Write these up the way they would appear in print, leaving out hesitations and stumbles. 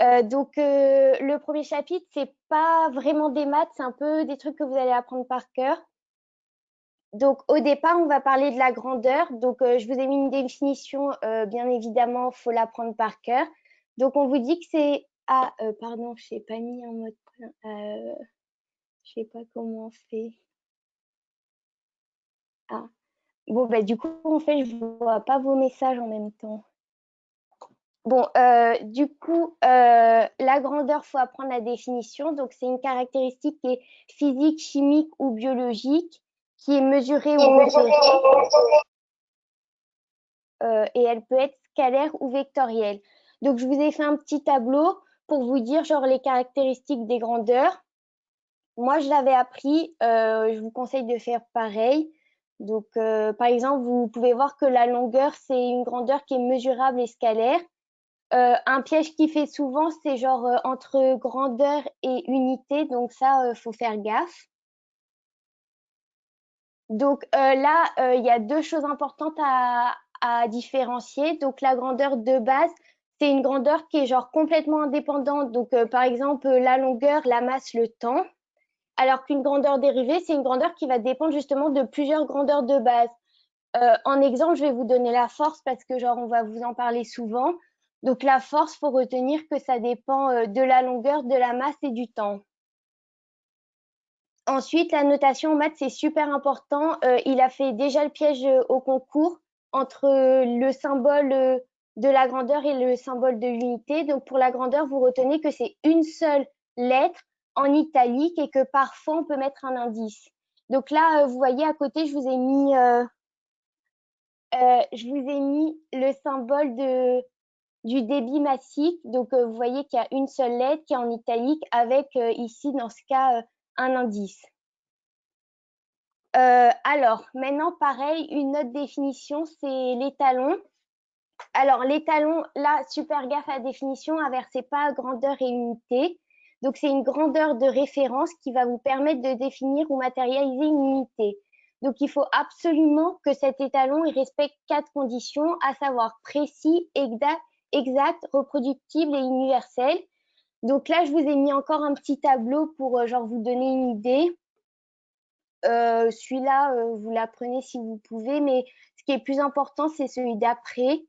Le premier chapitre, c'est pas vraiment des maths, c'est un peu des trucs que vous allez apprendre par cœur. Donc, au départ, on va parler de la grandeur. Je vous ai mis une définition, bien évidemment, faut l'apprendre par cœur. Donc, on vous dit que c'est... Ah, pardon, je n'ai pas mis en mode... je sais pas comment on fait. Ah, bon, bah, du coup, en fait, je vois pas vos messages en même temps. Bon, la grandeur, faut apprendre la définition. Donc, c'est une caractéristique qui est physique, chimique ou biologique, qui est mesurée ou repérée, et elle peut être scalaire ou vectorielle. Donc, je vous ai fait un petit tableau pour vous dire genre les caractéristiques des grandeurs. Moi, je l'avais appris, je vous conseille de faire pareil. Par exemple, vous pouvez voir que la longueur, c'est une grandeur qui est mesurable et scalaire. Un piège qui fait souvent, c'est genre entre grandeur et unité. Donc ça, faut faire gaffe. Il y a deux choses importantes à différencier. Donc la grandeur de base, c'est une grandeur qui est genre complètement indépendante. Par exemple, la longueur, la masse, le temps. Alors qu'une grandeur dérivée, c'est une grandeur qui va dépendre justement de plusieurs grandeurs de base. En exemple, je vais vous donner la force parce que genre on va vous en parler souvent. Donc la force, faut retenir que ça dépend de la longueur, de la masse et du temps. Ensuite, la notation en maths, c'est super important. Il a fait déjà le piège au concours entre le symbole de la grandeur et le symbole de l'unité. Donc pour la grandeur, vous retenez que c'est une seule lettre en italique et que parfois on peut mettre un indice. Donc là, vous voyez à côté, je vous ai mis le symbole du débit massique. Vous voyez qu'il y a une seule lettre qui est en italique avec ici, dans ce cas, un indice. Alors, maintenant, pareil, une autre définition, c'est l'étalon. Alors, l'étalon, là, super gaffe à la définition, inversez pas grandeur et unité. Donc, c'est une grandeur de référence qui va vous permettre de définir ou matérialiser une unité. Donc, il faut absolument que cet étalon il respecte quatre conditions, à savoir précis, exact, reproductible et universel. Donc là, je vous ai mis encore un petit tableau pour genre vous donner une idée. Celui-là, vous l'apprenez si vous pouvez, mais ce qui est plus important, c'est celui d'après.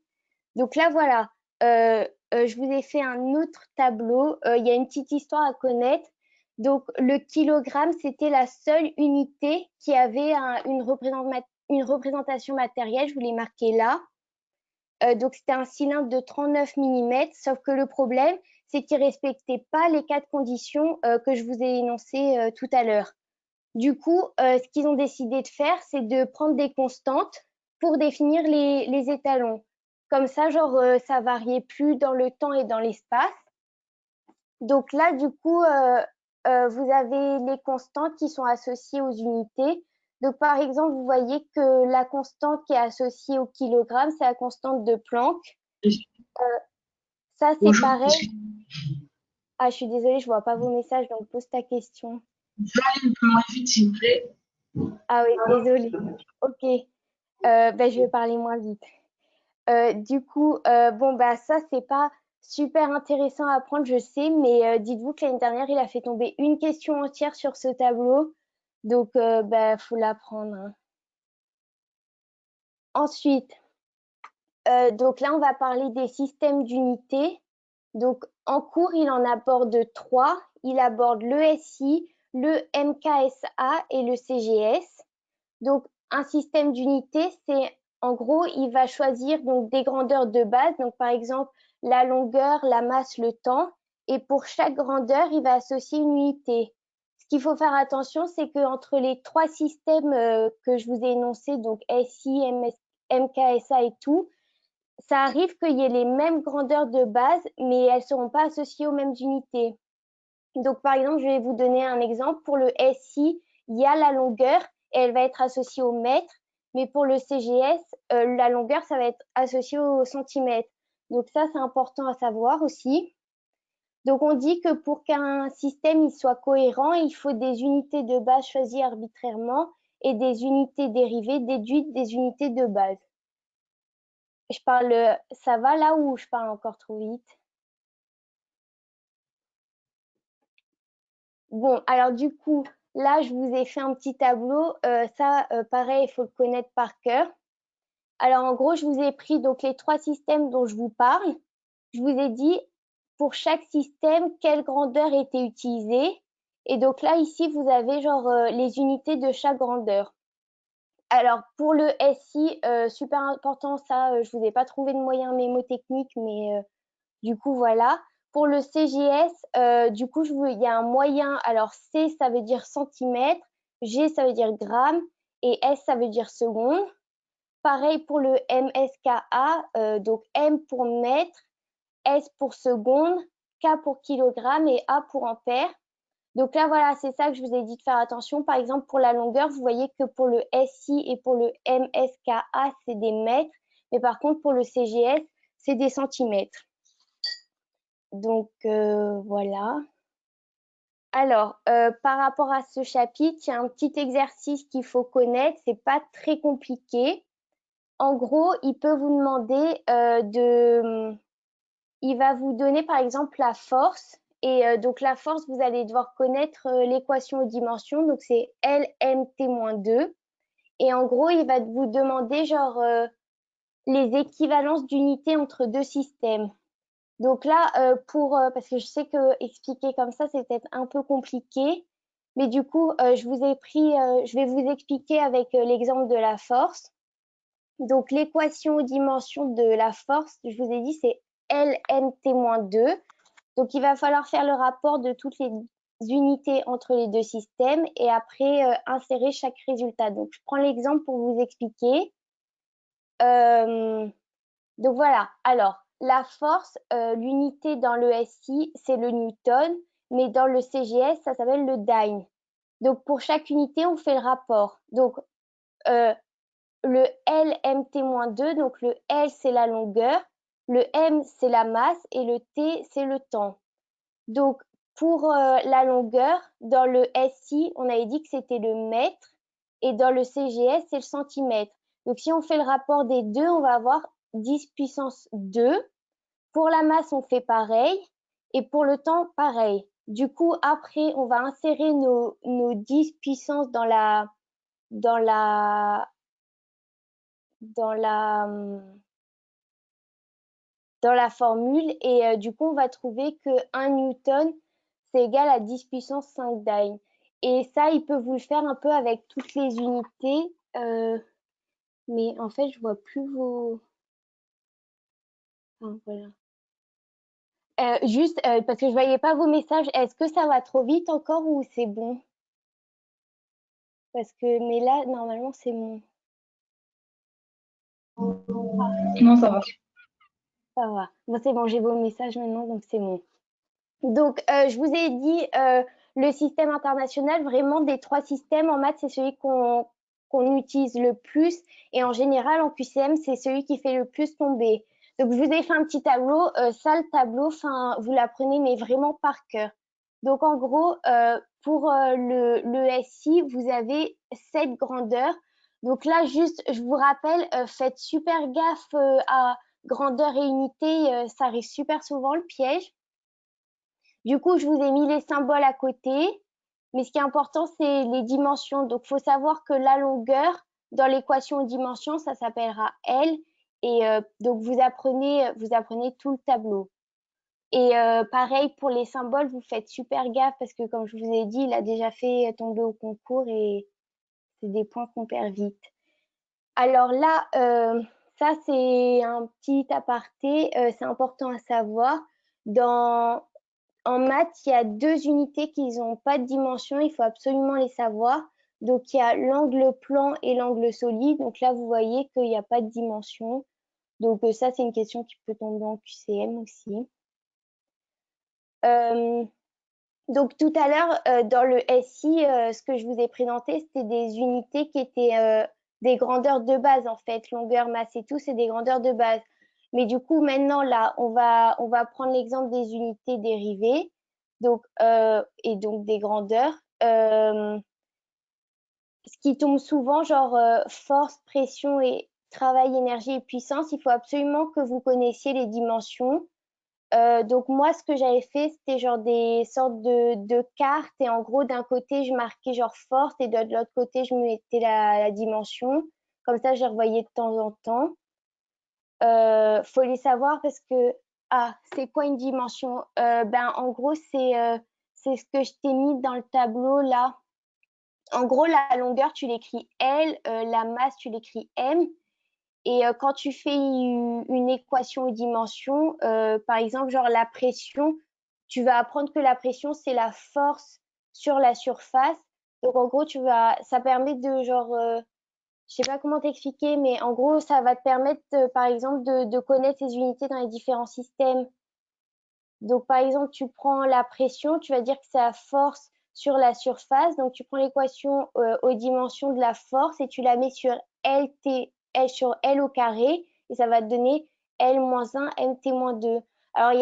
Donc là, voilà, je vous ai fait un autre tableau. Il y a une petite histoire à connaître. Donc, le kilogramme, c'était la seule unité qui avait une représentation matérielle. Je vous l'ai marqué là. C'était un cylindre de 39 mm, sauf que le problème, c'est qu'il ne respectait pas les quatre conditions que je vous ai énoncées tout à l'heure. Du coup, ce qu'ils ont décidé de faire, c'est de prendre des constantes pour définir les étalons. Comme ça, genre, ça variait plus dans le temps et dans l'espace. Donc là, du coup, vous avez les constantes qui sont associées aux unités. Donc, par exemple, vous voyez que la constante qui est associée au kilogramme, c'est la constante de Planck. Ça, c'est Bonjour, pareil. Ah, je suis désolée, je vois pas vos messages, donc pose ta question. vous pouvez moins vite, s'il vous plaît. Ah oui, désolée. Ok, je vais parler moins vite. Ça, c'est pas super intéressant à apprendre, je sais, mais dites-vous que l'année dernière, il a fait tomber une question entière sur ce tableau. Faut l'apprendre, hein. Ensuite, donc là, on va parler des systèmes d'unités. Donc, en cours, il en aborde trois. Il aborde le SI, le MKSA et le CGS. Donc, un système d'unité, c'est en gros, il va choisir donc des grandeurs de base. Donc, par exemple, la longueur, la masse, le temps. Et pour chaque grandeur, il va associer une unité. Ce qu'il faut faire attention, c'est qu'entre les trois systèmes que je vous ai énoncés, donc SI, MKSA et tout, ça arrive qu'il y ait les mêmes grandeurs de base, mais elles ne seront pas associées aux mêmes unités. Donc, par exemple, je vais vous donner un exemple. Pour le SI, il y a la longueur et elle va être associée au mètre. Mais pour le CGS, la longueur, ça va être associé au centimètre. Donc ça, c'est important à savoir aussi. Donc on dit que pour qu'un système il soit cohérent, il faut des unités de base choisies arbitrairement et des unités dérivées déduites des unités de base. Ça va là ou je parle encore trop vite? Bon, alors du coup, là, je vous ai fait un petit tableau. Ça, pareil, il faut le connaître par cœur. Alors, en gros, je vous ai pris donc les 3 systèmes dont je vous parle. Je vous ai dit pour chaque système quelle grandeur était utilisée. Et donc là, ici, vous avez genre les unités de chaque grandeur. Alors, pour le SI, super important, ça, je vous ai pas trouvé de moyen mémotechnique, mais du coup, voilà. Pour le CGS, du coup, il y a un moyen. Alors, C, ça veut dire centimètre, G, ça veut dire gramme, et S, ça veut dire seconde. Pareil pour le MSKA, donc M pour mètre, S pour seconde, K pour kilogramme et A pour ampère. Donc là, voilà, c'est ça que je vous ai dit de faire attention. Par exemple, pour la longueur, vous voyez que pour le SI et pour le MSKA, c'est des mètres. Mais par contre, pour le CGS, c'est des centimètres. Donc, voilà. Alors, par rapport à ce chapitre, il y a un petit exercice qu'il faut connaître. C'est pas très compliqué. En gros, il peut vous demander il va vous donner par exemple la force. Et donc la force, vous allez devoir connaître l'équation aux dimensions. Donc c'est LMT-2. Et en gros, il va vous demander genre les équivalences d'unités entre deux systèmes. Donc là, parce que je sais que expliquer comme ça, c'est peut-être un peu compliqué. Mais du coup, je vais vous expliquer avec l'exemple de la force. Donc l'équation aux dimensions de la force, je vous ai dit, c'est LMT-2. Donc, il va falloir faire le rapport de toutes les unités entre les deux systèmes et après insérer chaque résultat. Donc, je prends l'exemple pour vous expliquer. Donc, voilà. Alors, la force, l'unité dans le SI, c'est le Newton, mais dans le CGS, ça s'appelle le Dyne. Donc, pour chaque unité, on fait le rapport. Donc, le LMT-2, donc le L, c'est la longueur, le M, c'est la masse et le T, c'est le temps. Donc, pour la longueur, dans le SI, on avait dit que c'était le mètre et dans le CGS, c'est le centimètre. Donc, si on fait le rapport des deux, on va avoir 10 puissance 2. Pour la masse, on fait pareil et pour le temps, pareil. Du coup, après, on va insérer nos 10 puissances dans la, dans la, dans la formule et du coup, on va trouver que 1 newton, c'est égal à 10 puissance 5 dyne. Et ça, il peut vous le faire un peu avec toutes les unités. Mais en fait, je vois plus vos... Enfin, voilà. Juste parce que je voyais pas vos messages. Est-ce que ça va trop vite encore ou c'est bon? Parce que, mais là, normalement, c'est bon. Non, ça va. Ça va. Bon, c'est bon, j'ai vos messages maintenant, donc c'est bon. Donc, je vous ai dit, le système international, vraiment des 3 systèmes en maths, c'est celui qu'on utilise le plus. Et en général, en QCM, c'est celui qui fait le plus tomber. Donc, je vous ai fait un petit tableau. Ça, le tableau, vous l'apprenez, mais vraiment par cœur. Donc, en gros, pour le SI, vous avez 7 grandeurs. Donc là, juste, je vous rappelle, faites super gaffe à grandeur et unité. Ça arrive super souvent, le piège. Du coup, je vous ai mis les symboles à côté. Mais ce qui est important, c'est les dimensions. Donc, il faut savoir que la longueur, dans l'équation aux dimensions, ça s'appellera L. Et donc, vous apprenez tout le tableau. Et pareil, pour les symboles, vous faites super gaffe parce que, comme je vous ai dit, il a déjà fait tomber au concours et c'est des points qu'on perd vite. Alors là, ça, c'est un petit aparté. C'est important à savoir. En maths, il y a 2 unités qui n'ont pas de dimension, il faut absolument les savoir. Donc, il y a l'angle plan et l'angle solide. Donc là, vous voyez qu'il n'y a pas de dimension. Donc ça, c'est une question qui peut tomber en QCM aussi. Euh, donc tout à l'heure, dans le SI, ce que je vous ai présenté, c'était des unités qui étaient des grandeurs de base, en fait. Longueur, masse et tout, c'est des grandeurs de base. Mais du coup, maintenant, là, on va prendre l'exemple des unités dérivées donc, et donc des grandeurs. Ce qui tombe souvent, genre force, pression et travail, énergie et puissance, il faut absolument que vous connaissiez les dimensions. Donc moi, ce que j'avais fait, c'était genre des sortes de cartes. Et en gros, d'un côté, je marquais genre force et de l'autre côté, je mettais la dimension. Comme ça, je les revoyais de temps en temps. Faut les savoir parce que, ah, c'est quoi une dimension? Ben, en gros, c'est ce que je t'ai mis dans le tableau là. En gros, la longueur, tu l'écris L, la masse, tu l'écris M. Et quand tu fais une équation aux dimensions, par exemple, genre la pression, tu vas apprendre que la pression, c'est la force sur la surface. Donc, en gros, ça permet de genre, je sais pas comment t'expliquer, mais en gros, ça va te permettre, par exemple, de connaître les unités dans les différents systèmes. Donc, par exemple, tu prends la pression, tu vas dire que c'est la force sur la surface. Donc, tu prends l'équation aux dimensions de la force et tu la mets sur L sur L au carré et ça va te donner L-1, MT-2. Alors, il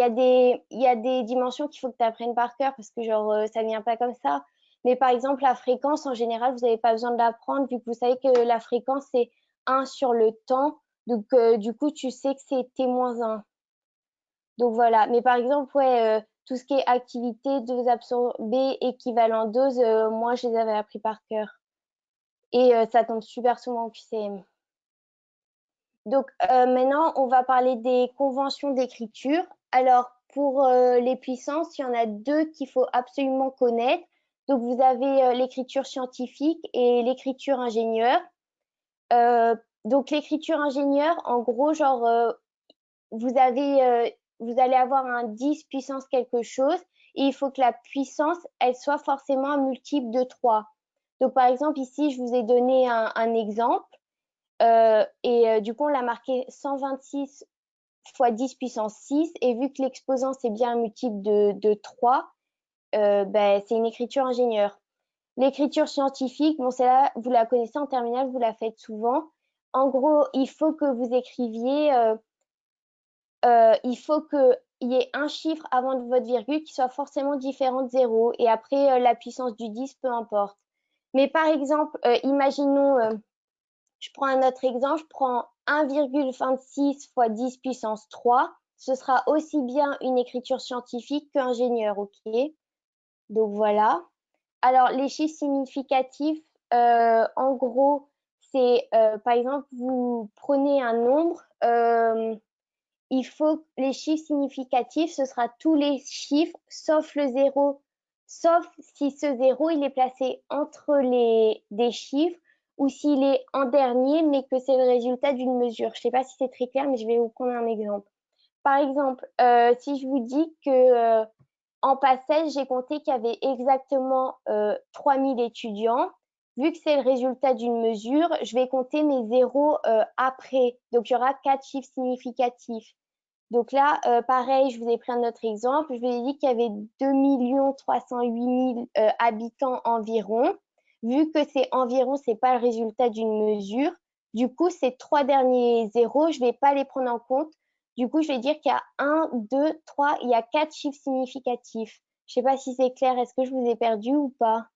y a des dimensions qu'il faut que tu apprennes par cœur parce que, genre, ça vient pas comme ça. Mais par exemple, la fréquence, en général, vous n'avez pas besoin de l'apprendre vu que vous savez que la fréquence, c'est 1 sur le temps. Donc, du coup, tu sais que c'est T-1. Donc voilà, mais par exemple, ouais, tout ce qui est activité, dose absorbée, équivalent dose, moi, je les avais appris par cœur. Et ça tombe super souvent au QCM. Donc maintenant, on va parler des conventions d'écriture. Alors, pour les puissances, il y en a deux qu'il faut absolument connaître. Donc, vous avez l'écriture scientifique et l'écriture ingénieur. Euh, donc, l'écriture ingénieur, en gros, genre, vous avez, vous allez avoir un 10 puissance quelque chose et il faut que la puissance, elle soit forcément un multiple de 3. Donc, par exemple, ici, je vous ai donné un exemple du coup, on l'a marqué 126 fois 10 puissance 6 et vu que l'exposant, c'est bien un multiple de 3, ben, c'est une écriture ingénieure. L'écriture scientifique, bon, celle-là, vous la connaissez en terminale, vous la faites souvent. En gros, il faut que vous écriviez il faut qu'il y ait un chiffre avant de votre virgule qui soit forcément différent de 0 et après la puissance du 10, peu importe. Mais par exemple, imaginons, je prends un autre exemple, je prends 1,26 fois 10 puissance 3. Ce sera aussi bien une écriture scientifique qu'ingénieur, ok? Donc voilà. Alors, les chiffres significatifs, en gros, c'est par exemple, vous prenez un nombre. Il faut les chiffres significatifs, ce sera tous les chiffres sauf le zéro, sauf si ce zéro il est placé entre des chiffres ou s'il est en dernier, mais que c'est le résultat d'une mesure. Je ne sais pas si c'est très clair, mais je vais vous prendre un exemple. Par exemple, si je vous dis que en passage, j'ai compté qu'il y avait exactement 3000 étudiants. Vu que c'est le résultat d'une mesure, je vais compter mes zéros après. Donc, il y aura 4 chiffres significatifs. Donc là, pareil, je vous ai pris un autre exemple. Je vous ai dit qu'il y avait 2 308 000 habitants environ. Vu que c'est environ, c'est pas le résultat d'une mesure. Du coup, ces trois derniers zéros, je vais pas les prendre en compte. Du coup, je vais dire qu'il y a 1, 2, 3, il y a 4 chiffres significatifs. Je sais pas si c'est clair. Est-ce que je vous ai perdu ou pas?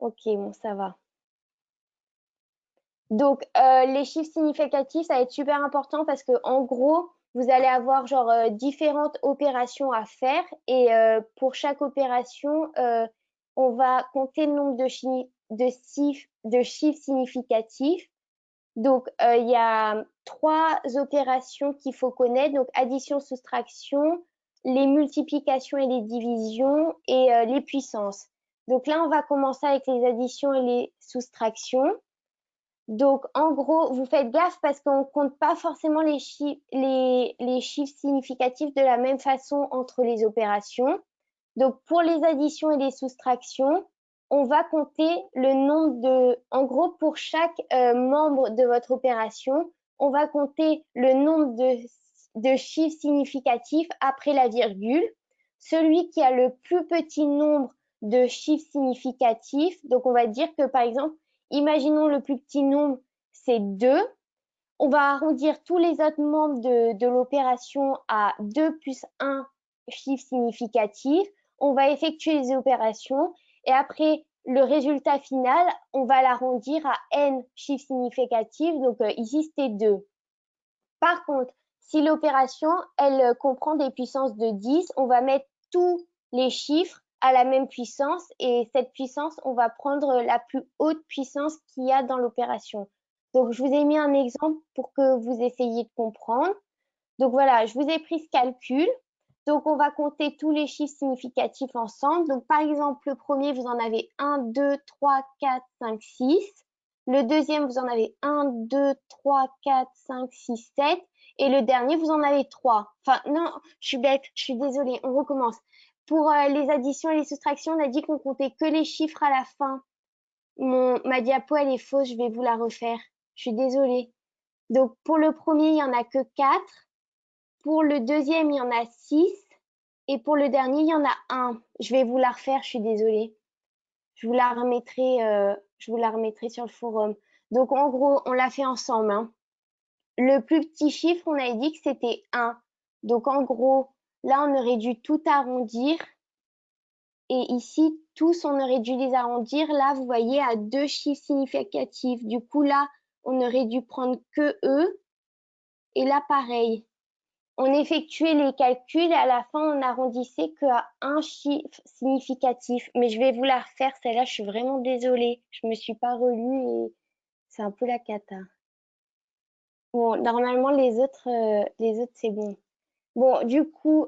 Ok, bon, ça va. Donc, les chiffres significatifs, ça va être super important parce que, en gros, vous allez avoir genre différentes opérations à faire et pour chaque opération, on va compter le nombre de chiffres significatifs. Donc, il y a trois opérations qu'il faut connaître. Donc, addition, soustraction, les multiplications et les divisions et les puissances. Donc là, on va commencer avec les additions et les soustractions. Donc, en gros, vous faites gaffe parce qu'on ne compte pas forcément les chiffres significatifs de la même façon entre les opérations. Donc, pour les additions et les soustractions, on va compter le nombre en gros, pour chaque membre de votre opération, on va compter le nombre de chiffres significatifs après la virgule. Celui qui a le plus petit nombre de chiffres significatifs, donc on va dire que par exemple, imaginons le plus petit nombre, c'est 2. On va arrondir tous les autres membres de l'opération à 2 plus 1 chiffre significatif. On va effectuer les opérations et après le résultat final, on va l'arrondir à n chiffres significatifs. Donc ici, c'était 2. Par contre, si l'opération, elle comprend des puissances de 10, on va mettre tous les chiffres à la même puissance et cette puissance, on va prendre la plus haute puissance qu'il y a dans l'opération. Donc, je vous ai mis un exemple pour que vous essayiez de comprendre. Donc voilà, je vous ai pris ce calcul. Donc, on va compter tous les chiffres significatifs ensemble. Donc, par exemple, le premier, vous en avez 1, 2, 3, 4, 5, 6. Le deuxième, vous en avez 1, 2, 3, 4, 5, 6, 7. Et le dernier, vous en avez 3. Enfin, non, je suis bête, je suis désolée, on recommence. Pour les additions et les soustractions, on a dit qu'on comptait que les chiffres à la fin. Ma diapo, elle est fausse, je vais vous la refaire. Je suis désolée. Donc, pour le premier, il n'y en a que 4. Pour le deuxième, il y en a 6. Et pour le dernier, il y en a 1. Je vais vous la refaire, je suis désolée. Je vous la remettrai sur le forum. Donc, en gros, on l'a fait ensemble, hein. Le plus petit chiffre, on avait dit que c'était 1. Donc, en gros, là, on aurait dû tout arrondir. Et ici, tous, on aurait dû les arrondir. Là, vous voyez, à 2 chiffres significatifs. Du coup, là, on aurait dû prendre que eux. Et là, pareil. On effectuait les calculs et à la fin, on arrondissait qu'à un chiffre significatif. Mais je vais vous la refaire, celle-là, je suis vraiment désolée. Je me suis pas relue et c'est un peu la cata. Bon, normalement, les autres, c'est bon. Bon, du coup,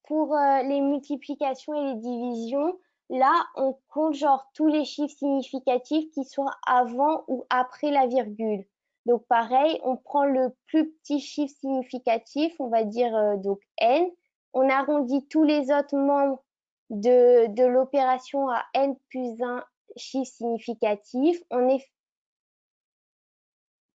pour les multiplications et les divisions, là, on compte genre tous les chiffres significatifs qui sont avant ou après la virgule. Donc, pareil, on prend le plus petit chiffre significatif, on va dire donc n. On arrondit tous les autres membres de l'opération à n plus 1 chiffre significatif.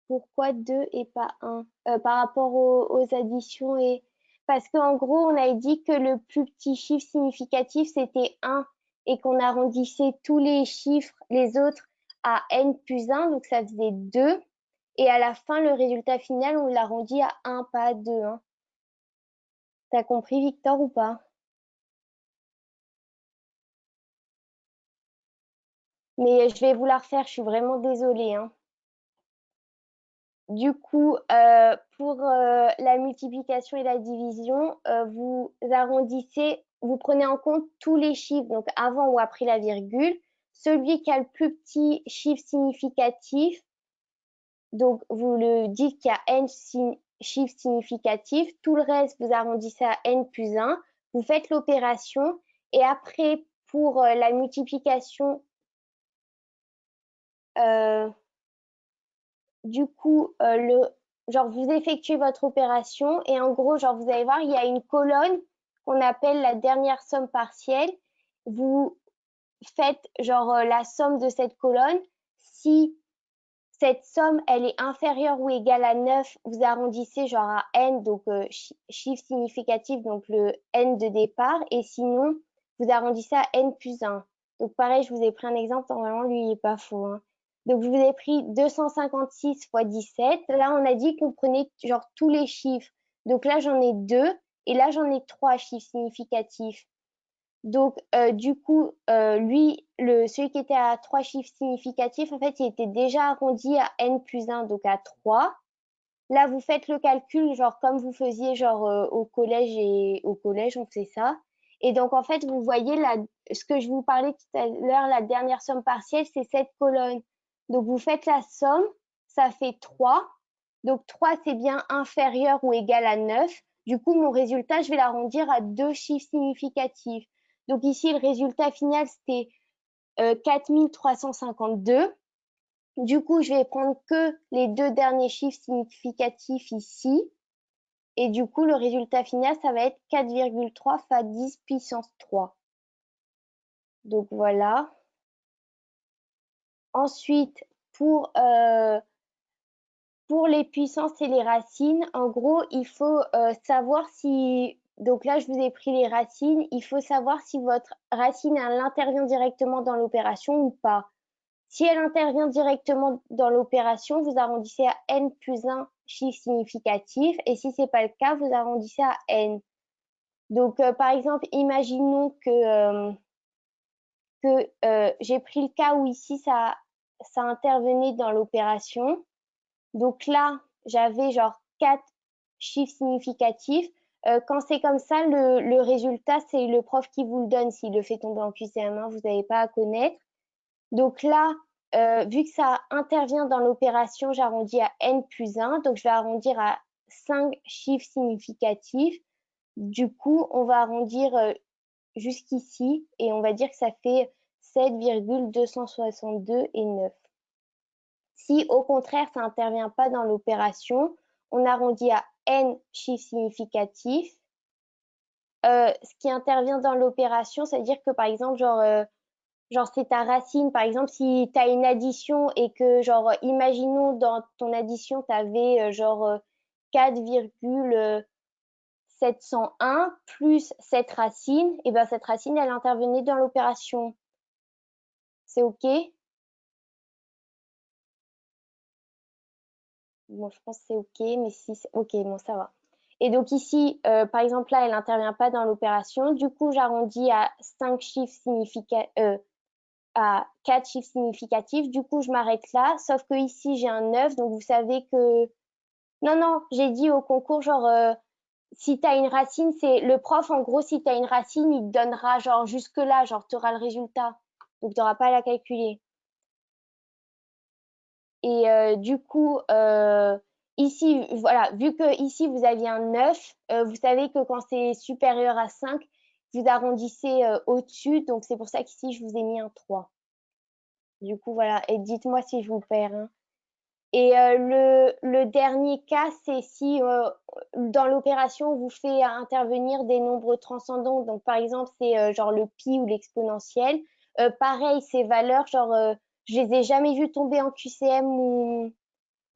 Pourquoi 2 et pas 1 par rapport aux additions et parce qu'en gros, on a dit que le plus petit chiffre significatif, c'était 1 et qu'on arrondissait tous les chiffres, les autres, à n plus 1, donc ça faisait 2. Et à la fin, le résultat final, on l'arrondit à 1, pas à 2. Hein. T'as compris, Victor, ou pas? Mais je vais vous la refaire, je suis vraiment désolée. Hein. Du coup, pour la multiplication et la division, vous arrondissez, vous prenez en compte tous les chiffres, donc avant ou après la virgule. Celui qui a le plus petit chiffre significatif, donc vous le dites qu'il y a n chiffres significatifs. Tout le reste, vous arrondissez à n plus 1. Vous faites l'opération et après, pour la multiplication, du coup, genre, vous effectuez votre opération et en gros, genre, vous allez voir, il y a une colonne qu'on appelle la dernière somme partielle. Vous faites, genre, la somme de cette colonne. Si cette somme, elle est inférieure ou égale à 9, vous arrondissez, genre, à n, donc chiffre significatif, donc le n de départ. Et sinon, vous arrondissez à n plus 1. Donc, pareil, je vous ai pris un exemple. Normalement, lui, il n'est pas faux. Hein. Donc, je vous ai pris 256 fois 17. Là, on a dit qu'on prenait genre tous les chiffres. Donc là, j'en ai 2 et là, j'en ai 3 chiffres significatifs. Donc, du coup, lui, celui qui était à 3 chiffres significatifs, en fait, il était déjà arrondi à n plus 1, donc à 3. Là, vous faites le calcul, genre comme vous faisiez genre au collège, on fait ça. Et donc, en fait, vous voyez ce que je vous parlais tout à l'heure, la dernière somme partielle, c'est cette colonne. Donc, vous faites la somme, ça fait 3. Donc, 3, c'est bien inférieur ou égal à 9. Du coup, mon résultat, je vais l'arrondir à 2 chiffres significatifs. Donc, ici, le résultat final, c'était 4352. Du coup, je vais prendre que les 2 derniers chiffres significatifs ici. Et du coup, le résultat final, ça va être 4,3 fois 10 puissance 3. Donc voilà. Ensuite, pour les puissances et les racines, en gros, il faut savoir si... Donc là, je vous ai pris les racines. Il faut savoir si votre racine, elle intervient directement dans l'opération ou pas. Si elle intervient directement dans l'opération, vous arrondissez à n plus 1 chiffre significatif. Et si ce n'est pas le cas, vous arrondissez à n. Donc, par exemple, imaginons que j'ai pris le cas où ici, ça intervenait dans l'opération. Donc là, j'avais genre 4 chiffres significatifs. Quand c'est comme ça, le résultat, c'est le prof qui vous le donne. S'il le fait tomber en QCM1, vous n'avez pas à connaître. Donc là, vu que ça intervient dans l'opération, j'arrondis à n plus 1. Donc je vais arrondir à 5 chiffres significatifs. Du coup, on va arrondir jusqu'ici et on va dire que ça fait 7,262 et 9. Si au contraire, ça n'intervient pas dans l'opération, on arrondit à n chiffres significatifs. Ce qui intervient dans l'opération, c'est-à-dire que par exemple, genre c'est ta racine. Par exemple, si tu as une addition et que, genre, imaginons dans ton addition, tu avais genre 4,701 plus cette racine, et ben cette racine, elle intervenait dans l'opération. C'est OK? Bon, je pense que c'est OK, mais si c'est OK, bon, ça va. Et donc ici, par exemple, là, elle n'intervient pas dans l'opération. Du coup, j'arrondis à 5 chiffres significatifs, à 4 chiffres significatifs. Du coup, je m'arrête là. Sauf que ici, j'ai un 9. Donc, vous savez que... Non, non, j'ai dit au concours, genre, si tu as une racine, c'est le prof, en gros, si tu as une racine, il te donnera, genre, jusque-là, genre, tu auras le résultat. Donc, tu n'auras pas à la calculer. Et du coup, ici, voilà, vu que ici vous aviez un 9, vous savez que quand c'est supérieur à 5, vous arrondissez au-dessus. Donc, c'est pour ça qu'ici, je vous ai mis un 3. Du coup, voilà. Et dites-moi si je vous perds, hein. Et le dernier cas, c'est si dans l'opération, on vous fait intervenir des nombres transcendants. Donc, par exemple, c'est genre le pi ou l'exponentiel. Pareil, ces valeurs, genre, je les ai jamais vues tomber en QCM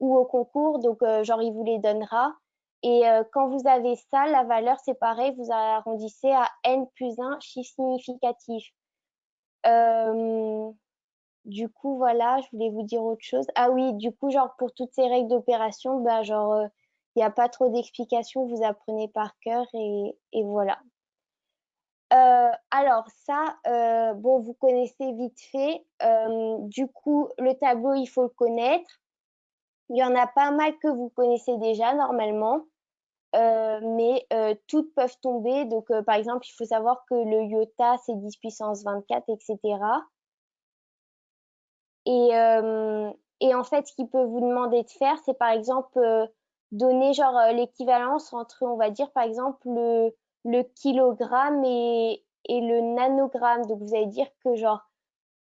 ou au concours. Donc, genre, il vous les donnera. Et quand vous avez ça, la valeur, c'est pareil, vous arrondissez à n plus 1 chiffre significatif. Du coup, voilà, je voulais vous dire autre chose. Ah oui, du coup, genre pour toutes ces règles d'opération, bah genre il n'y a pas trop d'explications, vous apprenez par cœur et voilà. Alors ça, bon, vous connaissez vite fait. Du coup, le tableau, il faut le connaître. Il y en a pas mal que vous connaissez déjà normalement, mais toutes peuvent tomber. Donc, par exemple, il faut savoir que le iota, c'est 10 puissance 24, etc. Et, euh, et en fait, ce qu'il peut vous demander de faire, c'est par exemple donner genre l'équivalence entre, on va dire par exemple, le kilogramme et le nanogramme. Donc, vous allez dire que genre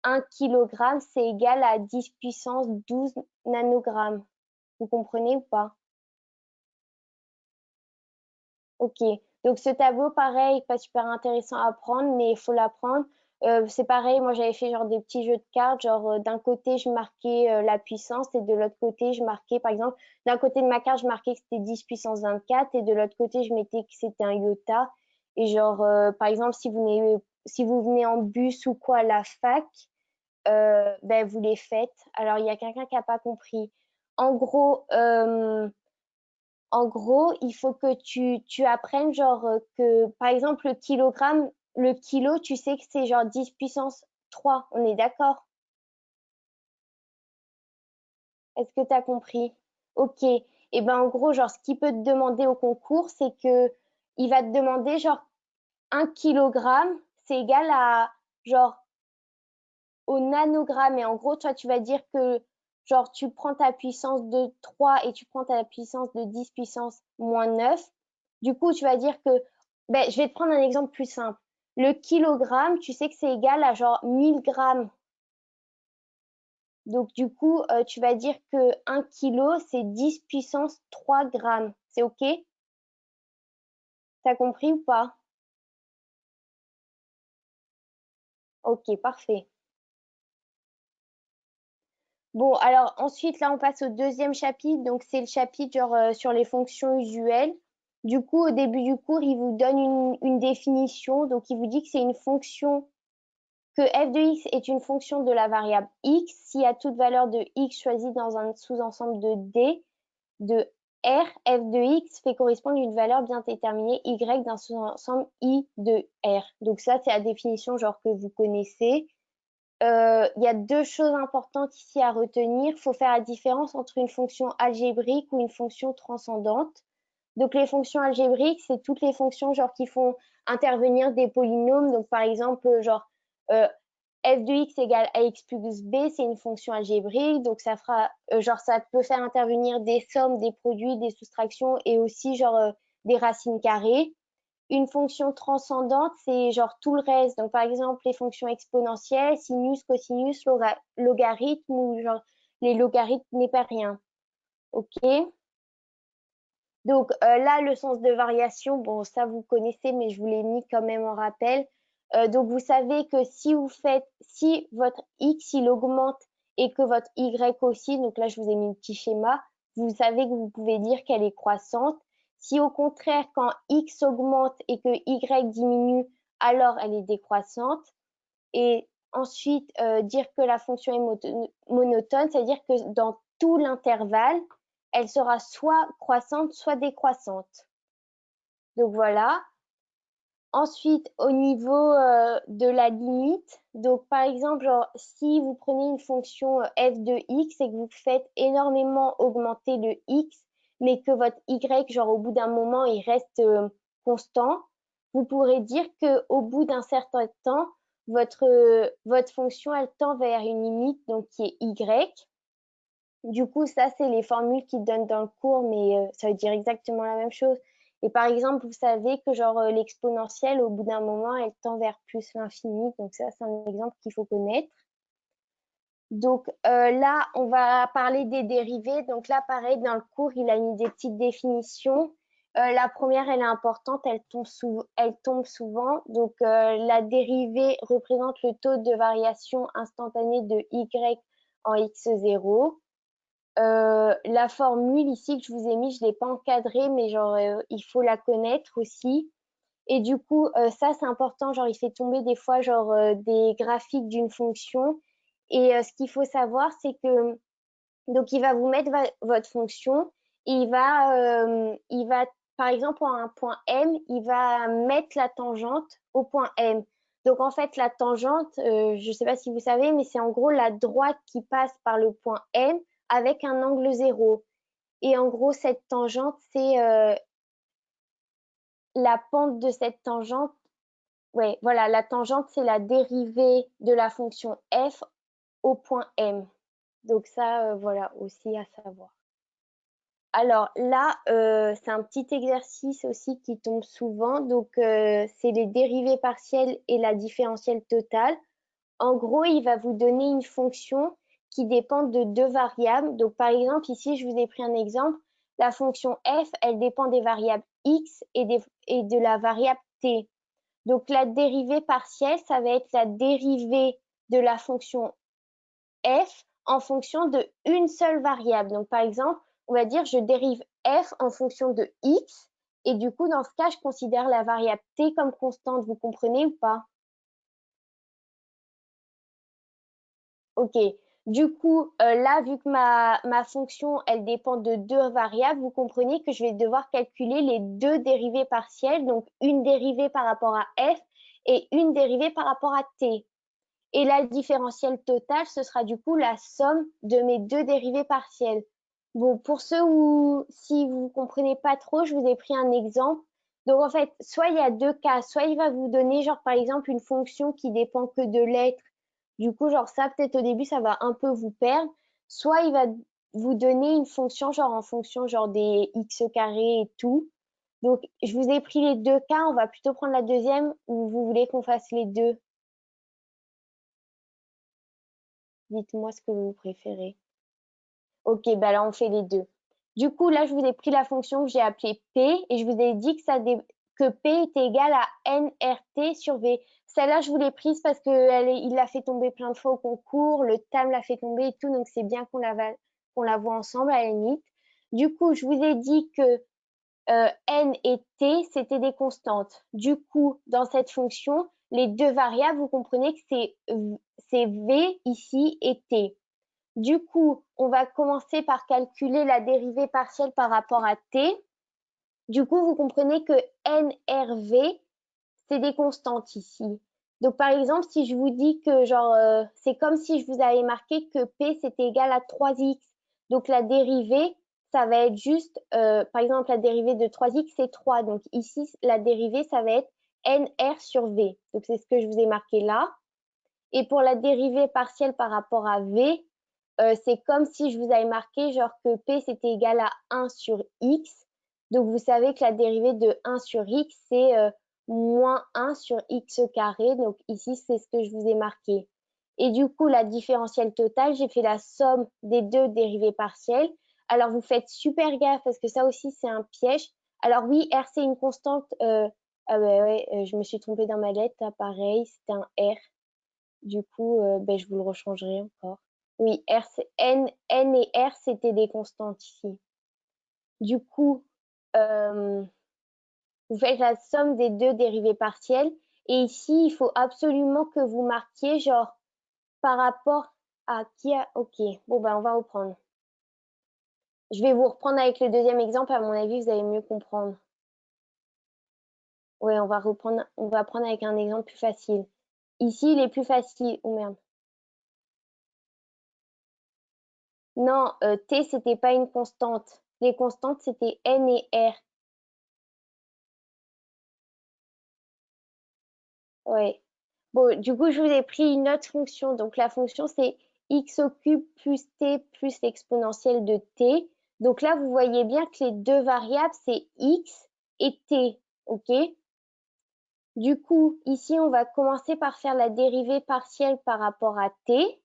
1 kilogramme, c'est égal à 10 puissance 12 nanogrammes. Vous comprenez ou pas? Ok. Donc, ce tableau, pareil, pas super intéressant à prendre, mais il faut l'apprendre. C'est pareil, moi j'avais fait genre des petits jeux de cartes, genre d'un côté je marquais la puissance et de l'autre côté je marquais par exemple, d'un côté de ma carte je marquais que c'était 10 puissance 24 et de l'autre côté je mettais que c'était un iota. Et genre par exemple si vous venez en bus ou quoi à la fac, ben vous les faites. Alors il y a quelqu'un qui n'a pas compris. En gros, il faut que tu apprennes genre que, par exemple, le kilo, tu sais que c'est genre 10 puissance 3. On est d'accord? Est-ce que tu as compris? Ok. Et ben en gros, genre, ce qu'il peut te demander au concours, c'est que il va te demander genre 1 kilogramme, c'est égal à genre au nanogramme. Et en gros, toi, tu vas dire que genre tu prends ta puissance de 3 et tu prends ta puissance de 10 puissance moins 9. Du coup, tu vas dire que, ben, je vais te prendre un exemple plus simple. Le kilogramme, tu sais que c'est égal à genre 1000 grammes. Donc, du coup, tu vas dire que 1 kilo, c'est 10 puissance 3 grammes. C'est OK? T'as compris ou pas? OK, parfait. Bon, alors ensuite, là, on passe au deuxième chapitre. Donc, c'est le chapitre genre, sur les fonctions usuelles. Du coup, au début du cours, il vous donne une définition. Donc, il vous dit que c'est une fonction, que f de x est une fonction de la variable x si à toute valeur de x choisie dans un sous-ensemble de D de R, f de x fait correspondre à une valeur bien déterminée y d'un sous-ensemble I de R. Donc, ça, c'est la définition genre que vous connaissez. Il y a deux choses importantes ici à retenir. Il faut faire la différence entre une fonction algébrique ou une fonction transcendante. Donc, les fonctions algébriques, c'est toutes les fonctions genre qui font intervenir des polynômes. Donc, par exemple, genre f de x égale ax plus b, c'est une fonction algébrique. Donc, ça fera, genre, ça peut faire intervenir des sommes, des produits, des soustractions et aussi, genre, des racines carrées. Une fonction transcendante, c'est genre tout le reste. Donc, par exemple, les fonctions exponentielles, sinus, cosinus, logarithme ou genre les logarithmes n'est pas rien. OK? Donc, là, le sens de variation, bon, ça, vous connaissez, mais je vous l'ai mis quand même en rappel. Donc, vous savez que si votre x, il augmente et que votre y aussi, donc là, je vous ai mis un petit schéma, vous savez que vous pouvez dire qu'elle est croissante. Si au contraire, quand x augmente et que y diminue, alors elle est décroissante. Et ensuite, dire que la fonction est monotone, c'est-à-dire que dans tout l'intervalle, elle sera soit croissante, soit décroissante. Donc voilà. Ensuite, au niveau de la limite, donc par exemple, genre, si vous prenez une fonction f de x et que vous faites énormément augmenter le x, mais que votre y, genre au bout d'un moment, il reste constant, vous pourrez dire qu'au bout d'un certain temps, votre fonction, elle tend vers une limite donc qui est y. Du coup, ça, c'est les formules qu'ils donnent dans le cours, mais ça veut dire exactement la même chose. Et par exemple, vous savez que genre l'exponentielle, au bout d'un moment, elle tend vers plus l'infini. Donc ça, c'est un exemple qu'il faut connaître. Donc là, on va parler des dérivées. Donc là, pareil, dans le cours, il a mis des petites définitions. La première, elle est importante, elle tombe souvent. Donc la dérivée représente le taux de variation instantanée de y en x0. La formule ici que je vous ai mis, je ne l'ai pas encadrée, mais genre, il faut la connaître aussi. Et du coup, ça, c'est important. Genre, il fait tomber des fois genre, des graphiques d'une fonction. Et ce qu'il faut savoir, c'est que donc, il va vous mettre votre fonction et il va, par exemple, à un point M, il va mettre la tangente au point M. Donc, en fait, la tangente, je ne sais pas si vous savez, mais c'est en gros la droite qui passe par le point M avec un angle 0. Et en gros, cette tangente, c'est la pente de cette tangente. Ouais, voilà, la tangente, c'est la dérivée de la fonction f au point M. Donc ça, voilà, aussi à savoir. Alors là, c'est un petit exercice aussi qui tombe souvent. Donc, c'est les dérivées partielles et la différentielle totale. En gros, il va vous donner une fonction qui dépend de deux variables. Donc, par exemple, ici, je vous ai pris un exemple. La fonction f, elle dépend des variables x et de la variable t. Donc, la dérivée partielle, ça va être la dérivée de la fonction f en fonction de une seule variable. Donc, par exemple, on va dire je dérive f en fonction de x et du coup, dans ce cas, je considère la variable t comme constante. Vous comprenez ou pas? Ok. Du coup, là, vu que ma fonction, elle dépend de deux variables, vous comprenez que je vais devoir calculer les deux dérivées partielles, donc une dérivée par rapport à f et une dérivée par rapport à t. Et la différentielle totale, ce sera du coup la somme de mes deux dérivées partielles. Bon, pour ceux où, si vous ne comprenez pas trop, je vous ai pris un exemple. Donc, en fait, soit il y a deux cas, soit il va vous donner, genre, par exemple, une fonction qui dépend que de lettres. Du coup, genre, ça, peut-être au début, ça va un peu vous perdre. Soit il va vous donner une fonction, genre, en fonction, genre, des x carrés et tout. Donc, je vous ai pris les deux cas. On va plutôt prendre la deuxième ou vous voulez qu'on fasse les deux? Dites-moi ce que vous préférez. Ok, bah là, on fait les deux. Du coup, là, je vous ai pris la fonction que j'ai appelée P et je vous ai dit que P était égal à nRT sur V. Celle-là, je vous l'ai prise parce qu'il l'a fait tomber plein de fois au concours, le TAM l'a fait tomber et tout, donc c'est bien qu'on la voit ensemble à la limite. Du coup, je vous ai dit que N et T, c'était des constantes. Du coup, dans cette fonction, les deux variables, vous comprenez que c'est V ici et T. Du coup, on va commencer par calculer la dérivée partielle par rapport à t. Du coup, vous comprenez que nRV, c'est des constantes ici. Donc, par exemple, si je vous dis que genre, c'est comme si je vous avais marqué que P, c'était égal à 3x. Donc, la dérivée, ça va être juste, par exemple, la dérivée de 3x, c'est 3. Donc ici, la dérivée, ça va être nr sur v. Donc c'est ce que je vous ai marqué là. Et pour la dérivée partielle par rapport à v, c'est comme si je vous avais marqué genre que p, c'était égal à 1 sur x. Donc vous savez que la dérivée de 1 sur x, c'est moins 1 sur x carré. Donc ici, c'est ce que je vous ai marqué. Et du coup, la différentielle totale, j'ai fait la somme des deux dérivées partielles. Alors, vous faites super gaffe parce que ça aussi, c'est un piège. Alors oui, R, c'est une constante. Ah ouais, je me suis trompée dans ma lettre. Là, pareil, c'était un R. Du coup, ben, je vous le rechangerai encore. Oui, R, N et R, c'était des constantes ici. Du coup, vous faites la somme des deux dérivées partielles. Et ici, il faut absolument que vous marquiez genre par rapport à qui a... Ok, bon, ben, on va reprendre. Je vais vous reprendre avec le deuxième exemple. À mon avis, vous allez mieux comprendre. Oui, on va prendre avec un exemple plus facile. Ici, il est plus facile. Oh merde. Non, T, c'était pas une constante. Les constantes, c'était N et R. Ouais. Bon, du coup, je vous ai pris une autre fonction. Donc, la fonction, c'est x au cube plus t plus l'exponentielle de t. Donc là, vous voyez bien que les deux variables, c'est x et t. OK? Du coup, ici, on va commencer par faire la dérivée partielle par rapport à t.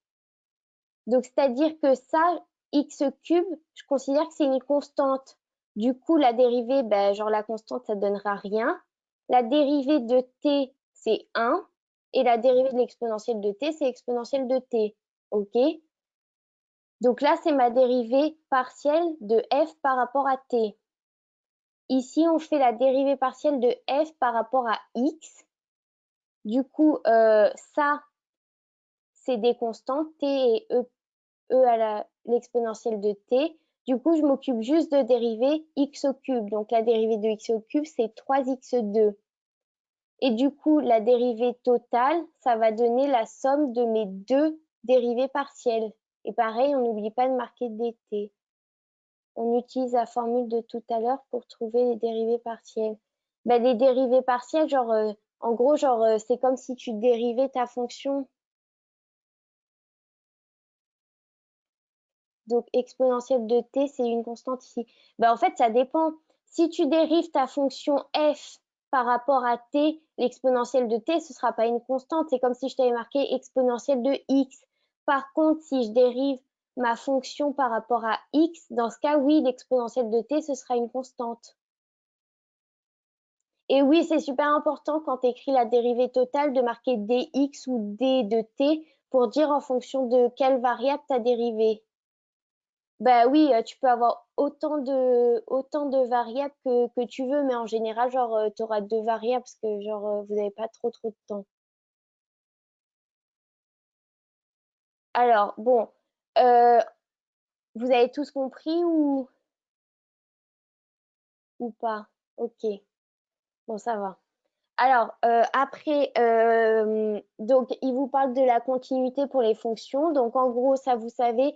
Donc, c'est-à-dire que ça, x cube, je considère que c'est une constante. Du coup, la dérivée, ben, genre la constante, ça ne donnera rien. La dérivée de t, c'est 1. Et la dérivée de l'exponentielle de t, c'est exponentielle de t. OK? Donc là, c'est ma dérivée partielle de f par rapport à t. Ici, on fait la dérivée partielle de f par rapport à x. Du coup, ça, c'est des constantes, t et e à l'exponentielle de t. Du coup, je m'occupe juste de dériver x au cube. Donc, la dérivée de x au cube, c'est 3x2. Et du coup, la dérivée totale, ça va donner la somme de mes deux dérivées partielles. Et pareil, on n'oublie pas de marquer dt. On utilise la formule de tout à l'heure pour trouver les dérivées partielles. Ben, les dérivées partielles, genre, en gros, genre, c'est comme si tu dérivais ta fonction. Donc, exponentielle de t, c'est une constante ici. Ben, en fait, ça dépend. Si tu dérives ta fonction f par rapport à t, l'exponentielle de t, ce ne sera pas une constante. C'est comme si je t'avais marqué exponentielle de x. Par contre, si je dérive ma fonction par rapport à x, dans ce cas, oui, l'exponentielle de t, ce sera une constante. Et oui, c'est super important quand tu écris la dérivée totale de marquer dx ou d de t pour dire en fonction de quelle variable tu as dérivé. Bah oui, tu peux avoir autant de variables que tu veux, mais en général, genre, tu auras deux variables parce que genre, vous n'avez pas trop de temps. Alors, bon, euh, vous avez tous compris ou pas? Ok, bon, ça va. Alors, après, donc, il vous parle de la continuité pour les fonctions. Donc, en gros, ça, vous savez,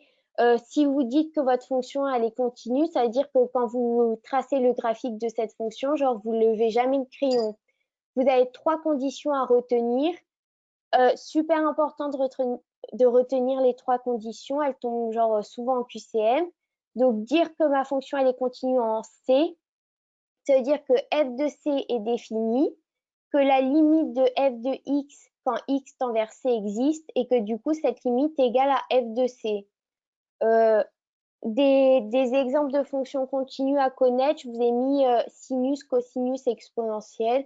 si vous dites que votre fonction, elle est continue, ça veut dire que quand vous tracez le graphique de cette fonction, genre, vous ne levez jamais le crayon. Vous avez trois conditions à retenir. Super important de retenir les trois conditions. Elles tombent genre souvent en QCM. Donc, dire que ma fonction, elle est continue en C, ça veut dire que f de C est définie, que la limite de f de x quand x tend vers C existe et que du coup, cette limite est égale à f de C. Euh, des exemples de fonctions continues à connaître, je vous ai mis sinus, cosinus, exponentielle.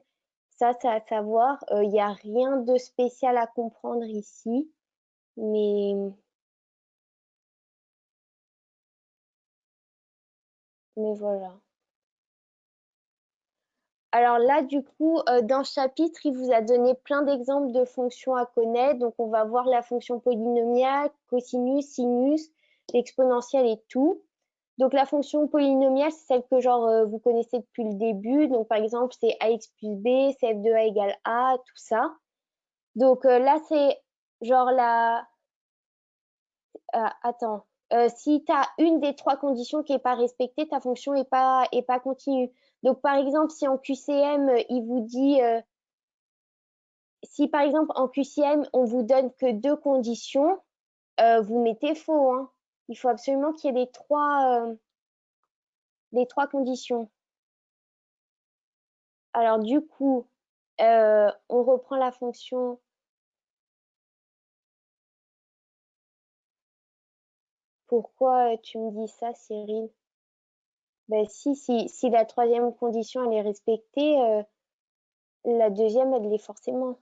Ça, c'est à savoir. Il n'y a rien de spécial à comprendre ici, mais, mais voilà. Alors là, du coup, dans ce chapitre, il vous a donné plein d'exemples de fonctions à connaître. Donc, on va voir la fonction polynomiale, cosinus, sinus, l'exponentielle et tout. Donc, la fonction polynomiale, c'est celle que genre vous connaissez depuis le début. Donc, par exemple, c'est ax plus b, c'est f de a égale a, tout ça. Donc, là, c'est genre la... attends. Si tu as une des trois conditions qui n'est pas respectée, ta fonction est pas continue. Donc, par exemple, si en QCM, il vous dit, si par exemple en QCM, on vous donne que deux conditions, vous mettez faux, hein. Il faut absolument qu'il y ait les trois conditions. Alors, du coup, on reprend la fonction. Pourquoi tu me dis ça, Cyril? Ben, si la troisième condition elle est respectée, la deuxième elle l'est forcément.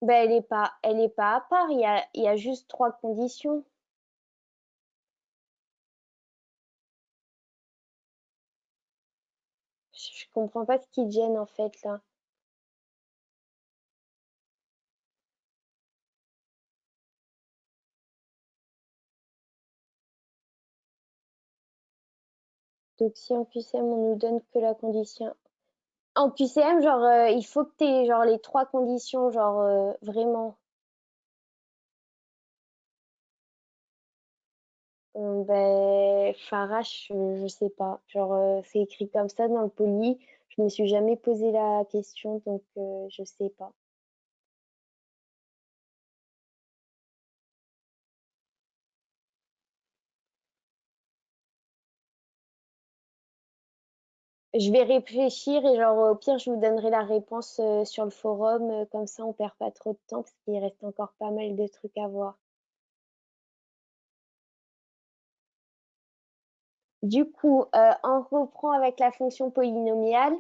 Ben, elle est pas à part. Il y a juste trois conditions. Je comprends pas ce qui te gêne en fait là. Donc si en QCM on nous donne que la condition. En QCM, genre, il faut que tu aies genre les trois conditions, genre vraiment. Ben, Farache, je sais pas. Genre, c'est écrit comme ça dans le poly. Je me suis jamais posé la question, donc je sais pas. Je vais réfléchir et genre au pire je vous donnerai la réponse sur le forum, comme ça on perd pas trop de temps parce qu'il reste encore pas mal de trucs à voir. Du coup, on reprend avec la fonction polynomiale.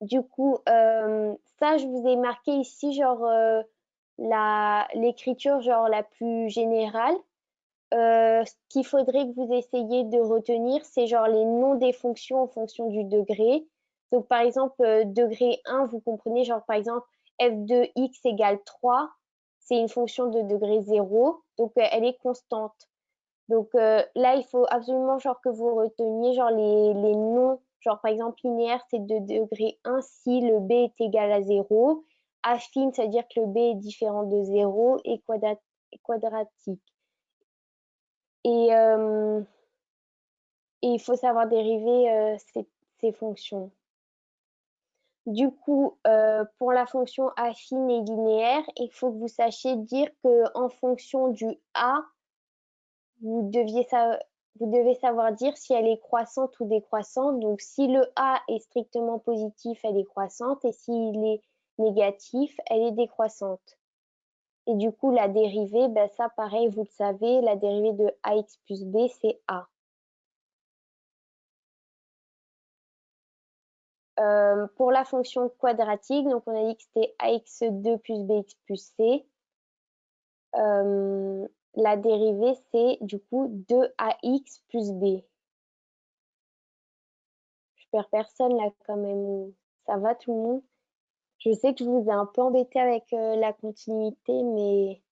Du coup, ça, je vous ai marqué ici, genre, l'écriture, genre, la plus générale. Ce qu'il faudrait que vous essayiez de retenir, c'est genre les noms des fonctions en fonction du degré. Donc, par exemple, degré 1, vous comprenez, genre, par exemple, f de x égale 3, c'est une fonction de degré 0, donc elle est constante. Donc là, il faut absolument genre que vous reteniez genre les noms, genre par exemple linéaire, c'est de degré 1 si le b est égal à 0. Affine, c'est-à-dire que le b est différent de 0 et quadratique. Et, euh, et il faut savoir dériver ces fonctions. Du coup, pour la fonction affine et linéaire, il faut que vous sachiez dire qu'en fonction du a, vous devez savoir dire si elle est croissante ou décroissante. Donc, si le A est strictement positif, elle est croissante, et s'il est négatif, elle est décroissante. Et du coup, la dérivée, ben ça, pareil, vous le savez, la dérivée de ax plus b, c'est a. Pour la fonction quadratique, donc on a dit que c'était ax2 plus bx plus c. La dérivée, c'est du coup 2ax plus b. Je perds personne là quand même. Ça va tout le monde? Je sais que je vous ai un peu embêté avec la continuité, mais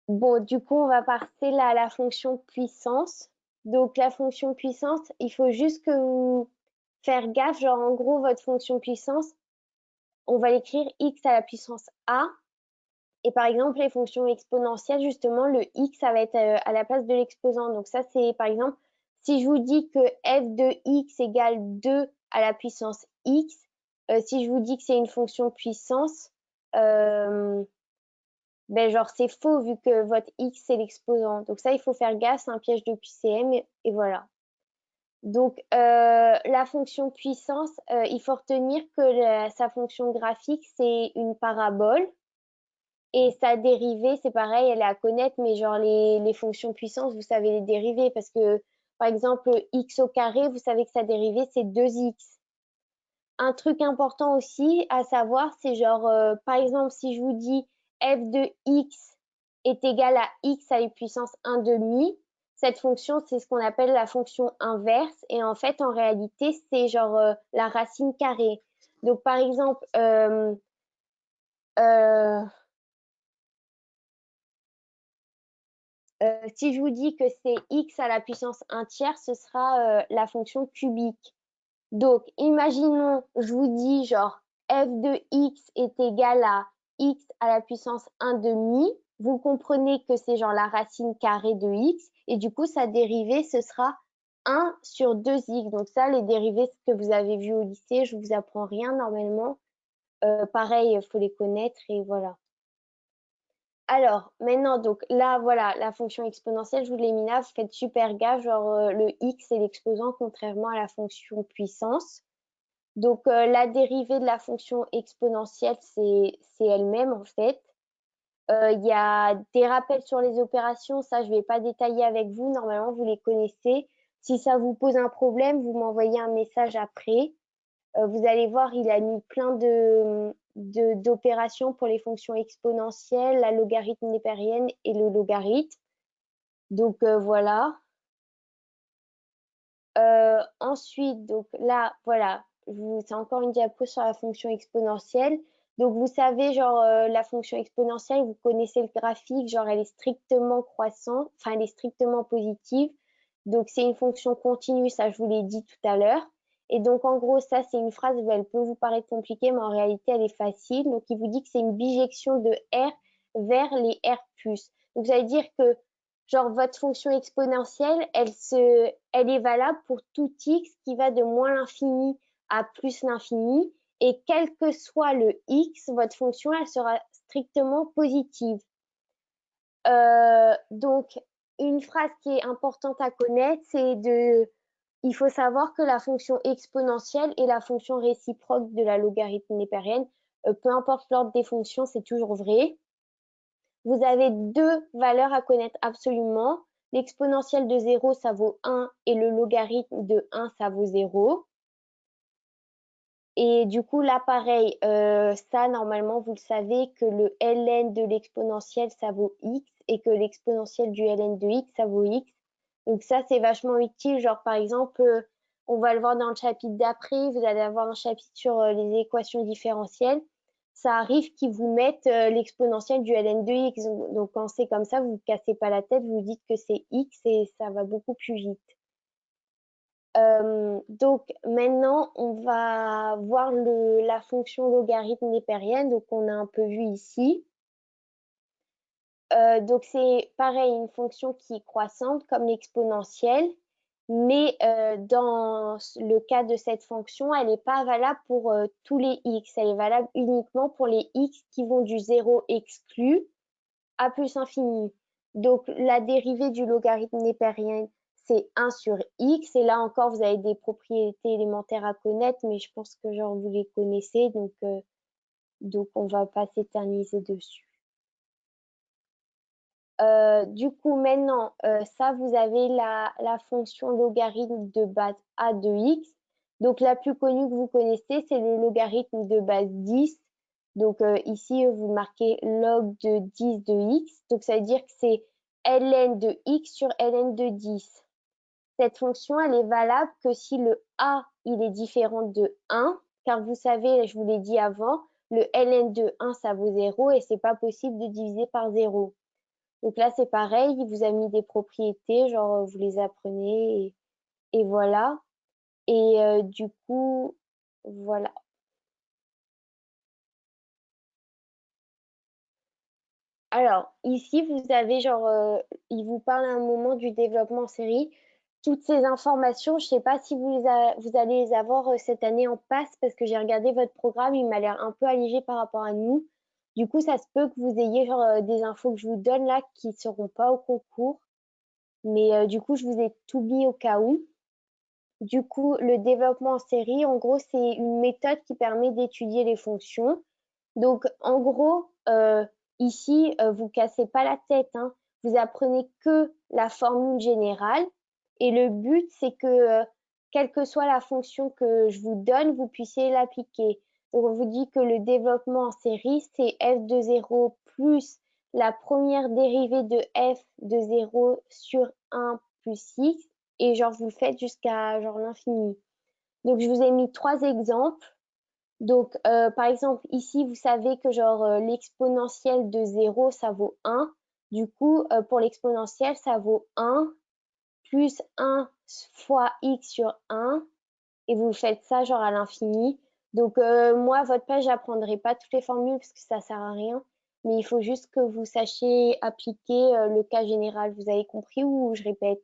bon, du coup, on va passer là à la fonction puissance. Donc, la fonction puissance, il faut juste que vous faire gaffe. Genre, en gros, votre fonction puissance, on va l'écrire x à la puissance a. Et par exemple, les fonctions exponentielles, justement, le x, ça va être à la place de l'exposant. Donc, ça, c'est par exemple, si je vous dis que f de x égale 2 à la puissance x, si je vous dis que c'est une fonction puissance, ben genre c'est faux vu que votre x c'est l'exposant. Donc ça, il faut faire gaffe, c'est un piège de QCM et voilà. Donc la fonction puissance, il faut retenir que sa fonction graphique c'est une parabole et sa dérivée c'est pareil, elle est à connaître, mais genre les fonctions puissance, vous savez les dériver parce que par exemple x au carré, vous savez que sa dérivée c'est 2x. Un truc important aussi à savoir, c'est genre, par exemple, si je vous dis f de x est égal à x à la puissance 1 demi, cette fonction, c'est ce qu'on appelle la fonction inverse. Et en fait, en réalité, c'est genre la racine carrée. Donc, par exemple, euh, si je vous dis que c'est x à la puissance 1 tiers, ce sera la fonction cubique. Donc, imaginons, je vous dis genre f de x est égal à x à la puissance 1 demi. Vous comprenez que c'est genre la racine carrée de x. Et du coup, sa dérivée, ce sera 1 sur 2x. Donc ça, les dérivées, ce que vous avez vu au lycée, je vous apprends rien normalement. Pareil, il faut les connaître et voilà. Alors, maintenant, donc là, voilà, la fonction exponentielle, je vous l'ai mis là, vous faites super gaffe, genre le x est l'exposant contrairement à la fonction puissance. Donc, la dérivée de la fonction exponentielle, c'est elle-même en fait. Il y a des rappels sur les opérations, ça je ne vais pas détailler avec vous, normalement vous les connaissez. Si ça vous pose un problème, vous m'envoyez un message après. Vous allez voir, il a mis plein d'opérations pour les fonctions exponentielles, la logarithme népérienne et le logarithme. Donc voilà. Ensuite, donc là, voilà, c'est encore une diapo sur la fonction exponentielle. Donc vous savez, genre la fonction exponentielle, vous connaissez le graphique, genre elle est strictement croissante, enfin elle est strictement positive. Donc c'est une fonction continue, ça je vous l'ai dit tout à l'heure. Et donc en gros, ça c'est une phrase, elle peut vous paraître compliquée, mais en réalité elle est facile. Donc il vous dit que c'est une bijection de R vers les R+. Donc ça veut dire que genre votre fonction exponentielle, elle est valable pour tout x qui va de moins l'infini à plus l'infini. Et quel que soit le x, votre fonction, elle sera strictement positive. Donc, une phrase qui est importante à connaître, il faut savoir que la fonction exponentielle et la fonction réciproque de la logarithme népérienne, peu importe l'ordre des fonctions, c'est toujours vrai. Vous avez deux valeurs à connaître absolument. L'exponentielle de 0, ça vaut 1 et le logarithme de 1, ça vaut 0. Et du coup, là, pareil, ça, normalement, vous le savez que le ln de l'exponentielle, ça vaut x et que l'exponentielle du ln de x, ça vaut x. Donc ça, c'est vachement utile. Genre, par exemple, on va le voir dans le chapitre d'après, vous allez avoir un chapitre sur les équations différentielles. Ça arrive qu'ils vous mettent l'exponentielle du ln de x. Donc, quand c'est comme ça, vous ne cassez pas la tête, vous dites que c'est x et ça va beaucoup plus vite. Donc maintenant, on va voir la fonction logarithme népérienne. Donc on a un peu vu ici. Donc c'est pareil, une fonction qui est croissante comme l'exponentielle, mais dans le cas de cette fonction, elle n'est pas valable pour tous les x. Elle est valable uniquement pour les x qui vont du 0 exclu à plus infini. Donc la dérivée du logarithme népérien, c'est 1 sur x. Et là encore, vous avez des propriétés élémentaires à connaître, mais je pense que genre vous les connaissez, donc on va pas s'éterniser dessus. Du coup, maintenant, ça, vous avez la fonction logarithme de base a de x. Donc, la plus connue que vous connaissez, c'est le logarithme de base 10. Donc, ici, vous marquez log de 10 de x. Donc, ça veut dire que c'est ln de x sur ln de 10. Cette fonction, elle est valable que si le a, il est différent de 1, car vous savez, je vous l'ai dit avant, le ln de 1, ça vaut 0 et c'est pas possible de diviser par 0. Donc là, c'est pareil, il vous a mis des propriétés, genre vous les apprenez et voilà. Et du coup, voilà. Alors, ici, vous avez genre, il vous parle à un moment du développement en série. Toutes ces informations, je ne sais pas si vous allez les avoir cette année en passe parce que j'ai regardé votre programme, il m'a l'air un peu allégé par rapport à nous. Du coup, ça se peut que vous ayez genre des infos que je vous donne là qui ne seront pas au concours. Mais du coup, je vous ai tout mis au cas où. Du coup, le développement en série, en gros, c'est une méthode qui permet d'étudier les fonctions. Donc, en gros, ici, vous cassez pas la tête, hein. Vous apprenez que la formule générale. Et le but, c'est que, quelle que soit la fonction que je vous donne, vous puissiez l'appliquer. Donc, on vous dit que le développement en série, c'est f de 0 plus la première dérivée de f de 0 sur 1 plus x, et genre vous le faites jusqu'à genre l'infini. Donc je vous ai mis 3 exemples. Donc par exemple ici vous savez que genre l'exponentielle de 0 ça vaut 1. Du coup pour l'exponentielle ça vaut 1 plus 1 fois x sur 1 et vous faites ça genre à l'infini. Donc moi, votre page, j'apprendrai pas toutes les formules parce que ça sert à rien, mais il faut juste que vous sachiez appliquer le cas général. Vous avez compris ou je répète?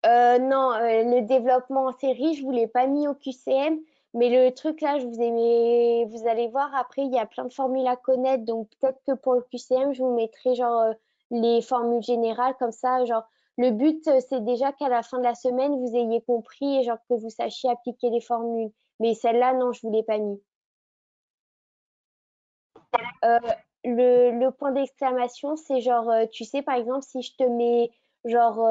Non, le développement en série, je vous l'ai pas mis au QCM, mais le truc là, je vous ai mis, vous allez voir après, il y a plein de formules à connaître, donc peut-être que pour le QCM, je vous mettrai genre les formules générales comme ça, genre le but c'est déjà qu'à la fin de la semaine, vous ayez compris et genre que vous sachiez appliquer les formules. Mais celle-là, non, je vous l'ai pas mis. Euh, le point d'exclamation, c'est genre, tu sais, par exemple, si je te mets genre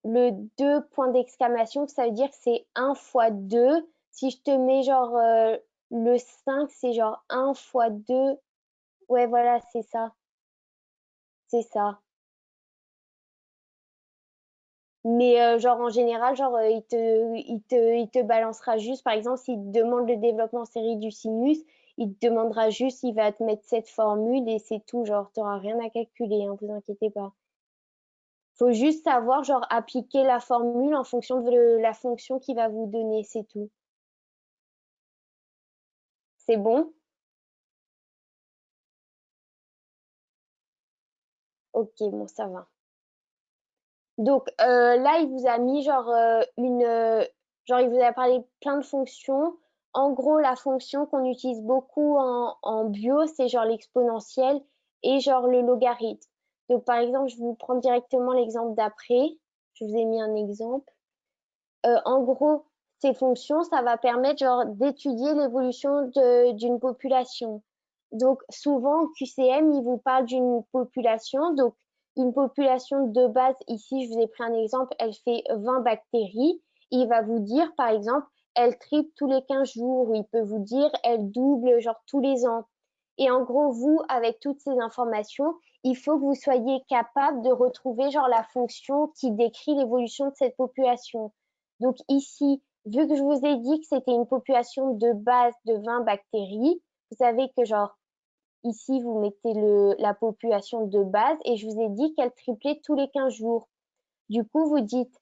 le 2 points d'exclamation, ça veut dire que c'est 1 fois 2. Si je te mets genre le 5, c'est genre 1 fois 2. Ouais, voilà, c'est ça. C'est ça. Mais genre en général, genre il te balancera juste, par exemple, s'il te demande le développement en série du sinus, il te demandera juste, il va te mettre cette formule et c'est tout, genre tu n'auras rien à calculer, hein, vous inquiétez pas. Faut juste savoir, genre, appliquer la formule en fonction de la fonction qu'il va vous donner, c'est tout. C'est bon? Ok, bon, ça va. Donc là, il vous a mis genre genre il vous a parlé plein de fonctions. En gros, la fonction qu'on utilise beaucoup en bio, c'est genre l'exponentielle et genre le logarithme. Donc par exemple, je vais vous prendre directement l'exemple d'après. Je vous ai mis un exemple. En gros, ces fonctions, ça va permettre genre d'étudier l'évolution d'une population. Donc souvent, QCM, il vous parle d'une population. Donc une population de base, ici, je vous ai pris un exemple, elle fait 20 bactéries. Il va vous dire, par exemple, elle triple tous les 15 jours, ou il peut vous dire, elle double genre tous les ans. Et en gros, vous, avec toutes ces informations, il faut que vous soyez capable de retrouver genre la fonction qui décrit l'évolution de cette population. Donc ici, vu que je vous ai dit que c'était une population de base de 20 bactéries, vous savez que genre ici, vous mettez la population de base et je vous ai dit qu'elle triplait tous les 15 jours. Du coup, vous dites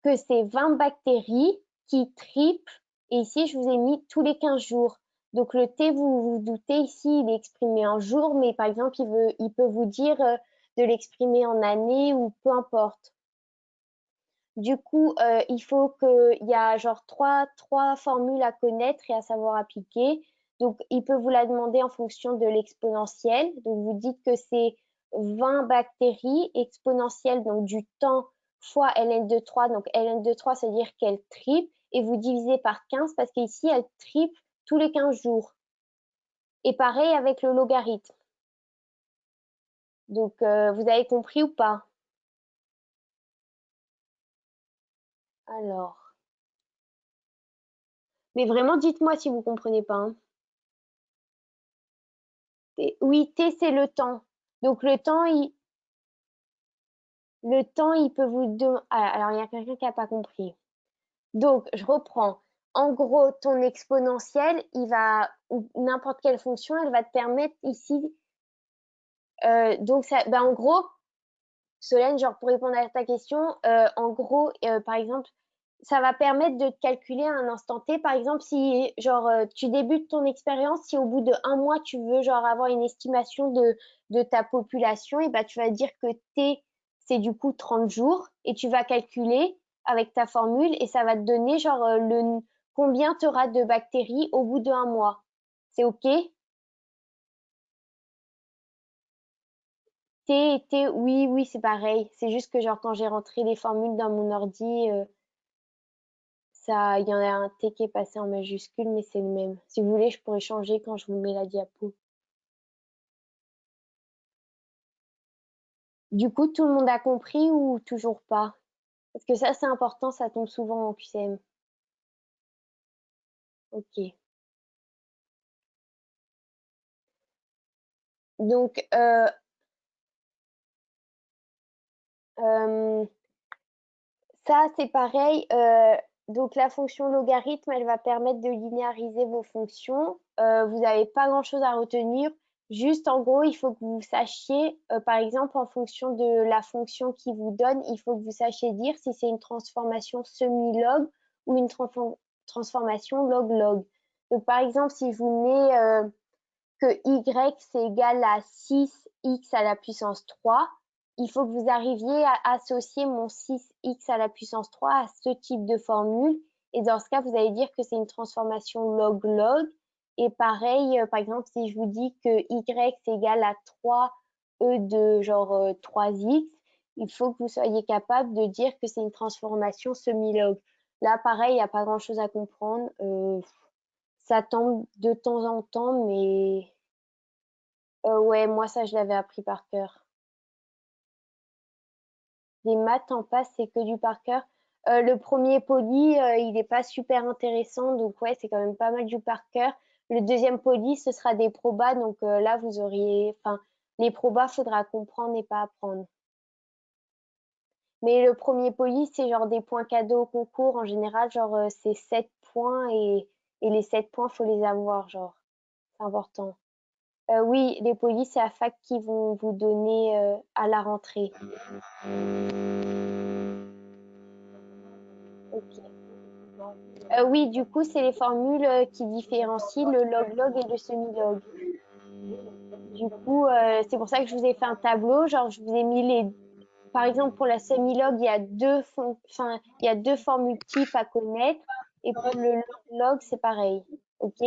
que c'est 20 bactéries qui triplent et ici, je vous ai mis tous les 15 jours. Donc le T, vous vous doutez, ici, il est exprimé en jours, mais par exemple, il peut vous dire de l'exprimer en années ou peu importe. Du coup, il faut qu'il y a genre trois formules à connaître et à savoir appliquer. Donc, il peut vous la demander en fonction de l'exponentielle. Donc, vous dites que c'est 20 bactéries exponentielles, donc du temps fois ln de 3. Donc, ln de 3, ça veut dire qu'elle triple. Et vous divisez par 15 parce qu'ici, elle triple tous les 15 jours. Et pareil avec le logarithme. Donc, vous avez compris ou pas? Alors. Mais vraiment, dites-moi si vous comprenez pas, hein. Oui, T, c'est le temps. Donc, le temps, il peut vous demander. Alors, il y a quelqu'un qui n'a pas compris. Donc, je reprends. En gros, ton exponentielle, ou n'importe quelle fonction, elle va te permettre ici. Donc, ça, ben, en gros, Solène, genre pour répondre à ta question, en gros, par exemple, ça va permettre de te calculer à un instant T. Par exemple, si genre tu débutes ton expérience, si au bout de 1 mois tu veux genre avoir une estimation de ta population, et ben tu vas dire que T c'est du coup 30 jours et tu vas calculer avec ta formule et ça va te donner genre combien tu auras de bactéries au bout d'1 mois. C'est OK? Oui, oui, c'est pareil. C'est juste que genre quand j'ai rentré les formules dans mon ordi, ça, il y en a un T qui est passé en majuscule, mais c'est le même. Si vous voulez, je pourrais changer quand je vous mets la diapo. Du coup, tout le monde a compris ou toujours pas? Parce que ça, c'est important, ça tombe souvent en QCM. Ok. Donc, ça, c'est pareil. Donc, la fonction logarithme, elle va permettre de linéariser vos fonctions. Vous n'avez pas grand-chose à retenir. Juste, en gros, il faut que vous sachiez, par exemple, en fonction de la fonction qui vous donne, il faut que vous sachiez dire si c'est une transformation semi-log ou une transformation log-log. Donc, par exemple, si je vous mets que y c'est égal à 6x à la puissance 3, il faut que vous arriviez à associer mon 6x à la puissance 3 à ce type de formule. Et dans ce cas, vous allez dire que c'est une transformation log-log. Et pareil, par exemple, si je vous dis que y c'est égal à 3e de genre 3x, il faut que vous soyez capable de dire que c'est une transformation semi-log. Là, pareil, il n'y a pas grand-chose à comprendre. Ça tombe de temps en temps, mais ouais, moi ça je l'avais appris par cœur. Les maths en passe, c'est que du par cœur. Le premier poly, il n'est pas super intéressant, donc ouais, c'est quand même pas mal du par cœur. Le deuxième poly, ce sera des probas, donc là vous auriez, enfin, les probas, faudra comprendre et pas apprendre. Mais le premier poly, c'est genre des points cadeaux au concours. En général, genre c'est 7 points et les 7 points, faut les avoir, genre. C'est important. Oui, les polis, c'est à fac qui vont vous donner à la rentrée. Ok. Oui, du coup, c'est les formules qui différencient le log-log et le semi-log. Du coup, c'est pour ça que je vous ai fait un tableau. Genre, je vous ai mis les. Par exemple, pour la semi-log, il y a enfin, il y a deux formules types à connaître. Et pour le log-log, c'est pareil. Ok?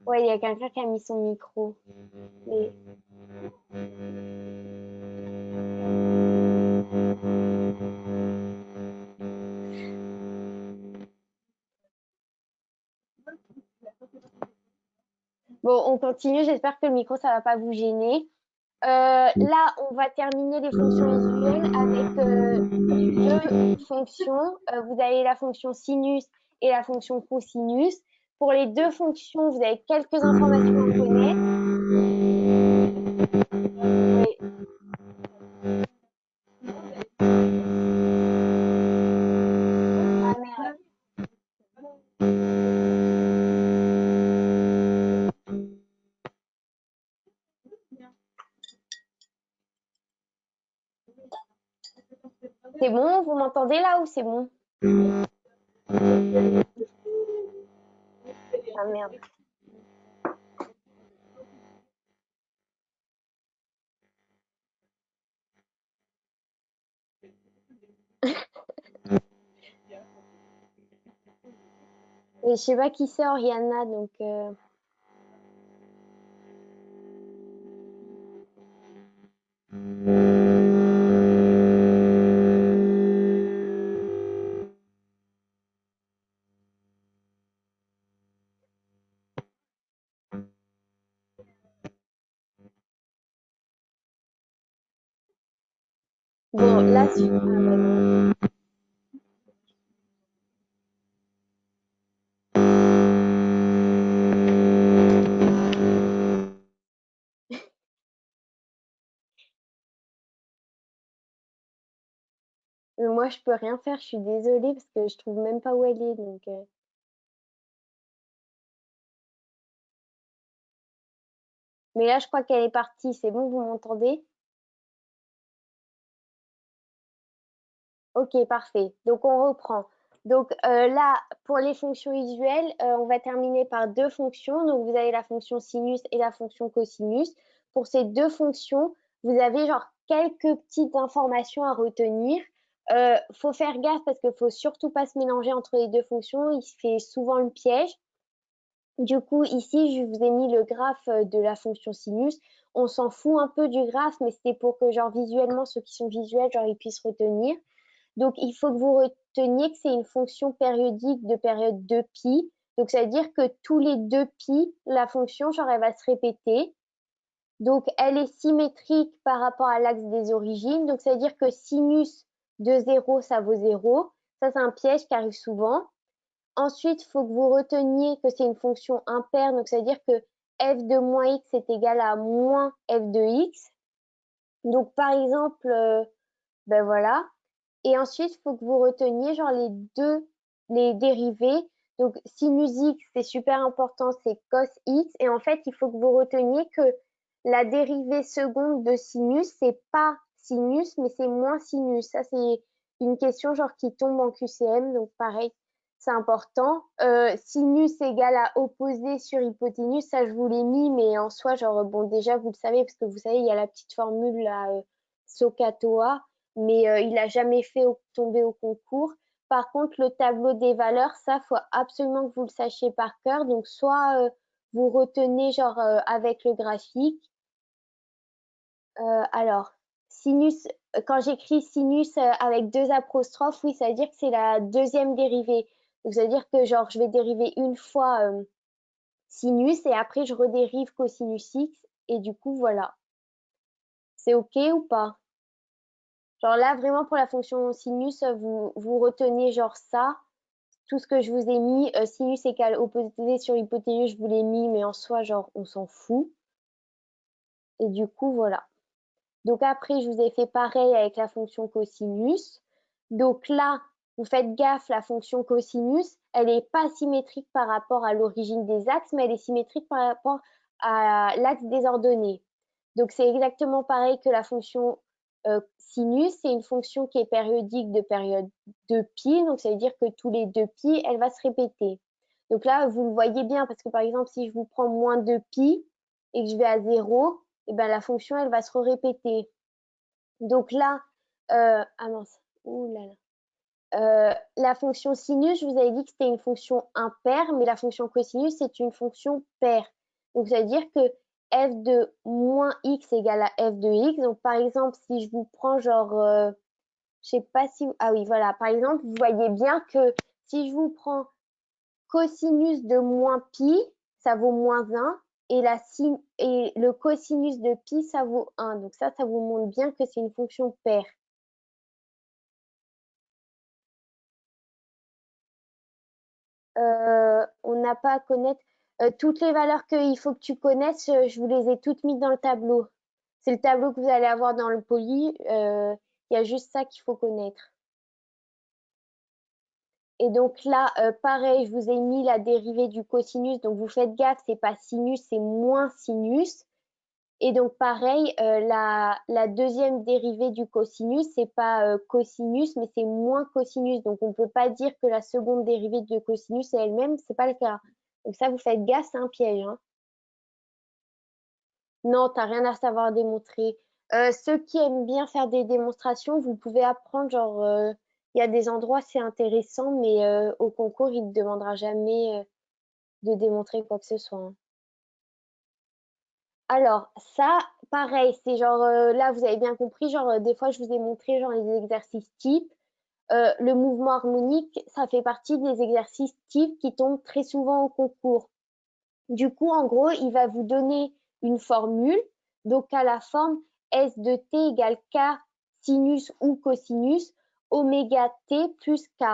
Ouais, il y a quelqu'un qui a mis son micro. Mais bon, on continue. J'espère que le micro, ça va pas vous gêner. Là, on va terminer les fonctions visuelles avec deux fonctions. Vous avez la fonction sinus et la fonction cosinus. Pour les deux fonctions, vous avez quelques informations à connaître. Oui. Ah merde. C'est bon, vous m'entendez là ou c'est bon? Ah merde. Et je sais pas qui c'est Oriana, donc bon, là, ah bah non. Moi, je peux rien faire, je suis désolée parce que je trouve même pas où elle est, donc. Mais là, je crois qu'elle est partie. C'est bon, vous m'entendez? Ok, parfait. Donc, on reprend. Donc, là, pour les fonctions usuelles, on va terminer par deux fonctions. Donc, vous avez la fonction sinus et la fonction cosinus. Pour ces deux fonctions, vous avez genre quelques petites informations à retenir. Faut faire gaffe parce qu'il faut surtout pas se mélanger entre les deux fonctions. Il se fait souvent le piège. Du coup, ici, je vous ai mis le graphe de la fonction sinus. On s'en fout un peu du graphe, mais c'était pour que, genre, visuellement, ceux qui sont visuels, genre, ils puissent retenir. Donc, il faut que vous reteniez que c'est une fonction périodique de période 2π. Donc, ça veut dire que tous les 2π, la fonction, genre, elle va se répéter. Donc, elle est symétrique par rapport à l'axe des origines. Donc, ça veut dire que sinus de 0, ça vaut 0. Ça, c'est un piège qui arrive souvent. Ensuite, il faut que vous reteniez que c'est une fonction impaire. Donc, ça veut dire que f de moins x est égal à moins f de x. Donc, par exemple, ben voilà. Et ensuite, il faut que vous reteniez genre les dérivés. Donc, sinus x, c'est super important, c'est cos x. Et en fait, il faut que vous reteniez que la dérivée seconde de sinus, c'est pas sinus, mais c'est moins sinus. Ça, c'est une question genre qui tombe en QCM. Donc, pareil, c'est important. Sinus égale à opposé sur hypoténuse, ça, je vous l'ai mis, mais en soi, genre, bon, déjà, vous le savez, parce que vous savez, il y a la petite formule là, SOHCAHTOA, mais il n'a jamais fait tomber au concours. Par contre, le tableau des valeurs, ça, faut absolument que vous le sachiez par cœur. Donc, soit vous retenez genre avec le graphique. Alors, sinus, quand j'écris sinus avec 2 apostrophes, oui, ça veut dire que c'est la deuxième dérivée. Donc, ça veut dire que genre, je vais dériver une fois sinus et après, je redérive cosinus x. Et du coup, voilà. C'est OK ou pas? Genre là, vraiment pour la fonction sinus, vous retenez genre ça, tout ce que je vous ai mis, sinus égale opposé sur hypoténuse, je vous l'ai mis, mais en soi, genre, on s'en fout. Et du coup, voilà. Donc après, je vous ai fait pareil avec la fonction cosinus. Donc là, vous faites gaffe, la fonction cosinus, elle n'est pas symétrique par rapport à l'origine des axes, mais elle est symétrique par rapport à l'axe des ordonnées. Donc c'est exactement pareil que la fonction sinus, c'est une fonction qui est périodique de période de pi, donc ça veut dire que tous les 2 pi, elle va se répéter. Donc là, vous le voyez bien, parce que par exemple, si je vous prends moins 2 pi et que je vais à 0, et ben la fonction, elle va se répéter. Donc là, ah mince, ouh là là. La fonction sinus, je vous avais dit que c'était une fonction impaire, mais la fonction cosinus, c'est une fonction paire. Donc, ça veut dire que f de moins x égale à f de x. Donc, par exemple, si je vous prends genre, je sais pas si... Ah oui, voilà. Par exemple, vous voyez bien que si je vous prends cosinus de moins pi, ça vaut moins 1. Et le cosinus de pi, ça vaut 1. Donc ça vous montre bien que c'est une fonction paire. On n'a pas à connaître toutes les valeurs qu'il faut que tu connaisses, je vous les ai toutes mises dans le tableau. C'est le tableau que vous allez avoir dans le poly. Il y a juste ça qu'il faut connaître. Et donc là, pareil, je vous ai mis la dérivée du cosinus. Donc vous faites gaffe, c'est pas sinus, c'est moins sinus. Et donc pareil, la deuxième dérivée du cosinus, c'est pas cosinus, mais c'est moins cosinus. Donc on ne peut pas dire que la seconde dérivée de cosinus est elle-même, c'est pas le cas. Donc ça, vous faites gaffe, c'est un piège. Hein. Non, t'as rien à savoir démontrer. Ceux qui aiment bien faire des démonstrations, vous pouvez apprendre, genre, il y a des endroits, c'est intéressant, mais au concours, il ne te demandera jamais de démontrer quoi que ce soit. Hein. Alors, ça, pareil, c'est genre, là, vous avez bien compris, genre, des fois, je vous ai montré, genre, les exercices types. Le mouvement harmonique, ça fait partie des exercices types qui tombent très souvent au concours. Du coup, en gros, il va vous donner une formule. Donc, à la forme S de t égale K sinus ou cosinus oméga t plus K.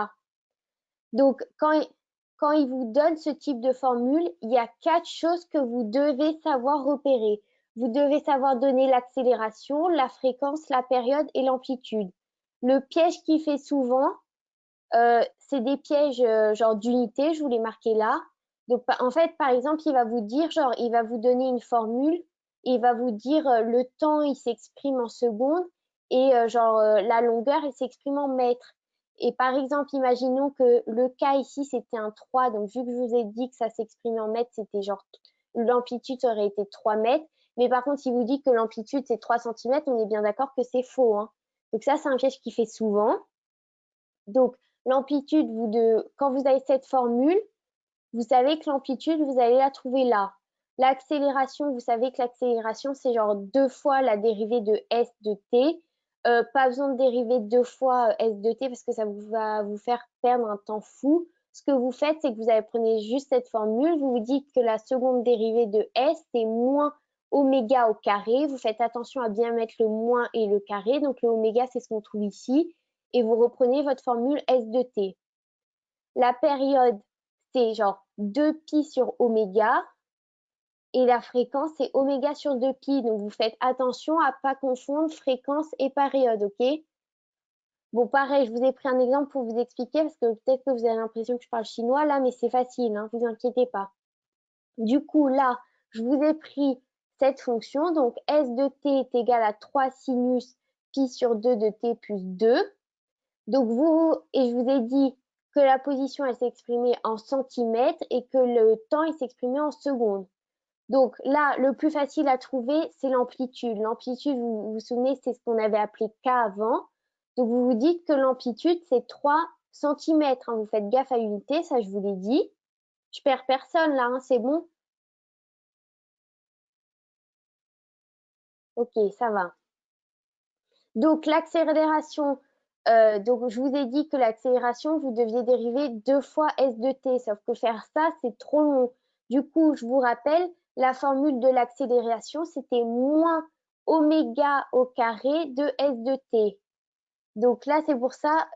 Donc, quand il vous donne ce type de formule, il y a 4 choses que vous devez savoir repérer. Vous devez savoir donner l'accélération, la fréquence, la période et l'amplitude. Le piège qu'il fait souvent, c'est des pièges genre d'unité, je vous l'ai marqué là. Donc, en fait, par exemple, il va vous dire, genre, il va vous donner une formule, et il va vous dire le temps, il s'exprime en secondes, et genre, la longueur, il s'exprime en mètres. Et par exemple, imaginons que le cas ici, c'était un 3, donc vu que je vous ai dit que ça s'exprimait en mètres, c'était genre, l'amplitude aurait été 3 mètres. Mais par contre, si vous dit que l'amplitude, c'est 3 cm, on est bien d'accord que c'est faux. Hein. Donc ça, c'est un piège qui fait souvent. Donc, l'amplitude, quand vous avez cette formule, vous savez que l'amplitude, vous allez la trouver là. L'accélération, vous savez que l'accélération, c'est genre 2 fois la dérivée de s de t. Pas besoin de dériver 2 fois s de t parce que ça va vous faire perdre un temps fou. Ce que vous faites, c'est que prenez juste cette formule, vous vous dites que la seconde dérivée de s, c'est moins oméga au carré. Vous faites attention à bien mettre le moins et le carré. Donc, le oméga, c'est ce qu'on trouve ici. Et vous reprenez votre formule S de t. La période, c'est genre 2pi sur oméga. Et la fréquence, c'est oméga sur 2pi. Donc, vous faites attention à ne pas confondre fréquence et période, OK? Bon, pareil, je vous ai pris un exemple pour vous expliquer parce que peut-être que vous avez l'impression que je parle chinois là, mais c'est facile, hein, vous inquiétez pas. Du coup, là, je vous ai pris cette fonction. Donc, S de t est égal à 3 sinus pi sur 2 de t plus 2. Donc, je vous ai dit que la position, elle s'exprimait en centimètres et que le temps, il s'exprimait en secondes. Donc là, le plus facile à trouver, c'est l'amplitude. L'amplitude, vous vous souvenez, c'est ce qu'on avait appelé K avant. Donc vous vous dites que l'amplitude, c'est 3 centimètres. Vous faites gaffe à l'unité, ça je vous l'ai dit. Je perds personne là, hein, c'est bon? Ok, ça va. Donc l'accélération, donc je vous ai dit que l'accélération, vous deviez dériver 2 fois S de t, sauf que faire ça, c'est trop long. Du coup, je vous rappelle, la formule de l'accélération, c'était moins oméga au carré de S de t. Donc là, c'est pour ça,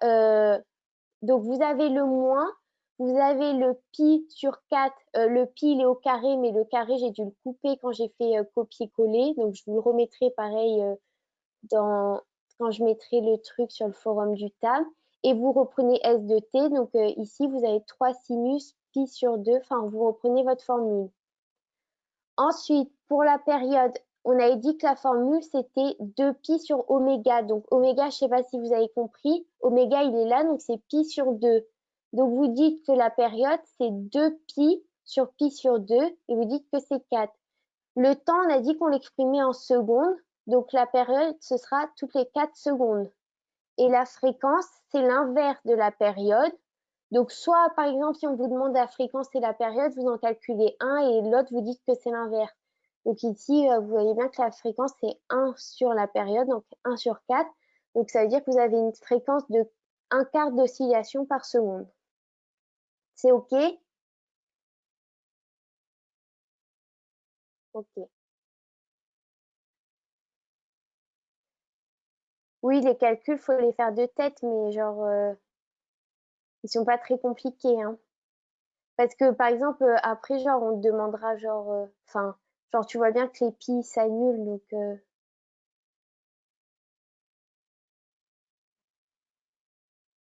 donc vous avez le moins, vous avez le pi sur 4, le pi il est au carré, mais le carré, j'ai dû le couper quand j'ai fait copier-coller, donc je vous le remettrai pareil quand je mettrai le truc sur le forum du TAB. Et vous reprenez S de t, donc ici, vous avez 3 sinus pi sur 2, enfin, vous reprenez votre formule. Ensuite, pour la période, on avait dit que la formule, c'était 2pi sur oméga. Donc, oméga, je ne sais pas si vous avez compris, oméga, il est là, donc c'est pi sur 2. Donc, vous dites que la période, c'est 2pi sur 2, et vous dites que c'est 4. Le temps, on a dit qu'on l'exprimait en secondes, donc la période, ce sera toutes les 4 secondes. Et la fréquence, c'est l'inverse de la période. Donc, soit, par exemple, si on vous demande la fréquence et la période, vous en calculez un et l'autre, vous dites que c'est l'inverse. Donc ici, vous voyez bien que la fréquence, c'est 1 sur la période, donc 1 sur 4. Donc, ça veut dire que vous avez une fréquence de 1/4 d'oscillation par seconde. C'est OK? OK. Oui, les calculs, faut les faire de tête, mais genre, ils sont pas très compliqués, hein. Parce que, par exemple, après, genre, on te demandera, genre, enfin, genre, tu vois bien que les pi s'annulent, donc,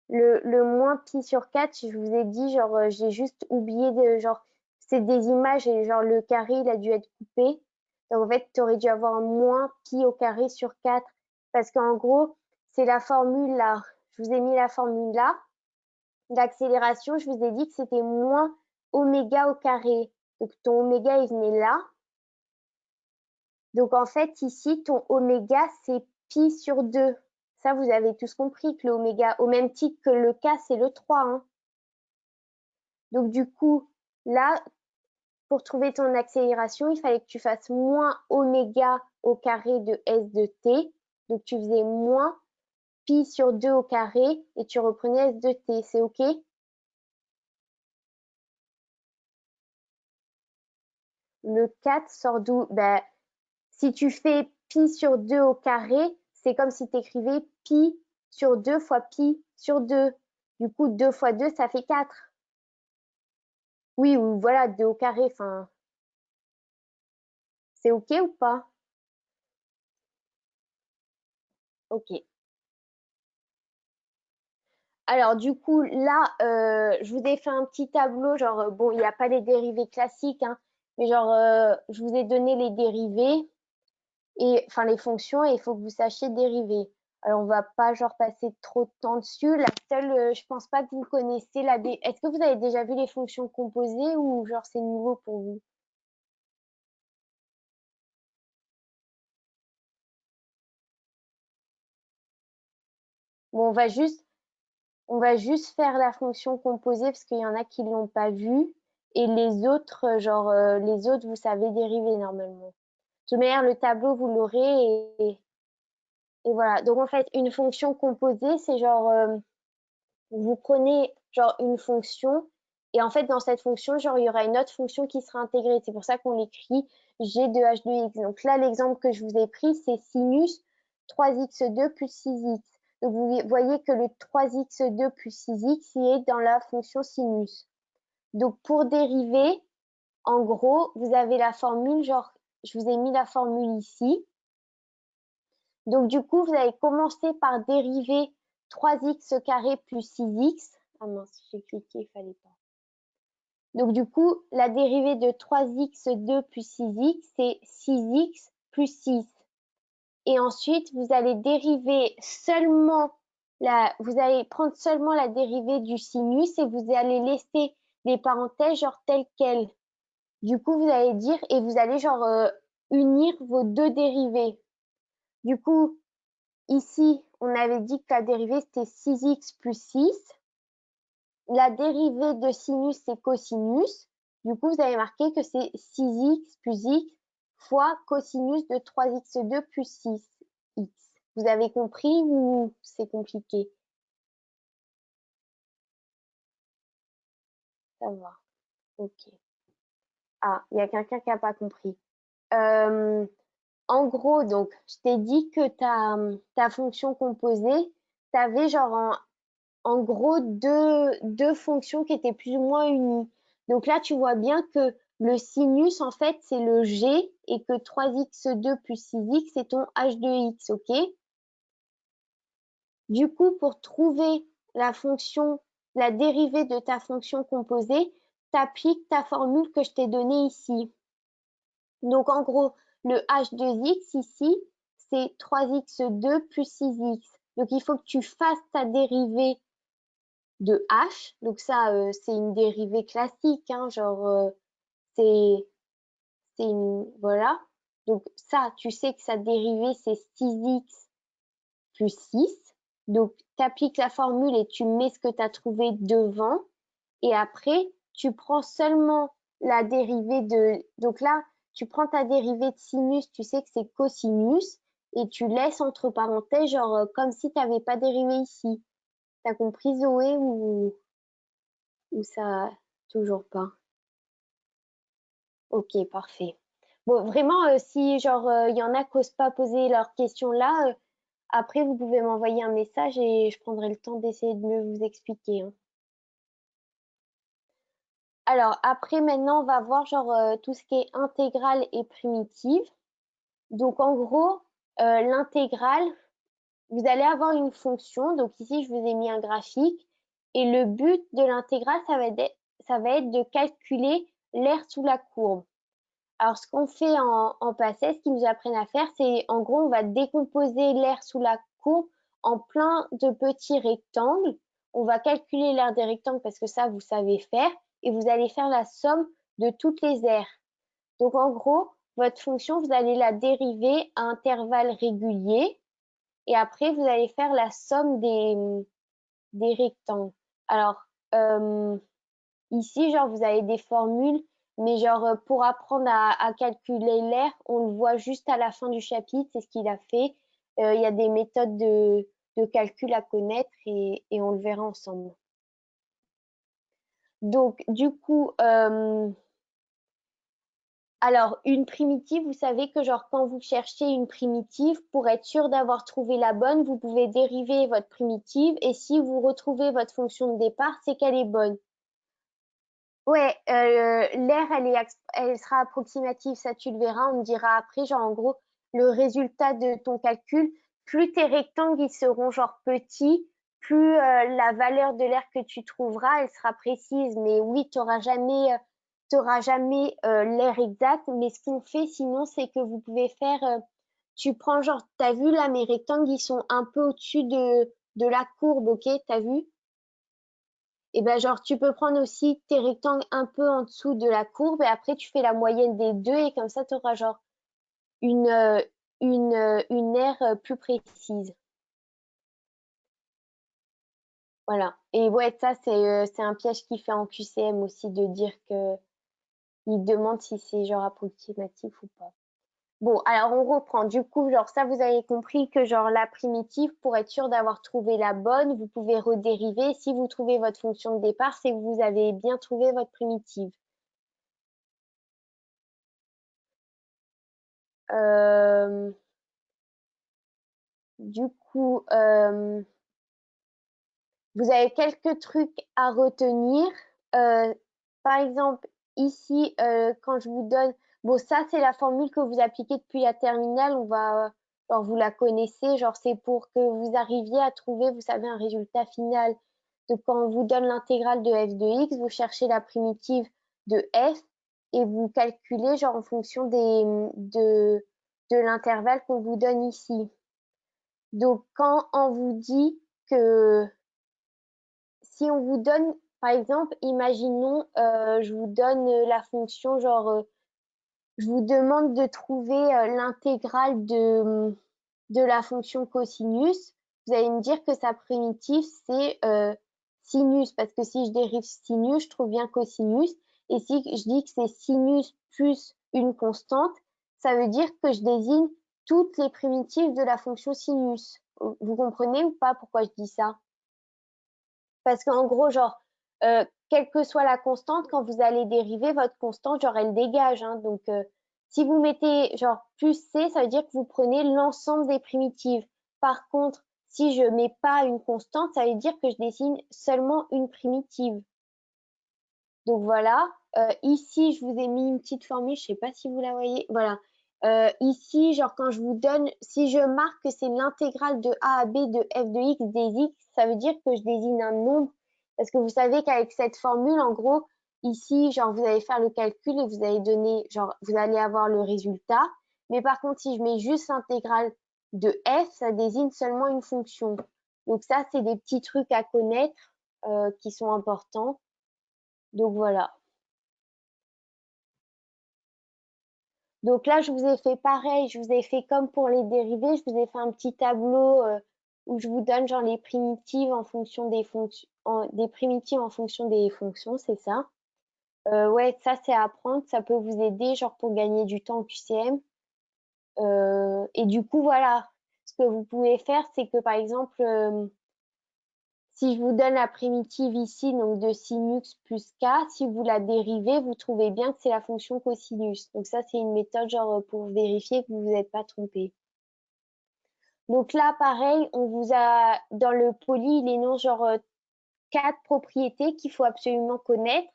le moins pi sur 4, je vous ai dit, genre, j'ai juste oublié de, genre, c'est des images et, genre, le carré, il a dû être coupé. Donc, en fait, tu aurais dû avoir moins pi au carré sur 4. Parce qu'en gros, c'est la formule là. Je vous ai mis la formule là. D'accélération, je vous ai dit que c'était moins oméga au carré. Donc, ton oméga, il venait là. Donc, en fait, ici, ton oméga, c'est pi sur 2. Ça, vous avez tous compris que le oméga, au même titre que le K, c'est le 3. Hein. Donc, du coup, là, pour trouver ton accélération, il fallait que tu fasses moins oméga au carré de S de t. Donc, tu faisais moins pi sur 2 au carré et tu reprenais S de t. C'est OK? Le 4 sort d'où? Ben, si tu fais pi sur 2 au carré, c'est comme si tu écrivais pi sur 2 fois pi sur 2. Du coup, 2 fois 2, ça fait 4. Oui, ou voilà, 2 au carré, enfin, c'est OK ou pas? OK. Alors, du coup, là, je vous ai fait un petit tableau, genre, bon, il n'y a pas les dérivés classiques, hein, mais genre, je vous ai donné les dérivés, et enfin les fonctions, et il faut que vous sachiez dériver. Alors, on va pas genre passer trop de temps dessus. La seule, je pense pas que vous connaissez Est-ce que vous avez déjà vu les fonctions composées ou genre c'est nouveau pour vous? Bon, on va juste faire la fonction composée parce qu'il y en a qui l'ont pas vue. Et les autres, genre, les autres, vous savez dériver normalement. De toute manière, le tableau, vous l'aurez et voilà. Donc, en fait, une fonction composée, c'est genre, vous prenez genre une fonction Et en fait, dans cette fonction, genre, il y aura une autre fonction qui sera intégrée. C'est pour ça qu'on l'écrit g de h de x. Donc là, l'exemple que je vous ai pris, c'est sinus 3x2 plus 6x. Donc vous voyez que le 3x2 plus 6x, il est dans la fonction sinus. Donc pour dériver, en gros, vous avez la formule, genre, je vous ai mis la formule ici. Donc du coup, vous allez commencer par dériver 3x carré plus 6x. Ah mince, j'ai cliqué, il fallait pas. Donc du coup, la dérivée de 3x2 plus 6x, c'est 6x plus 6. Et ensuite, vous allez dériver seulement vous allez prendre seulement la dérivée du sinus et vous allez laisser les parenthèses genre telles quelles. Du coup, vous allez dire et vous allez genre unir vos deux dérivées. Du coup, ici, on avait dit que la dérivée c'était 6x plus 6. La dérivée de sinus c'est cosinus. Du coup, vous avez marqué que c'est 6x plus x fois cosinus de 3x2 plus 6x. Vous avez compris ou c'est compliqué? Ça va. Ok. Ah, il y a quelqu'un qui n'a pas compris. En gros, donc, je t'ai dit que ta fonction composée, tu avais genre en gros deux fonctions qui étaient plus ou moins unies. Donc là, tu vois bien que le sinus, en fait, c'est le g et que 3x2 plus 6x, c'est ton h de x, ok? Du coup, pour trouver la dérivée de ta fonction composée, tu appliques ta formule que je t'ai donnée ici. Donc, en gros, le h de x ici, c'est 3x2 plus 6x. Donc, il faut que tu fasses ta dérivée de h. Donc, ça, c'est une dérivée classique, hein, genre, c'est une. Voilà. Donc, ça, tu sais que sa dérivée, c'est 6x plus 6. Donc, tu appliques la formule et tu mets ce que tu as trouvé devant. Et après, tu prends seulement la dérivée de. Donc là, tu prends ta dérivée de sinus, tu sais que c'est cosinus, et tu laisses entre parenthèses, genre comme si tu n'avais pas dérivé ici. T'as compris, Zoé, ou ça, toujours pas? Ok, parfait. Bon, vraiment, si genre il y en a qui n'osent pas poser leurs questions là, après vous pouvez m'envoyer un message et je prendrai le temps d'essayer de mieux vous expliquer, hein. Alors après, maintenant, on va voir genre tout ce qui est intégrale et primitive. Donc en gros, l'intégrale, vous allez avoir une fonction. Donc ici, je vous ai mis un graphique. Et le but de l'intégrale, ça va être de calculer l'aire sous la courbe. Alors ce qu'on fait en PACES, ce qu'ils nous apprennent à faire, c'est en gros, on va décomposer l'aire sous la courbe en plein de petits rectangles. On va calculer l'aire des rectangles parce que ça, vous savez faire. Et vous allez faire la somme de toutes les aires. Donc en gros, votre fonction, vous allez la dériver à intervalles réguliers et après, vous allez faire la somme des rectangles. Alors, ici, genre, vous avez des formules, mais genre, pour apprendre à calculer l'aire, on le voit juste à la fin du chapitre, c'est ce qu'il a fait. Il y a des méthodes de calcul à connaître et on le verra ensemble. Donc, du coup, alors, une primitive, vous savez que genre quand vous cherchez une primitive, pour être sûr d'avoir trouvé la bonne, vous pouvez dériver votre primitive et si vous retrouvez votre fonction de départ, c'est qu'elle est bonne. Ouais, l'aire, elle sera approximative, ça tu le verras, on me dira après, genre en gros, le résultat de ton calcul, plus tes rectangles ils seront genre petits, plus la valeur de l'aire que tu trouveras, elle sera précise. Mais oui, tu n'auras jamais l'aire exacte. Mais ce qu'on fait sinon, c'est que vous pouvez faire, tu prends genre, t'as vu là, mes rectangles, ils sont un peu au-dessus de la courbe, ok, t'as vu? Et ben genre tu peux prendre aussi tes rectangles un peu en dessous de la courbe et après tu fais la moyenne des deux et comme ça tu auras genre une, une aire plus précise. Voilà. Et ouais, ça c'est un piège qu'il fait en QCM aussi de dire que il demande si c'est genre approximatif ou pas. Bon, alors on reprend. Du coup, genre ça, vous avez compris que genre la primitive, pour être sûr d'avoir trouvé la bonne, vous pouvez redériver. Si vous trouvez votre fonction de départ, c'est que vous avez bien trouvé votre primitive. Euh, du coup, vous avez quelques trucs à retenir. Euh, Par exemple, ici, quand je vous donne, bon, ça, c'est la formule que vous appliquez depuis la terminale. Genre, vous la connaissez. Genre, c'est pour que vous arriviez à trouver, vous savez, un résultat final. Donc, quand on vous donne l'intégrale de f de x, vous cherchez la primitive de f et vous calculez, genre, en fonction de l'intervalle qu'on vous donne ici. Donc, quand on vous dit que si on vous donne, par exemple, imaginons, je vous donne la fonction, genre, je vous demande de trouver l'intégrale de la fonction cosinus. Vous allez me dire que sa primitive, c'est sinus, parce que si je dérive sinus, je trouve bien cosinus. Et si je dis que c'est sinus plus une constante, ça veut dire que je désigne toutes les primitives de la fonction sinus. Vous comprenez ou pas pourquoi je dis ça? Parce qu'en gros, genre, quelle que soit la constante, quand vous allez dériver, votre constante, genre, elle dégage. Hein. Donc, si vous mettez, genre, plus C, ça veut dire que vous prenez l'ensemble des primitives. Par contre, si je mets pas une constante, ça veut dire que je dessine seulement une primitive. Donc, voilà. Ici, je vous ai mis une petite formule, je sais pas si vous la voyez. Voilà. Ici, genre, quand je vous donne, si je marque que c'est l'intégrale de A à B de f de x des x, ça veut dire que je désigne un nombre. Parce que vous savez qu'avec cette formule, en gros, ici, genre, vous allez faire le calcul et vous allez donner, genre, vous allez avoir le résultat. Mais par contre, si je mets juste l'intégrale de f, ça désigne seulement une fonction. Donc ça, c'est des petits trucs à connaître qui sont importants. Donc voilà. Donc là, je vous ai fait pareil, je vous ai fait comme pour les dérivés, je vous ai fait un petit tableau où je vous donne genre les primitives en fonction des fonctions, des primitives en fonction des fonctions, c'est ça. Ouais, ça c'est à apprendre, ça peut vous aider genre pour gagner du temps en QCM. Et du coup, voilà, ce que vous pouvez faire, c'est que par exemple, si je vous donne la primitive ici, donc de sinus plus k, si vous la dérivez, vous trouvez bien que c'est la fonction cosinus. Donc ça, c'est une méthode genre pour vérifier que vous vous êtes pas trompé. Donc là, pareil, on vous a, dans le poly, il énonce genre 4 propriétés qu'il faut absolument connaître.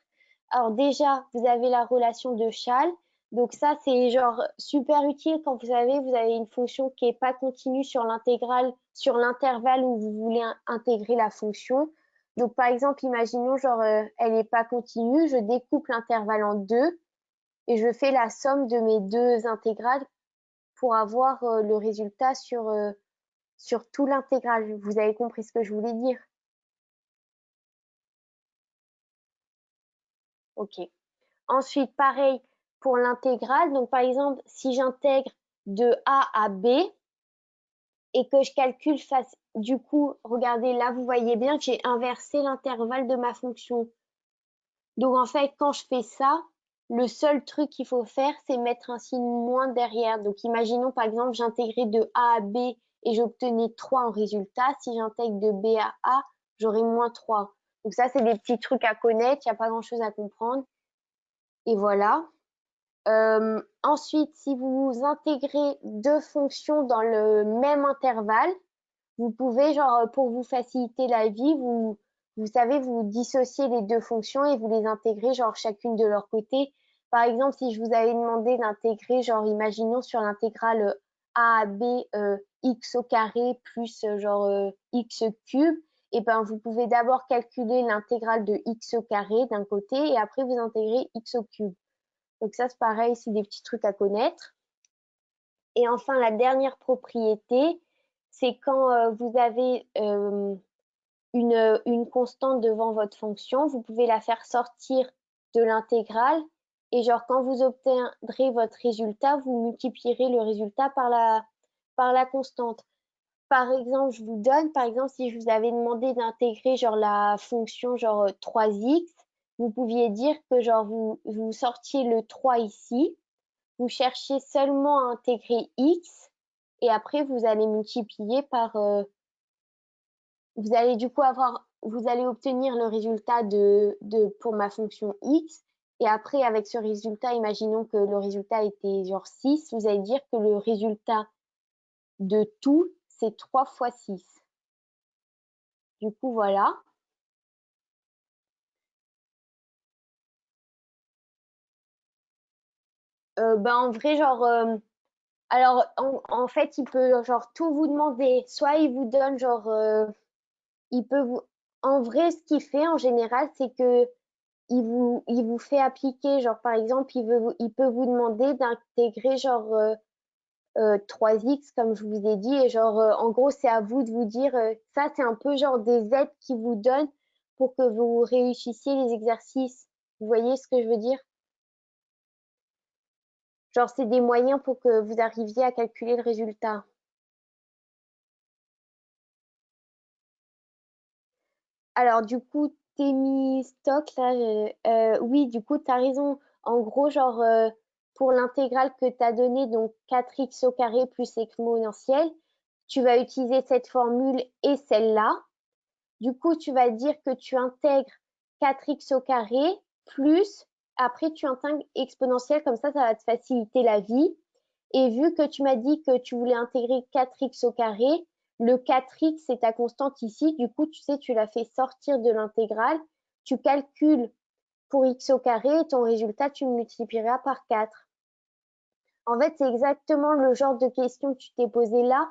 Alors déjà, vous avez la relation de Schall. Donc ça, c'est genre super utile quand vous avez une fonction qui n'est pas continue sur l'intégrale, sur l'intervalle où vous voulez intégrer la fonction. Donc par exemple, imaginons genre elle n'est pas continue, je découpe l'intervalle en deux et je fais la somme de mes deux intégrales pour avoir le résultat sur tout l'intégral. Vous avez compris ce que je voulais dire? Ok. Ensuite, pareil pour l'intégrale. Donc, par exemple, si j'intègre de A à B et que je calcule face, du coup, regardez là, vous voyez bien que j'ai inversé l'intervalle de ma fonction. Donc, en fait, quand je fais ça, le seul truc qu'il faut faire, c'est mettre un signe moins derrière. Donc, imaginons, par exemple, j'intégrais de A à B et j'obtenais 3 en résultat. Si j'intègre de B à A, j'aurai moins 3. Donc, ça, c'est des petits trucs à connaître. Il n'y a pas grand-chose à comprendre. Et voilà. Ensuite, si vous intégrez deux fonctions dans le même intervalle, vous pouvez, genre, pour vous faciliter la vie, vous savez, vous dissociez les deux fonctions et vous les intégrez, genre, chacune de leur côté. Par exemple, si je vous avais demandé d'intégrer, genre, imaginons sur l'intégrale a à b x au carré plus, genre, x cube, et ben, vous pouvez d'abord calculer l'intégrale de x au carré d'un côté et après vous intégrez x au cube. Donc ça, c'est pareil, c'est des petits trucs à connaître. Et enfin, la dernière propriété, c'est quand vous avez une constante devant votre fonction, vous pouvez la faire sortir de l'intégrale. Et genre, quand vous obtiendrez votre résultat, vous multiplierez le résultat par la constante. Par exemple, je vous donne, par exemple, si je vous avais demandé d'intégrer genre la fonction genre 3x, vous pouviez dire que genre vous sortiez le 3 ici, vous cherchez seulement à intégrer x et après vous allez multiplier par vous allez du coup vous allez obtenir le résultat pour ma fonction x. Et après, avec ce résultat, imaginons que le résultat était genre 6, vous allez dire que le résultat de tout, c'est 3 fois 6. Du coup, voilà. En vrai, genre, alors en fait, il peut genre tout vous demander. Soit il vous donne genre, il peut vous. En vrai, ce qu'il fait en général, c'est que il vous fait appliquer, genre par exemple, il peut vous demander d'intégrer genre 3x comme je vous ai dit, et genre en gros, c'est à vous de vous dire, ça c'est un peu genre des aides qu'il vous donne pour que vous réussissiez les exercices. Vous voyez ce que je veux dire? Genre, c'est des moyens pour que vous arriviez à calculer le résultat. Alors, du coup, t'es mis stock là. Oui, du coup, tu as raison. En gros, genre, pour l'intégrale que tu as donnée, donc 4x au carré plus exponentielle, tu vas utiliser cette formule et celle-là. Du coup, tu vas dire que tu intègres 4x au carré plus, après, tu intègres exponentielle, comme ça va te faciliter la vie. Et vu que tu m'as dit que tu voulais intégrer 4x au carré, le 4x, c'est ta constante ici. Du coup, tu sais, tu l'as fait sortir de l'intégrale. Tu calcules pour x au carré et ton résultat, tu le multiplieras par 4. En fait, c'est exactement le genre de question que tu t'es posé là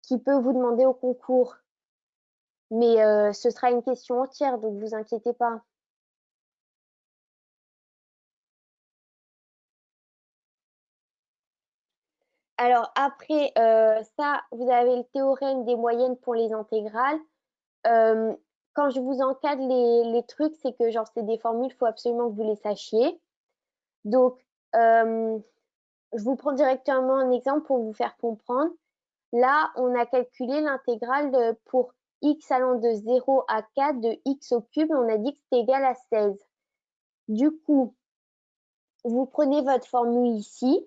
qui peut vous demander au concours. Mais ce sera une question entière, donc vous inquiétez pas. Alors après, ça, vous avez le théorème des moyennes pour les intégrales. Euh, Quand je vous encadre les trucs, c'est que genre c'est des formules, il faut absolument que vous les sachiez. Donc, euh, je vous prends directement un exemple pour vous faire comprendre. Là, on a calculé l'intégrale pour x allant de 0 à 4 de x au cube, on a dit que c'était égal à 16. Du coup, vous prenez votre formule ici,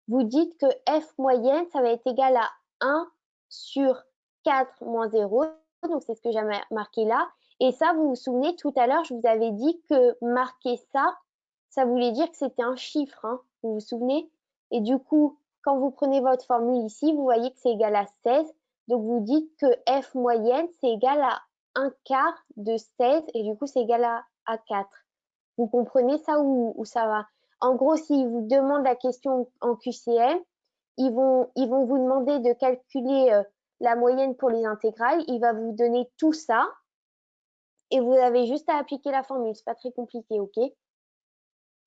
vous dites que f moyenne, ça va être égal à 1 sur 4 moins 0. Donc, c'est ce que j'ai marqué là. Et ça, vous vous souvenez, tout à l'heure, je vous avais dit que marquer ça, ça voulait dire que c'était un chiffre. Hein, vous vous souvenez? Et du coup, quand vous prenez votre formule ici, vous voyez que c'est égal à 16. Donc, vous dites que f moyenne, c'est égal à 1 quart de 16. Et du coup, c'est égal à 4. Vous comprenez ça ou ça va? En gros, s'ils vous demandent la question en QCM, ils vont vous demander de calculer la moyenne pour les intégrales. Il va vous donner tout ça et vous avez juste à appliquer la formule. C'est pas très compliqué, ok?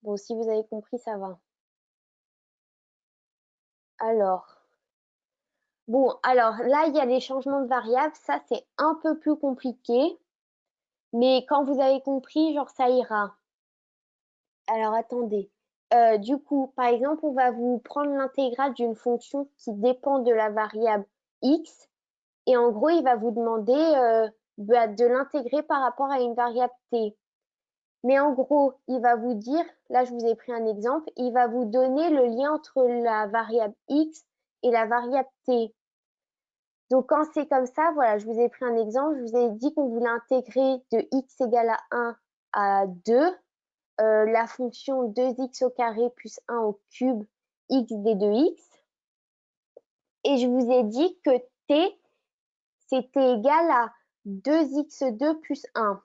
Bon, si vous avez compris, ça va. Alors, bon, alors là, il y a des changements de variables. Ça, c'est un peu plus compliqué. Mais quand vous avez compris, genre, ça ira. Alors, attendez. Du coup, par exemple, on va vous prendre l'intégrale d'une fonction qui dépend de la variable x. Et en gros, il va vous demander de l'intégrer par rapport à une variable t. Mais en gros, il va vous dire, là je vous ai pris un exemple, il va vous donner le lien entre la variable x et la variable t. Donc quand c'est comme ça, voilà, je vous ai pris un exemple, je vous ai dit qu'on voulait intégrer de x égale à 1 à 2, la fonction 2x au carré plus 1 au cube x des 2x. Et je vous ai dit que t, c'était égal à 2x2 plus 1.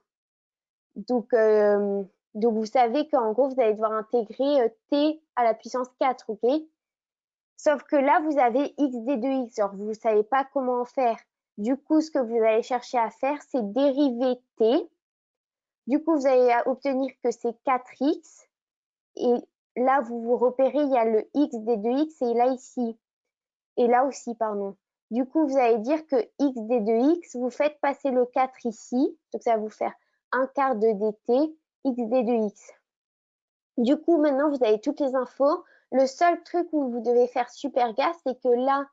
Donc, vous savez qu'en gros, vous allez devoir intégrer t à la puissance 4, ok? Sauf que là, vous avez x des 2x, alors vous ne savez pas comment faire. Du coup, ce que vous allez chercher à faire, c'est dériver t. Du coup, vous allez obtenir que c'est 4x. Et là, vous vous repérez, il y a le x des 2x et là ici. Et là aussi, pardon. Du coup, vous allez dire que x des 2x, vous faites passer le 4 ici. Donc, ça va vous faire 1 quart de dt, x des 2x. Du coup, maintenant, vous avez toutes les infos. Le seul truc où vous devez faire super gaffe, c'est que là,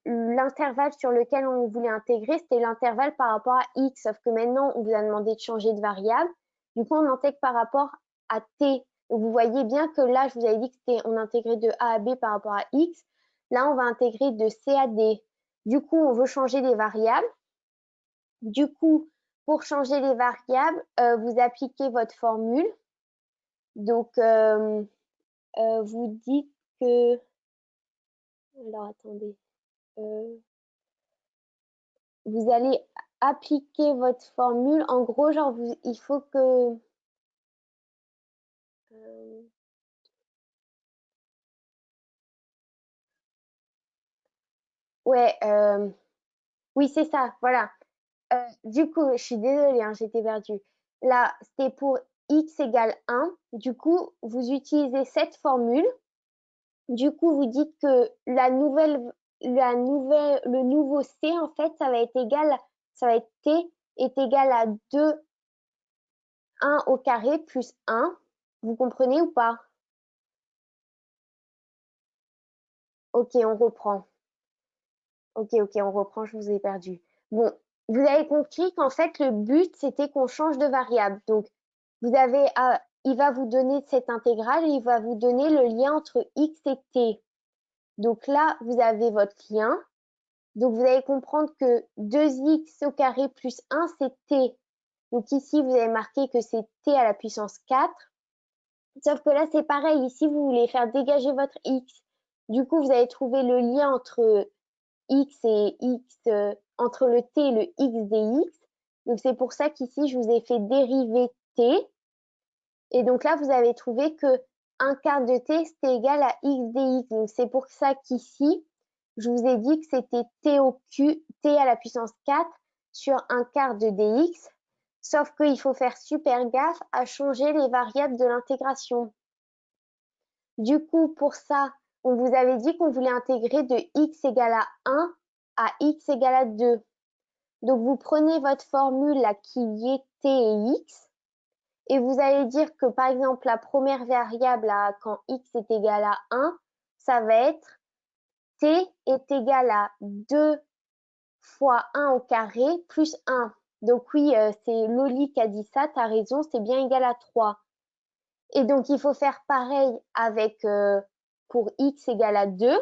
l'intervalle sur lequel on voulait intégrer, c'était l'intervalle par rapport à x. Sauf que maintenant, on vous a demandé de changer de variable. Du coup, on intègre par rapport à t. Donc, vous voyez bien que là, je vous avais dit que on intégrait de A à B par rapport à X. Là, on va intégrer de C à D. Du coup, on veut changer les variables. Du coup, pour changer les variables, vous appliquez votre formule. Donc, vous dites que... Alors, attendez. Vous allez appliquer votre formule. En gros, genre, il faut que... ouais, oui, c'est ça, voilà. Du coup, je suis désolée, hein, j'étais perdue. Là, c'était pour x égale 1. Du coup, vous utilisez cette formule. Du coup, vous dites que le nouveau c, en fait, ça va être t est égal à 2, 1 au carré plus 1. Vous comprenez ou pas? Ok, on reprend. Ok, on reprend, je vous ai perdu. Bon, vous avez compris qu'en fait, le but, c'était qu'on change de variable. Donc, il va vous donner cette intégrale et il va vous donner le lien entre x et t. Donc là, vous avez votre lien. Donc, vous allez comprendre que 2x au carré plus 1, c'est t. Donc ici, vous avez marqué que c'est t à la puissance 4. Sauf que là, c'est pareil. Ici, vous voulez faire dégager votre x. Du coup, vous allez trouver le lien entre x et x, entre le t et le x dx. Donc, c'est pour ça qu'ici, je vous ai fait dériver t. Et donc là, vous avez trouvé que 1 quart de t, c'était égal à x dx. Donc, c'est pour ça qu'ici, je vous ai dit que c'était t au q, t à la puissance 4 sur 1 quart de dx. Sauf qu'il faut faire super gaffe à changer les variables de l'intégration. Du coup, pour ça, on vous avait dit qu'on voulait intégrer de x égale à 1 à x égale à 2. Donc, vous prenez votre formule là qui liait t et x et vous allez dire que, par exemple, la première variable là, quand x est égal à 1, ça va être t est égal à 2 fois 1 au carré plus 1. Donc oui, c'est Loli qui a dit ça, tu as raison, c'est bien égal à 3. Et donc, il faut faire pareil avec pour x égale à 2.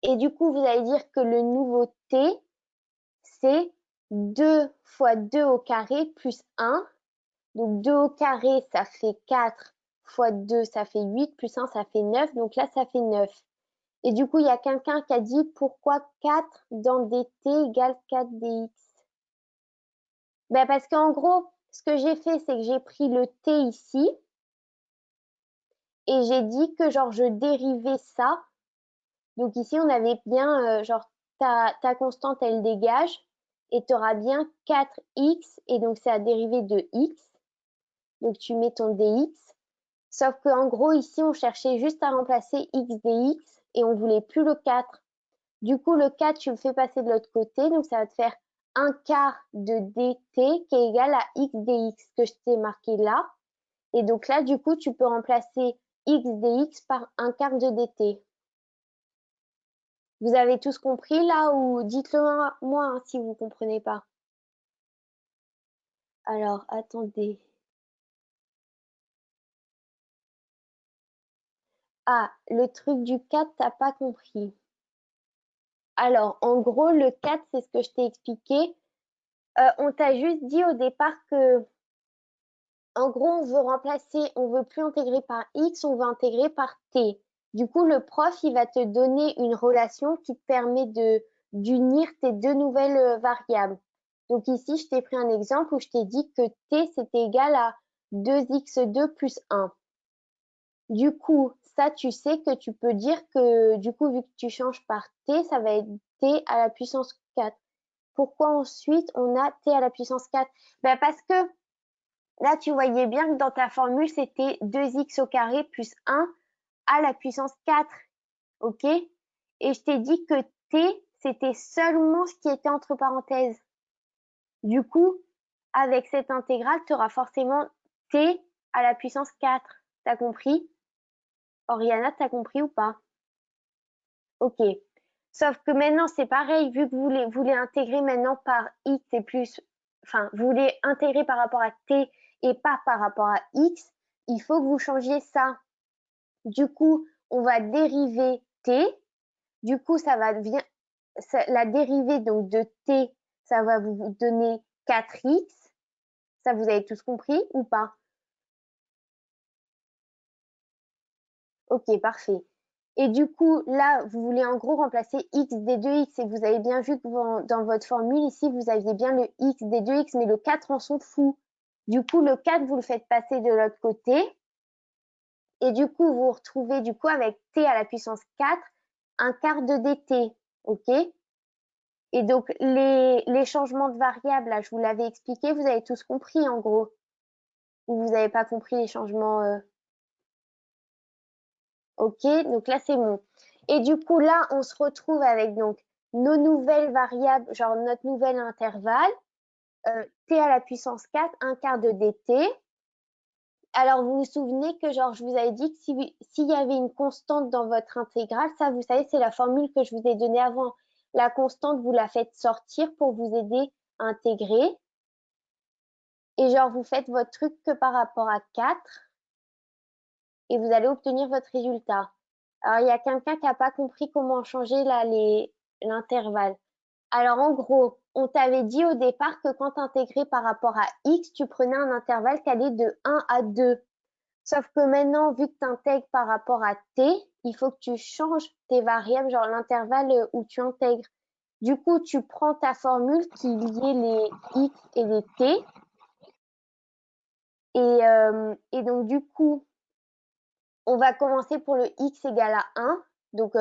Et du coup, vous allez dire que le nouveau t, c'est 2 fois 2 au carré plus 1. Donc 2 au carré, ça fait 4 fois 2, ça fait 8, plus 1, ça fait 9. Donc là, ça fait 9. Et du coup, il y a quelqu'un qui a dit pourquoi 4 dans dt égale 4 dx. Ben parce qu'en gros, ce que j'ai fait, c'est que j'ai pris le t ici et j'ai dit que genre je dérivais ça. Donc ici, on avait bien, genre, ta constante, elle dégage, et tu auras bien 4x, et donc c'est la dérivée de x. Donc tu mets ton dx. Sauf qu'en gros, ici, on cherchait juste à remplacer x dx, et on voulait plus le 4. Du coup, le 4, tu le fais passer de l'autre côté, donc ça va te faire 1 quart de dt qui est égal à x dx, que je t'ai marqué là. Et donc là, du coup, tu peux remplacer x dx par 1 quart de dt. Vous avez tous compris là ou dites-le moi hein, si vous ne comprenez pas. Alors, attendez. Ah, le truc du 4, t'as pas compris. Alors, en gros, le 4, c'est ce que je t'ai expliqué. On t'a juste dit au départ que, en gros, on veut remplacer, on veut plus intégrer par x, on veut intégrer par t. Du coup, le prof, il va te donner une relation qui te permet d'unir tes deux nouvelles variables. Donc ici, je t'ai pris un exemple où je t'ai dit que t, c'était égal à 2x2 plus 1. Du coup, ça, tu sais que tu peux dire que, du coup, vu que tu changes par t, ça va être t à la puissance 4. Pourquoi ensuite on a t à la puissance 4? Ben parce que là, tu voyais bien que dans ta formule, c'était 2x au carré plus 1 à la puissance 4. OK? Et je t'ai dit que t, c'était seulement ce qui était entre parenthèses. Du coup, avec cette intégrale, tu auras forcément t à la puissance 4. T'as compris? Oriana, t'as compris ou pas? Ok. Sauf que maintenant, c'est pareil, vu que vous voulez intégrer maintenant par x et plus, enfin, vous voulez intégrer par rapport à t et pas par rapport à x, il faut que vous changiez ça. Du coup, on va dériver t. Du coup, la dérivée donc de t, ça va vous donner 4x. Ça, vous avez tous compris ou pas? Ok, parfait. Et du coup, là, vous voulez en gros remplacer x des 2x et vous avez bien vu que dans votre formule ici, vous aviez bien le x des 2x, mais le 4, on s'en fout. Du coup, le 4, vous le faites passer de l'autre côté. Et du coup, vous vous retrouvez du coup avec t à la puissance 4, un quart de dt. OK? Et donc, les changements de variables, là, je vous l'avais expliqué, vous avez tous compris en gros. Ou vous n'avez pas compris les changements OK, donc là, c'est bon. Et du coup, là, on se retrouve avec donc nos nouvelles variables, genre notre nouvel intervalle, t à la puissance 4, un quart de dt. Alors, vous vous souvenez que genre, je vous avais dit que s'il y avait une constante dans votre intégrale, ça, vous savez, c'est la formule que je vous ai donnée avant. La constante, vous la faites sortir pour vous aider à intégrer. Et genre, vous faites votre truc que par rapport à 4 et vous allez obtenir votre résultat. Alors, il y a quelqu'un qui n'a pas compris comment changer là l'intervalle. Alors, en gros, on t'avait dit au départ que quand tu intégrais par rapport à x, tu prenais un intervalle qui allait de 1 à 2. Sauf que maintenant, vu que tu intègres par rapport à t, il faut que tu changes tes variables, genre l'intervalle où tu intègres. Du coup, tu prends ta formule qui liait les x et les t. Et donc, du coup, on va commencer pour le x égale à 1. Donc,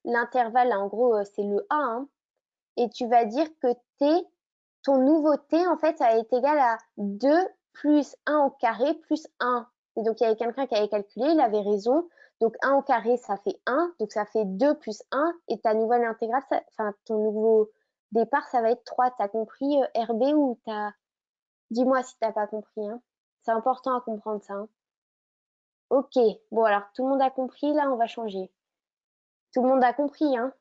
l'intervalle, en gros, c'est le a. Hein. Et tu vas dire que t, ton nouveau t, en fait, ça va être égal à 2 plus 1 au carré plus 1. Et donc, il y avait quelqu'un qui avait calculé, il avait raison. Donc, 1 au carré, ça fait 1. Donc, ça fait 2 plus 1. Et ta nouvelle intégrale, enfin, ton nouveau départ, ça va être 3. Tu as compris RB ou t'as... Dis-moi si tu n'as pas compris. Hein. C'est important à comprendre ça. Hein. Ok. Bon, alors, tout le monde a compris. Là, on va changer. Tout le monde a compris, hein.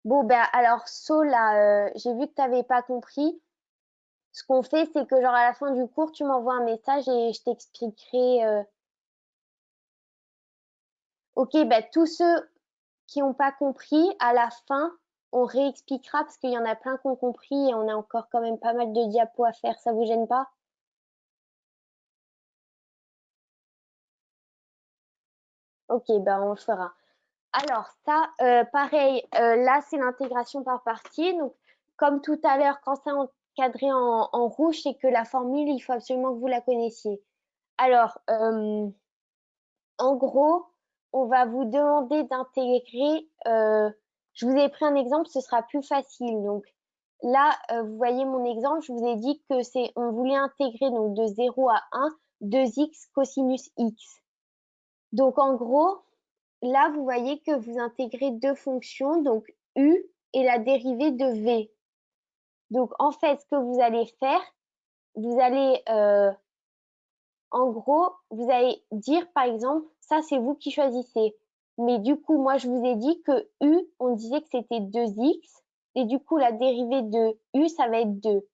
Bon, ben, alors, là, j'ai vu que tu n'avais pas compris. Ce qu'on fait, c'est que genre à la fin du cours, tu m'envoies un message et je t'expliquerai. Ok, bah, tous ceux qui n'ont pas compris, à la fin, on réexpliquera parce qu'il y en a plein qui ont compris et on a encore quand même pas mal de diapos à faire. Ça vous gêne pas? Ok, ben on le fera. Alors ça, pareil, là c'est l'intégration par partie. Donc comme tout à l'heure, quand c'est encadré en rouge, c'est que la formule, il faut absolument que vous la connaissiez. Alors, en gros, on va vous demander d'intégrer, je vous ai pris un exemple, ce sera plus facile. Donc là, vous voyez mon exemple, je vous ai dit que on voulait intégrer donc de 0 à 1, 2x cosinus x. Donc en gros, là, vous voyez que vous intégrez deux fonctions, donc u et la dérivée de v. Donc en fait, ce que vous allez faire, vous allez en gros, vous allez dire, par exemple, ça, c'est vous qui choisissez. Mais du coup, moi, je vous ai dit que U, on disait que c'était 2x. Et du coup, la dérivée de U, ça va être 2.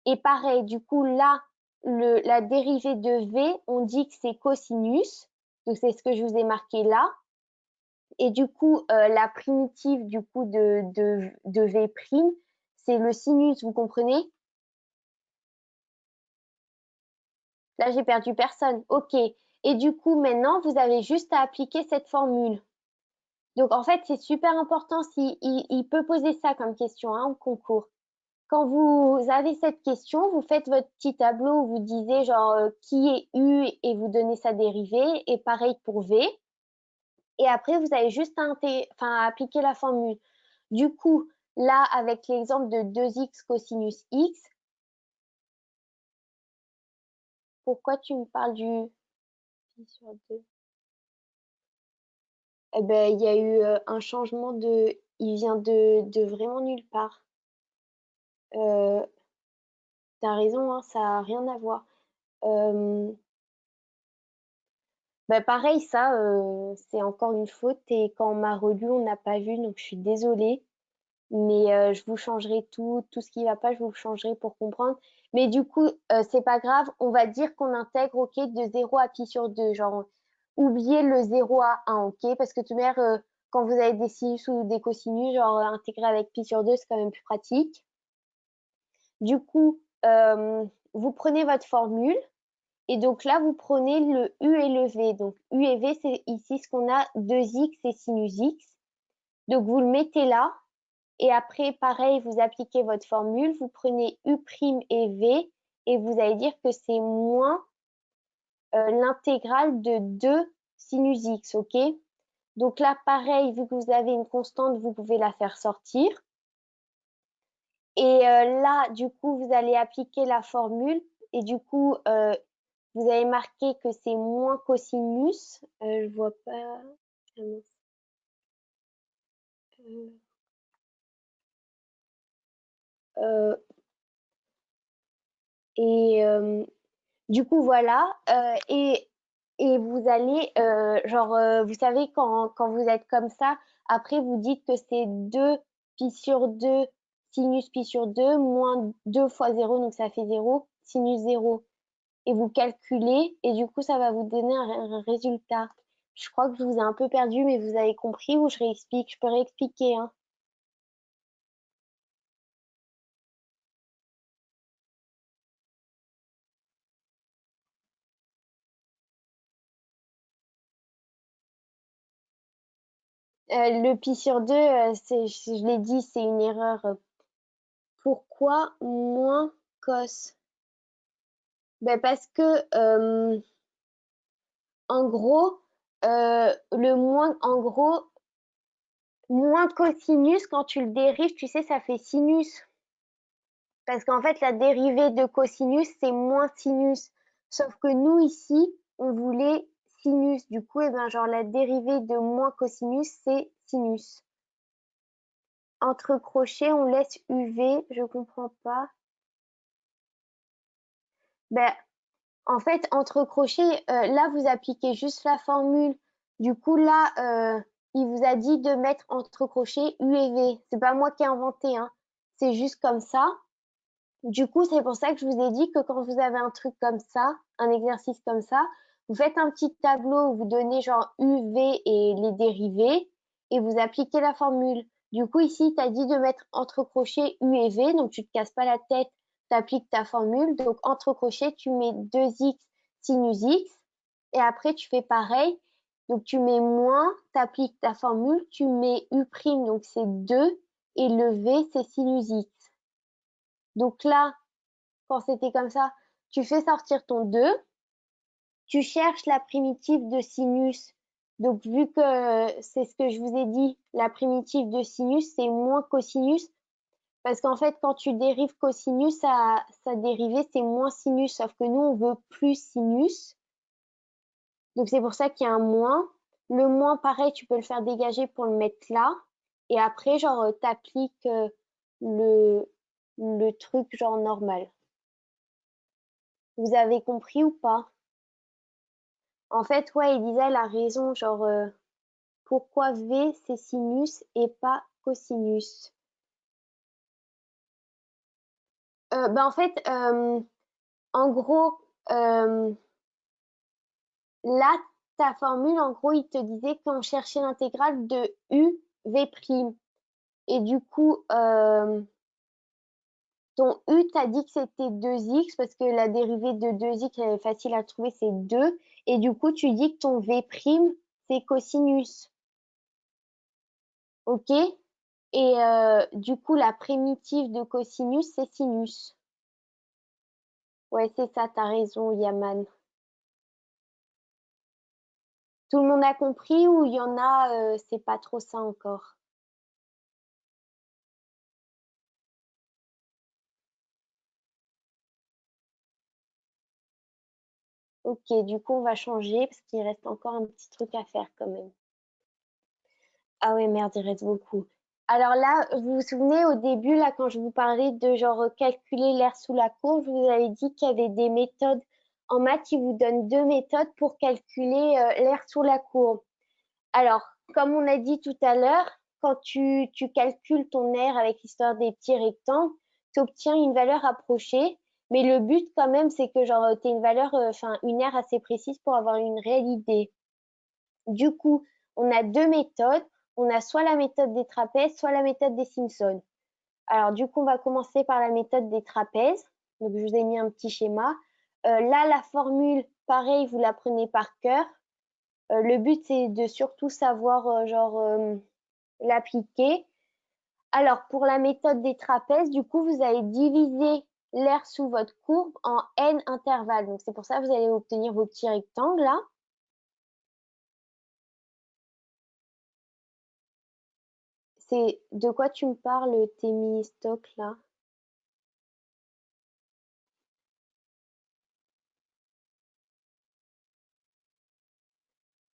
Et pareil, du coup, là, la dérivée de V, on dit que c'est cosinus. Donc, c'est ce que je vous ai marqué là. Et du coup, la primitive du coup de V', c'est le sinus, vous comprenez? Là, j'ai perdu personne. OK. Et du coup, maintenant, vous avez juste à appliquer cette formule. Donc, en fait, c'est super important. Il peut poser ça comme question hein, au concours. Quand vous avez cette question, vous faites votre petit tableau où vous disiez genre qui est U et vous donnez sa dérivée. Et pareil pour V. Et après, vous avez juste à appliquer la formule. Du coup, là, avec l'exemple de 2x cosinus x, pourquoi tu me parles du pi sur 2? Eh ben, il y a eu un changement il vient de vraiment nulle part. T'as raison, hein, ça n'a rien à voir. Bah pareil, ça, c'est encore une faute et quand on m'a relu, on n'a pas vu, donc je suis désolée. Mais je vous changerai tout ce qui ne va pas, je vous le changerai pour comprendre. Mais du coup, c'est pas grave, on va dire qu'on intègre, ok, de 0 à pi sur 2. Genre, oubliez le 0 à 1, ok? Parce que tout de même, quand vous avez des sinus ou des cosinus, genre, intégrer avec pi sur 2, c'est quand même plus pratique. Du coup, vous prenez votre formule. Et donc là, vous prenez le U et le V. Donc U et V, c'est ici ce qu'on a 2x et sinus x. Donc vous le mettez là. Et après, pareil, vous appliquez votre formule. Vous prenez U' et V. Et vous allez dire que c'est moins l'intégrale de 2 sinus x. OK? Donc là, pareil, vu que vous avez une constante, vous pouvez la faire sortir. Et là, du coup, vous allez appliquer la formule. Et du coup, vous avez marqué que c'est moins cosinus. Je vois pas. Euh, et du coup, voilà. Et vous allez, genre, vous savez, quand vous êtes comme ça, après, vous dites que c'est 2 pi sur 2 sinus pi sur 2 moins 2 fois 0, donc ça fait 0, sinus 0. Et vous calculez, et du coup, ça va vous donner un résultat. Je crois que je vous ai un peu perdu, mais vous avez compris ou je réexplique? Je peux réexpliquer, hein. Le pi sur 2, je l'ai dit, c'est une erreur. Pourquoi moins cos? Ben parce que, en gros, en gros, moins cosinus, quand tu le dérives, tu sais, ça fait sinus. Parce qu'en fait, la dérivée de cosinus, c'est moins sinus. Sauf que nous, ici, on voulait sinus. Du coup, eh ben, genre, la dérivée de moins cosinus, c'est sinus. Entre crochets, on laisse UV, je comprends pas. Ben, en fait, entre crochets, là, vous appliquez juste la formule. Du coup, là, il vous a dit de mettre entre crochets U et V. C'est pas moi qui ai inventé, hein. C'est juste comme ça. Du coup, c'est pour ça que je vous ai dit que quand vous avez un truc comme ça, un exercice comme ça, vous faites un petit tableau où vous donnez genre U, V et les dérivés et vous appliquez la formule. Du coup, ici, tu as dit de mettre entre crochets U et V, donc tu te casses pas la tête, tu appliques ta formule. Donc, entre crochets, tu mets 2x sinus x et après, tu fais pareil. Donc, tu mets moins, tu appliques ta formule, tu mets U', donc c'est 2 et le V, c'est sinus x. Donc là, quand c'était comme ça, tu fais sortir ton 2, tu cherches la primitive de sinus. Donc, vu que c'est ce que je vous ai dit, la primitive de sinus, c'est moins cosinus. Parce qu'en fait, quand tu dérives cosinus, sa dérivée, c'est moins sinus. Sauf que nous, on veut plus sinus. Donc, c'est pour ça qu'il y a un moins. Le moins, pareil, tu peux le faire dégager pour le mettre là. Et après, genre, t'appliques le truc, genre, normal. Vous avez compris ou pas? En fait, ouais, Elisa, elle a raison. Genre, pourquoi V, c'est sinus et pas cosinus? En fait, en gros, là, ta formule, en gros, il te disait qu'on cherchait l'intégrale de U, V'. Et du coup, ton U, t'as dit que c'était 2x parce que la dérivée de 2x, elle est facile à trouver, c'est 2. Et du coup, tu dis que ton V', c'est cosinus. OK? Et du coup, la primitive de cosinus, c'est sinus. Ouais, c'est ça, t'as raison, Yaman. Tout le monde a compris ou il y en a, c'est pas trop ça encore? Ok, du coup, on va changer parce qu'il reste encore un petit truc à faire quand même. Ah ouais, merde, il reste beaucoup. Alors là, vous vous souvenez au début, là, quand je vous parlais de genre calculer l'air sous la courbe, je vous avais dit qu'il y avait des méthodes en maths qui vous donnent deux méthodes pour calculer l'air sous la courbe. Alors, comme on a dit tout à l'heure, quand tu calcules ton air avec l'histoire des petits rectangles, tu obtiens une valeur approchée. Mais le but quand même, c'est que genre tu une valeur, enfin une aire assez précise pour avoir une réelle idée. Du coup, on a deux méthodes. On a soit la méthode des trapèzes, soit la méthode des Simpsons. Alors du coup, on va commencer par la méthode des trapèzes. Donc je vous ai mis un petit schéma. Là, la formule, pareil, vous la prenez par cœur. Le but, c'est de surtout savoir l'appliquer. Alors, pour la méthode des trapèzes, du coup, vous allez diviser l'aire sous votre courbe en n intervalles. Donc, c'est pour ça que vous allez obtenir vos petits rectangles là. C'est de quoi tu me parles, tes mini-stocks là?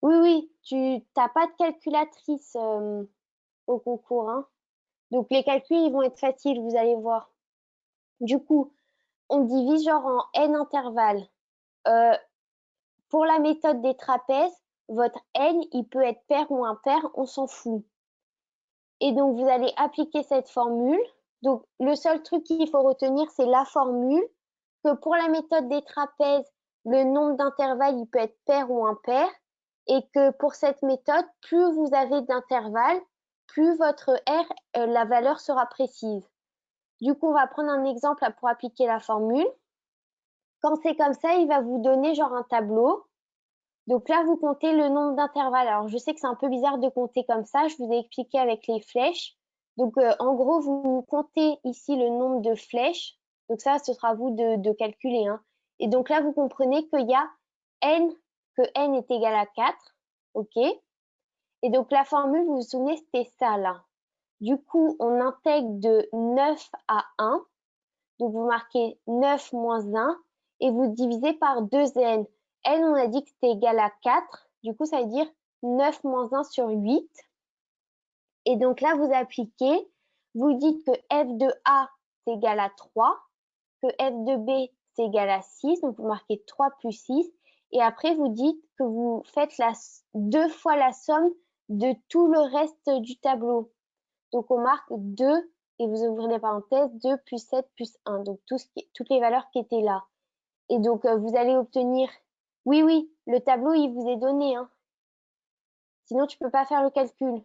Oui, oui, tu n'as pas de calculatrice au concours, hein. Donc, les calculs, ils vont être faciles, vous allez voir. Du coup, on divise genre en n intervalles. Euh, pour la méthode des trapèzes, votre n, il peut être pair ou impair, on s'en fout. Et donc, vous allez appliquer cette formule. Donc, le seul truc qu'il faut retenir, c'est la formule, que pour la méthode des trapèzes, le nombre d'intervalles, il peut être pair ou impair, et que pour cette méthode, plus vous avez d'intervalles, plus votre R, la valeur sera précise. Du coup, on va prendre un exemple pour appliquer la formule. Quand c'est comme ça, il va vous donner genre un tableau. Donc là, vous comptez le nombre d'intervalles. Alors, je sais que c'est un peu bizarre de compter comme ça. Je vous ai expliqué avec les flèches. Donc, en gros, vous comptez ici le nombre de flèches. Donc ça, ce sera à vous de calculer, hein. Et donc là, vous comprenez qu'il y a n, que n est égal à 4. OK? Et donc, la formule, vous vous souvenez, c'était ça, là. Du coup, on intègre de 9 à 1. Donc, vous marquez 9 moins 1 et vous divisez par 2n. n, on a dit que c'était égal à 4. Du coup, ça veut dire 9 moins 1 sur 8. Et donc là, vous appliquez. Vous dites que f de A, c'est égal à 3, que f de B, c'est égal à 6. Donc, vous marquez 3 plus 6. Et après, vous dites que vous faites deux fois la somme de tout le reste du tableau. Donc, on marque 2 et vous ouvrez les parenthèses, 2 plus 7 plus 1. Donc, toutes les valeurs qui étaient là. Et donc, vous allez obtenir... Oui, oui, le tableau, il vous est donné, hein. Sinon, tu ne peux pas faire le calcul.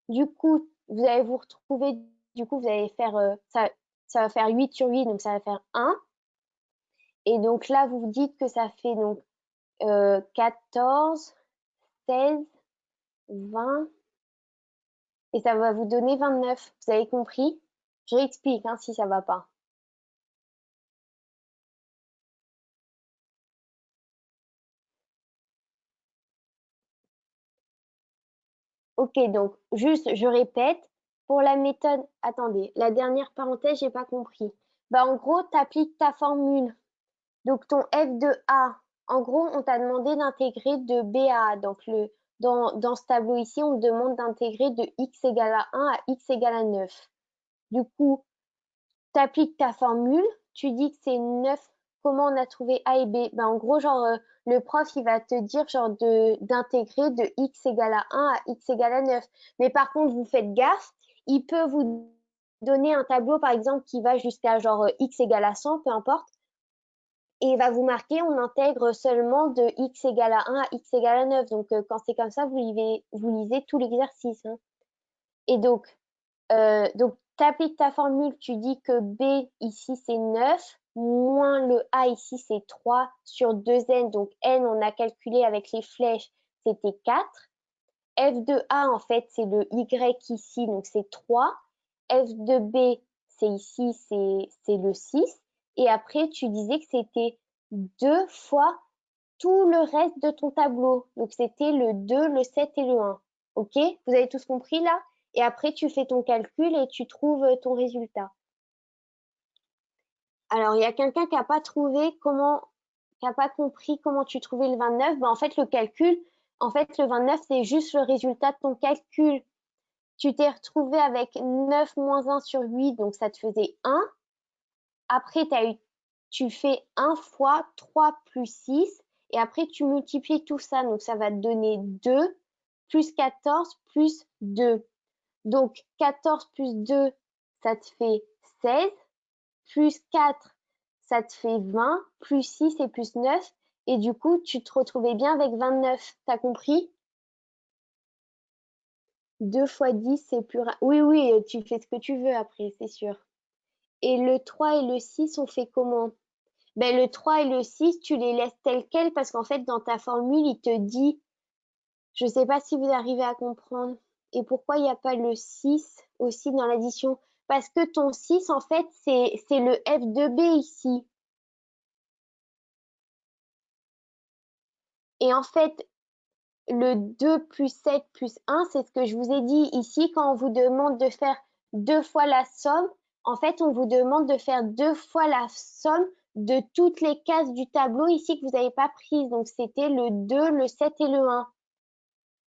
Du coup, vous allez vous retrouver... Du coup, vous allez faire... ça va faire 8 sur 8, donc ça va faire 1. Et donc là, vous dites que ça fait donc 14, 16, 20... Et ça va vous donner 29. Vous avez compris? Je réexplique hein, si ça ne va pas. Ok, donc juste, je répète, pour la méthode, attendez, la dernière parenthèse, j'ai pas compris. Bah, en gros, tu appliques ta formule. Donc, ton f de A, en gros, on t'a demandé d'intégrer de B à A. Donc, dans ce tableau ici, on te demande d'intégrer de x égale à 1 à x égale à 9. Du coup, tu appliques ta formule, tu dis que c'est 9. Comment on a trouvé A et B? Ben, en gros, genre, le prof, il va te dire genre d'intégrer de x égale à 1 à x égale à 9. Mais par contre, vous faites gaffe, il peut vous donner un tableau, par exemple, qui va jusqu'à genre x égale à 100, peu importe. Et il va vous marquer, on intègre seulement de x égale à 1 à x égale à 9. Donc, quand c'est comme ça, vous lisez tout l'exercice, hein. Et donc, tu appliques ta formule, tu dis que B ici c'est 9, moins le A ici c'est 3 sur 2n, donc n on a calculé avec les flèches, c'était 4. F de A en fait c'est le Y ici, donc c'est 3. F de B c'est ici, c'est le 6. Et après tu disais que c'était 2 fois tout le reste de ton tableau. Donc c'était le 2, le 7 et le 1. Ok? Vous avez tous compris là? Et après, tu fais ton calcul et tu trouves ton résultat. Alors, il y a quelqu'un qui n'a pas trouvé qui n'a pas compris comment tu trouvais le 29. Ben, en fait, le calcul, en fait, le 29, c'est juste le résultat de ton calcul. Tu t'es retrouvé avec 9 moins 1 sur 8, donc ça te faisait 1. Après, tu fais 1 fois 3 plus 6. Et après, tu multiplies tout ça. Donc, ça va te donner 2 plus 14 plus 2. Donc, 14 plus 2, ça te fait 16, plus 4, ça te fait 20, plus 6 et plus 9. Et du coup, tu te retrouvais bien avec 29. T'as compris? 2 fois 10, c'est plus... Oui, oui, tu fais ce que tu veux après, c'est sûr. Et le 3 et le 6, on fait comment? Ben, le 3 et le 6, tu les laisses tels quels parce qu'en fait, dans ta formule, il te dit, je ne sais pas si vous arrivez à comprendre, et pourquoi il n'y a pas le 6 aussi dans l'addition? Parce que ton 6, en fait, c'est le f de b ici. Et en fait, le 2 plus 7 plus 1, c'est ce que je vous ai dit ici quand on vous demande de faire 2 fois la somme. En fait, on vous demande de faire 2 fois la somme de toutes les cases du tableau ici que vous n'avez pas prises. Donc, c'était le 2, le 7 et le 1.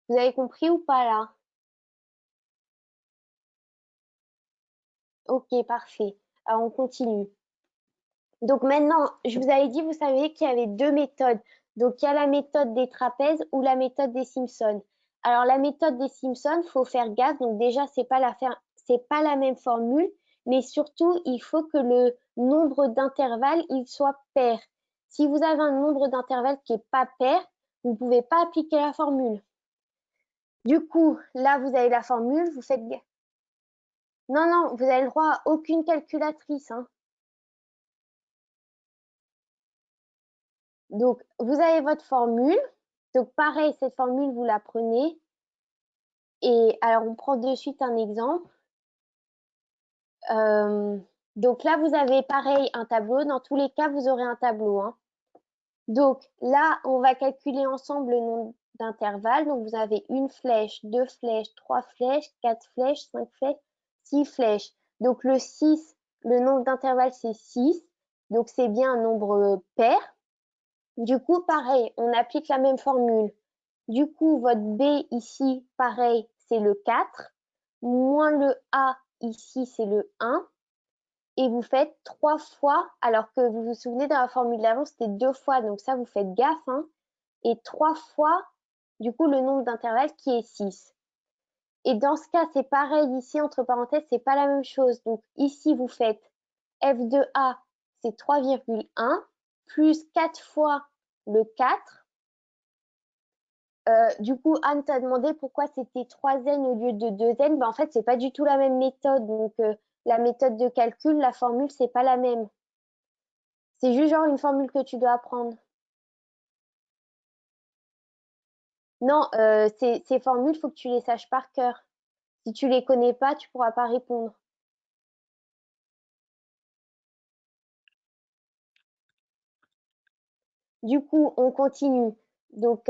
Vous avez compris ou pas là? Ok, parfait. Alors, on continue. Donc maintenant, je vous avais dit, vous savez qu'il y avait deux méthodes. Donc, il y a la méthode des trapèzes ou la méthode des Simpsons. Alors, la méthode des Simpsons, il faut faire gaffe. Donc, déjà, c'est pas la même formule, mais surtout, il faut que le nombre d'intervalles, il soit pair. Si vous avez un nombre d'intervalles qui n'est pas pair, vous ne pouvez pas appliquer la formule. Du coup, là, vous avez la formule, vous faites... Non, non, vous avez le droit à aucune calculatrice, hein. Donc, vous avez votre formule. Donc, pareil, cette formule, vous la prenez. Et alors, on prend de suite un exemple. Donc là, vous avez pareil un tableau. Dans tous les cas, vous aurez un tableau, hein. Donc là, on va calculer ensemble le nombre d'intervalles. Donc, vous avez une flèche, deux flèches, trois flèches, quatre flèches, cinq flèches, six flèches. Donc, le 6, le nombre d'intervalles, c'est 6. Donc, c'est bien un nombre pair. Du coup, pareil, on applique la même formule. Du coup, votre B ici, pareil, c'est le 4, moins le A ici, c'est le 1. Et vous faites 3 fois, alors que vous vous souvenez dans la formule d'avant, c'était 2 fois. Donc ça, vous faites gaffe, hein. Et 3 fois, du coup, le nombre d'intervalles qui est 6. Et dans ce cas, c'est pareil ici, entre parenthèses, c'est pas la même chose. Donc ici, vous faites f de A, c'est 3,1, plus 4 fois le 4. Du coup, Anne t'a demandé pourquoi c'était 3n au lieu de 2n. Ben, en fait, c'est pas du tout la même méthode. Donc, la méthode de calcul, la formule, c'est pas la même. C'est juste genre une formule que tu dois apprendre. Non, ces formules, il faut que tu les saches par cœur. Si tu les connais pas, tu pourras pas répondre. Du coup, on continue. Donc,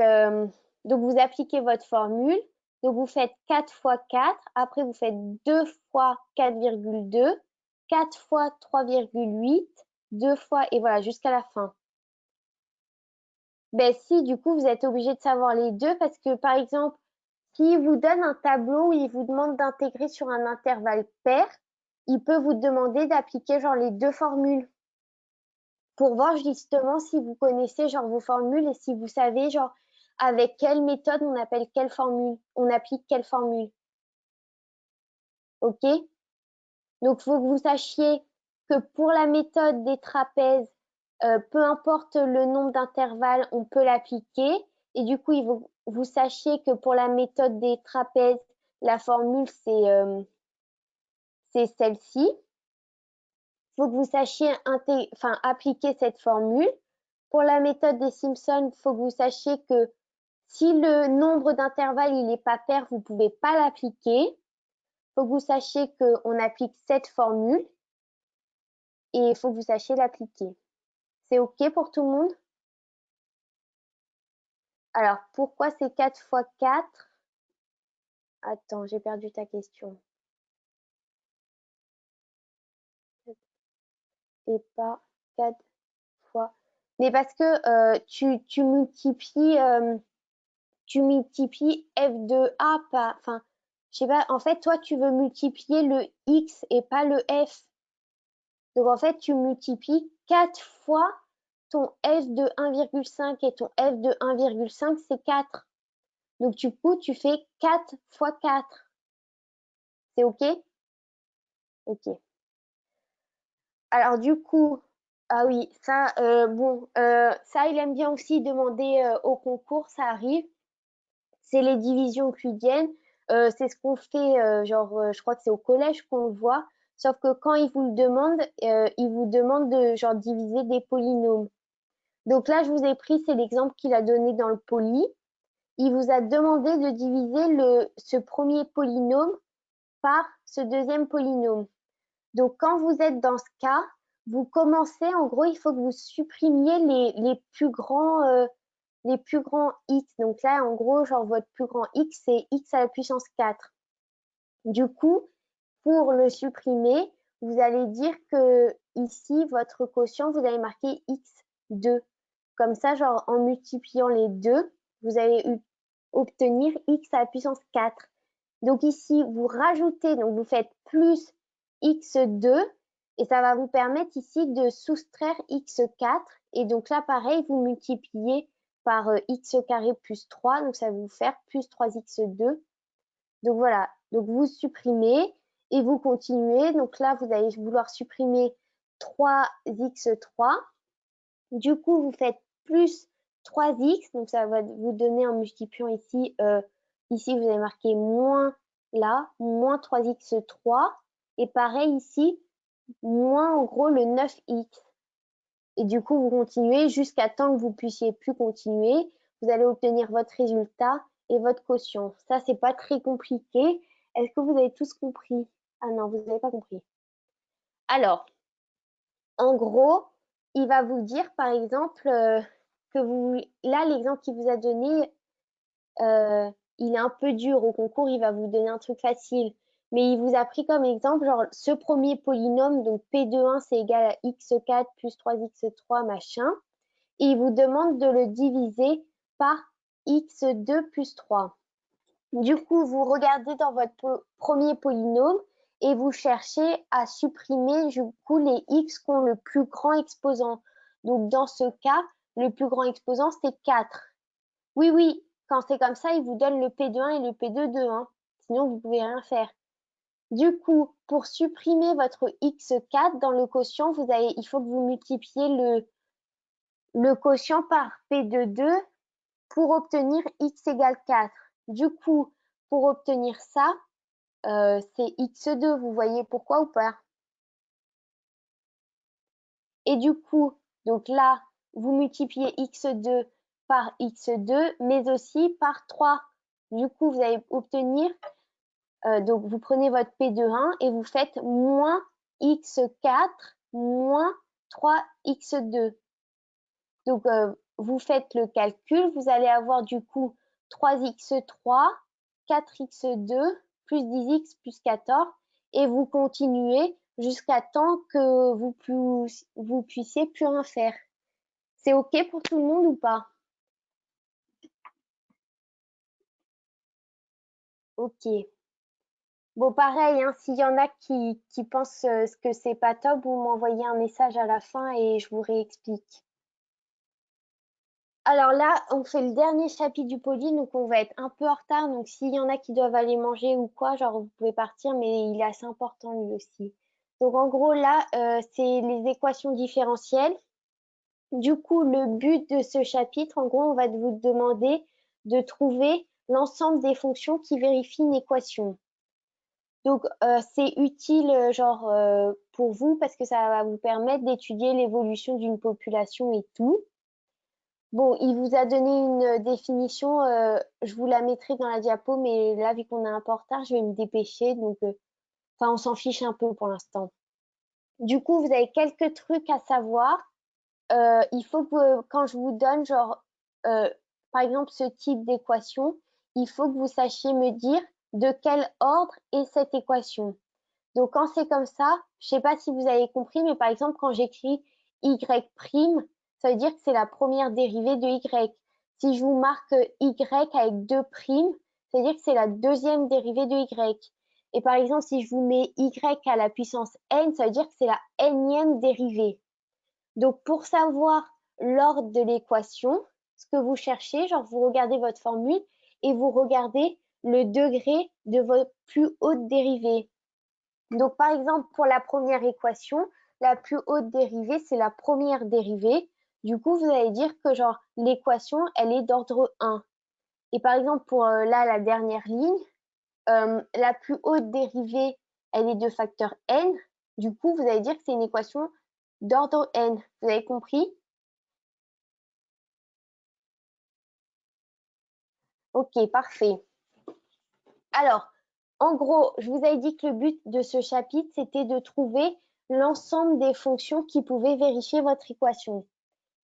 vous appliquez votre formule. Donc, vous faites 4 fois 4. Après, vous faites 2 fois 4,2. 4 fois 3,8. 2 fois, et voilà, jusqu'à la fin. Ben si, du coup, vous êtes obligé de savoir les deux parce que, par exemple, s'il vous donne un tableau où il vous demande d'intégrer sur un intervalle pair, il peut vous demander d'appliquer genre les deux formules pour voir justement si vous connaissez genre vos formules et si vous savez genre avec quelle méthode on appelle quelle formule, on applique quelle formule. Ok? Donc, il faut que vous sachiez que pour la méthode des trapèzes, peu importe le nombre d'intervalles, on peut l'appliquer. Et du coup, il faut que vous sachiez que pour la méthode des trapèzes, la formule, c'est celle-ci. Il faut que vous sachiez appliquer cette formule. Pour la méthode des Simpsons, il faut que vous sachiez que si le nombre d'intervalles il n'est pas pair, vous ne pouvez pas l'appliquer. Il faut que vous sachiez qu'on applique cette formule et il faut que vous sachiez l'appliquer. C'est OK pour tout le monde? Alors, pourquoi c'est 4 fois 4? Attends, j'ai perdu ta question. Et pas 4 fois. Mais parce que tu multiplies f de a par... Enfin, je sais pas, en fait, toi, tu veux multiplier le x et pas le f. Donc, en fait, tu multiplies 4 fois ton f de 1,5 et ton f de 1,5, c'est 4. Donc, du coup, tu fais 4 fois 4. C'est OK? OK. Alors du coup, ah oui, ça, ça, il aime bien aussi demander au concours, ça arrive. C'est les divisions euclidiennes. C'est ce qu'on fait, je crois que c'est au collège qu'on le voit. Sauf que quand il vous le demande, il vous demande de genre diviser des polynômes. Donc là, je vous ai pris, c'est l'exemple qu'il a donné dans le poly. Il vous a demandé de diviser ce premier polynôme par ce deuxième polynôme. Donc, quand vous êtes dans ce cas, vous commencez, en gros, il faut que vous supprimiez les plus grands x. Donc là, en gros, genre votre plus grand x, c'est x à la puissance 4. Du coup, pour le supprimer, vous allez dire que ici, votre quotient, vous allez marquer x2. Comme ça, genre en multipliant les deux, vous allez obtenir x à la puissance 4. Donc ici, vous rajoutez, donc vous faites plus x2 et ça va vous permettre ici de soustraire x4. Et donc là, pareil, vous multipliez par x carré plus 3, donc ça va vous faire plus 3x2. Donc voilà, donc vous supprimez et vous continuez. Donc là, vous allez vouloir supprimer 3x3. Du coup, vous faites plus 3x, donc ça va vous donner en multipliant ici, ici vous avez marqué moins là, moins 3x3. Et pareil ici, moins en gros le 9x. Et du coup, vous continuez jusqu'à temps que vous puissiez plus continuer. Vous allez obtenir votre résultat et votre quotient. Ça, c'est pas très compliqué. Est-ce que vous avez tous compris? Ah non, vous n'avez pas compris. Alors, en gros, il va vous dire, par exemple, que vous... Là, l'exemple qu'il vous a donné, il est un peu dur. Au concours, il va vous donner un truc facile. Mais il vous a pris comme exemple, genre, ce premier polynôme, donc P de 1, c'est égal à x4 plus 3x3, machin. Et il vous demande de le diviser par x2 plus 3. Du coup, vous regardez dans votre premier polynôme et vous cherchez à supprimer du coup les x qui ont le plus grand exposant. Donc dans ce cas, le plus grand exposant, c'est 4. Oui, oui, quand c'est comme ça, il vous donne le P de 1 et le P2 de 1. Sinon, vous pouvez rien faire. Du coup, pour supprimer votre x4 dans le quotient, il faut que vous multipliez le quotient par P de 2 pour obtenir x égale 4. Du coup, pour obtenir ça, c'est x2, vous voyez pourquoi ou pas? Et du coup, donc là, vous multipliez x2 par x2, mais aussi par 3. Du coup, vous allez obtenir, donc vous prenez votre P de 1 et vous faites moins x4 moins 3x2. Donc, vous faites le calcul, vous allez avoir du coup 3x3, 4x2, plus 10x plus 14, et vous continuez jusqu'à temps que vous puissiez plus rien faire. C'est OK pour tout le monde ou pas? OK. Bon, pareil, hein, s'il y en a qui pensent que c'est pas top, vous m'envoyez un message à la fin et je vous réexplique. Alors là, on fait le dernier chapitre du poly, donc on va être un peu en retard. Donc s'il y en a qui doivent aller manger ou quoi, genre vous pouvez partir, mais il est assez important lui aussi. Donc en gros là, c'est les équations différentielles. Du coup, le but de ce chapitre, en gros, on va vous demander de trouver l'ensemble des fonctions qui vérifient une équation. Donc c'est utile pour vous parce que ça va vous permettre d'étudier l'évolution d'une population et tout. Bon, il vous a donné une définition, je vous la mettrai dans la diapo, mais là, vu qu'on est un peu en retard, je vais me dépêcher. Donc, enfin, on s'en fiche un peu pour l'instant. Du coup, vous avez quelques trucs à savoir. Il faut que quand je vous donne, par exemple, ce type d'équation, il faut que vous sachiez me dire de quel ordre est cette équation. Donc, quand c'est comme ça, je ne sais pas si vous avez compris, mais par exemple, quand j'écris y', ça veut dire que c'est la première dérivée de y. Si je vous marque y avec 2 primes, ça veut dire que c'est la deuxième dérivée de y. Et par exemple, si je vous mets y à la puissance n, ça veut dire que c'est la nème dérivée. Donc, pour savoir l'ordre de l'équation, ce que vous cherchez, genre vous regardez votre formule et vous regardez le degré de votre plus haute dérivée. Donc, par exemple, pour la première équation, la plus haute dérivée, c'est la première dérivée. Du coup, vous allez dire que genre l'équation, elle est d'ordre 1. Et par exemple, pour là, la dernière ligne, la plus haute dérivée, elle est de facteur n. Du coup, vous allez dire que c'est une équation d'ordre n. Vous avez compris? Ok, parfait. Alors, en gros, je vous avais dit que le but de ce chapitre, c'était de trouver l'ensemble des fonctions qui pouvaient vérifier votre équation.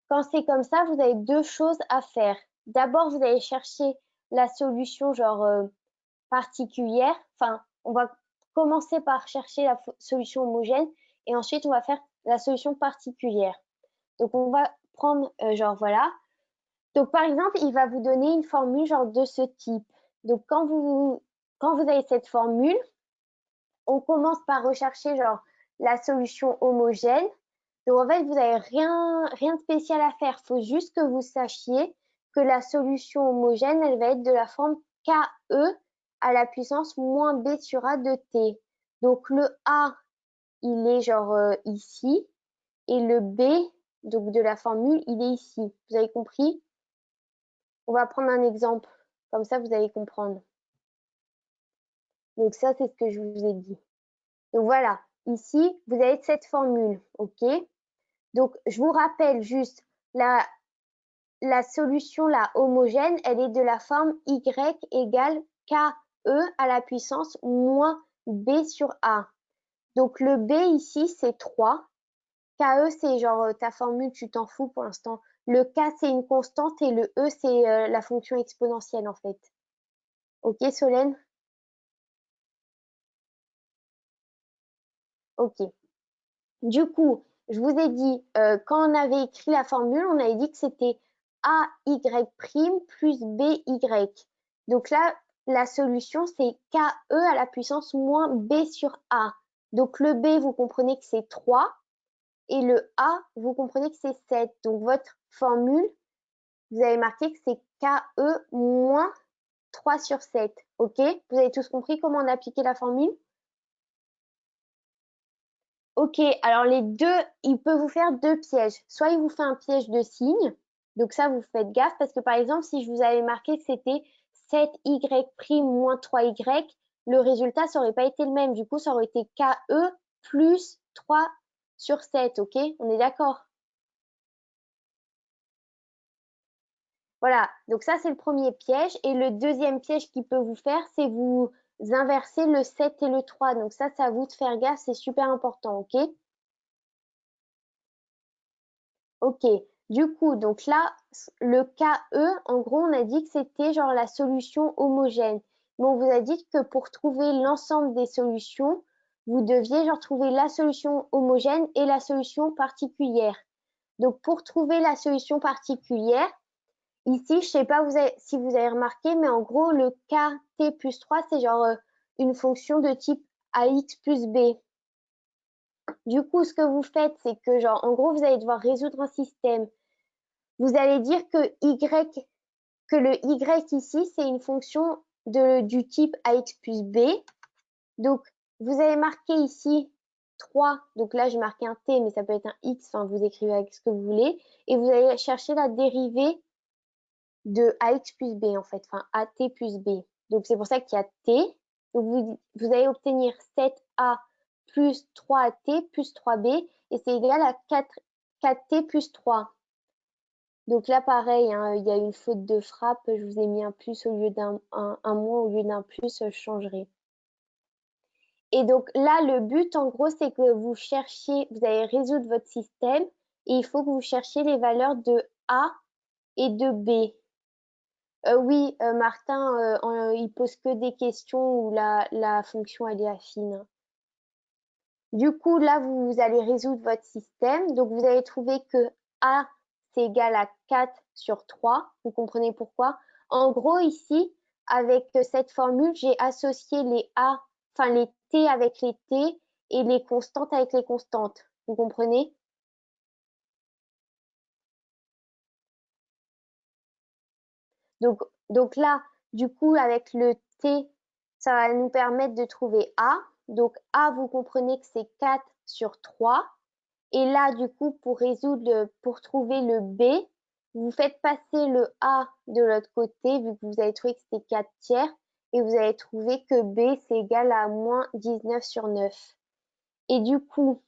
Quand c'est comme ça, vous avez deux choses à faire. D'abord, vous allez chercher la solution genre particulière. Enfin, on va commencer par chercher la solution homogène et ensuite on va faire la solution particulière. Donc on va prendre genre voilà. Donc par exemple, il va vous donner une formule genre de ce type. Donc quand vous avez cette formule, on commence par rechercher genre la solution homogène. Donc en fait, vous n'avez rien de spécial à faire. Il faut juste que vous sachiez que la solution homogène, elle va être de la forme KE à la puissance moins B sur A de T. Donc le A, il est genre ici, et le B, donc de la formule, il est ici. Vous avez compris? On va prendre un exemple, comme ça vous allez comprendre. Donc ça, c'est ce que je vous ai dit. Donc voilà, ici, vous avez cette formule, ok? Donc je vous rappelle juste, la solution là, homogène, elle est de la forme y égale KE à la puissance moins B sur A. Donc le B ici, c'est 3. KE, c'est genre ta formule, tu t'en fous pour l'instant. Le K, c'est une constante et le E, c'est la fonction exponentielle en fait. Ok, Solène? Ok. Du coup, je vous ai dit, quand on avait écrit la formule, on avait dit que c'était AY' plus BY. Donc là, la solution, c'est KE à la puissance moins B sur A. Donc le B, vous comprenez que c'est 3 et le A, vous comprenez que c'est 7. Donc votre formule, vous avez marqué que c'est KE moins 3 sur 7. OK? Vous avez tous compris comment on a appliqué la formule? Ok, alors les deux, il peut vous faire deux pièges. Soit il vous fait un piège de signe, donc ça vous faites gaffe parce que par exemple, si je vous avais marqué que c'était 7y' moins 3y, le résultat, ça aurait pas été le même. Du coup, ça aurait été KE plus 3 sur 7, ok? On est d'accord? Voilà, donc ça c'est le premier piège. Et le deuxième piège qu'il peut vous faire, c'est vous inverser le 7 et le 3. Donc ça, c'est à vous de faire gaffe, c'est super important, ok? Ok, du coup, donc là, le KE, en gros, on a dit que c'était genre la solution homogène. Mais on vous a dit que pour trouver l'ensemble des solutions, vous deviez genre trouver la solution homogène et la solution particulière. Donc pour trouver la solution particulière, ici, je sais pas si vous avez remarqué, mais en gros, le KT plus 3, c'est genre une fonction de type AX plus B. Du coup, ce que vous faites, c'est que genre, en gros, vous allez devoir résoudre un système. Vous allez dire que le y ici, c'est une fonction du type ax plus b. Donc, vous avez marqué ici 3. Donc là, j'ai marqué un t, mais ça peut être un x. Enfin, vous écrivez avec ce que vous voulez. Et vous allez chercher la dérivée de ax plus b, en fait. Enfin, at plus b. Donc, c'est pour ça qu'il y a t. Donc, vous allez obtenir 7a plus 3at plus 3b. Et c'est égal à 4t plus 3. Donc là, pareil, hein, il y a une faute de frappe. Je vous ai mis un plus au lieu d'un un moins au lieu d'un plus, je changerai. Et donc là, le but, en gros, c'est que vous cherchiez, vous allez résoudre votre système et il faut que vous cherchiez les valeurs de A et de B. Oui, Martin, il pose que des questions où la fonction elle est affine. Du coup, là, vous allez résoudre votre système. Donc, vous allez trouver que A, c'est égal à 4 sur 3. Vous comprenez pourquoi? En gros, ici, avec cette formule, j'ai associé les A, enfin les T avec les T et les constantes avec les constantes. Vous comprenez? Donc là, du coup, avec le T, ça va nous permettre de trouver A. Donc A, vous comprenez que c'est 4 sur 3. Et là, du coup, pour trouver le B, vous faites passer le A de l'autre côté, vu que vous avez trouvé que c'était 4 tiers, et vous allez trouver que B, c'est égal à moins 19 sur 9. Et du coup,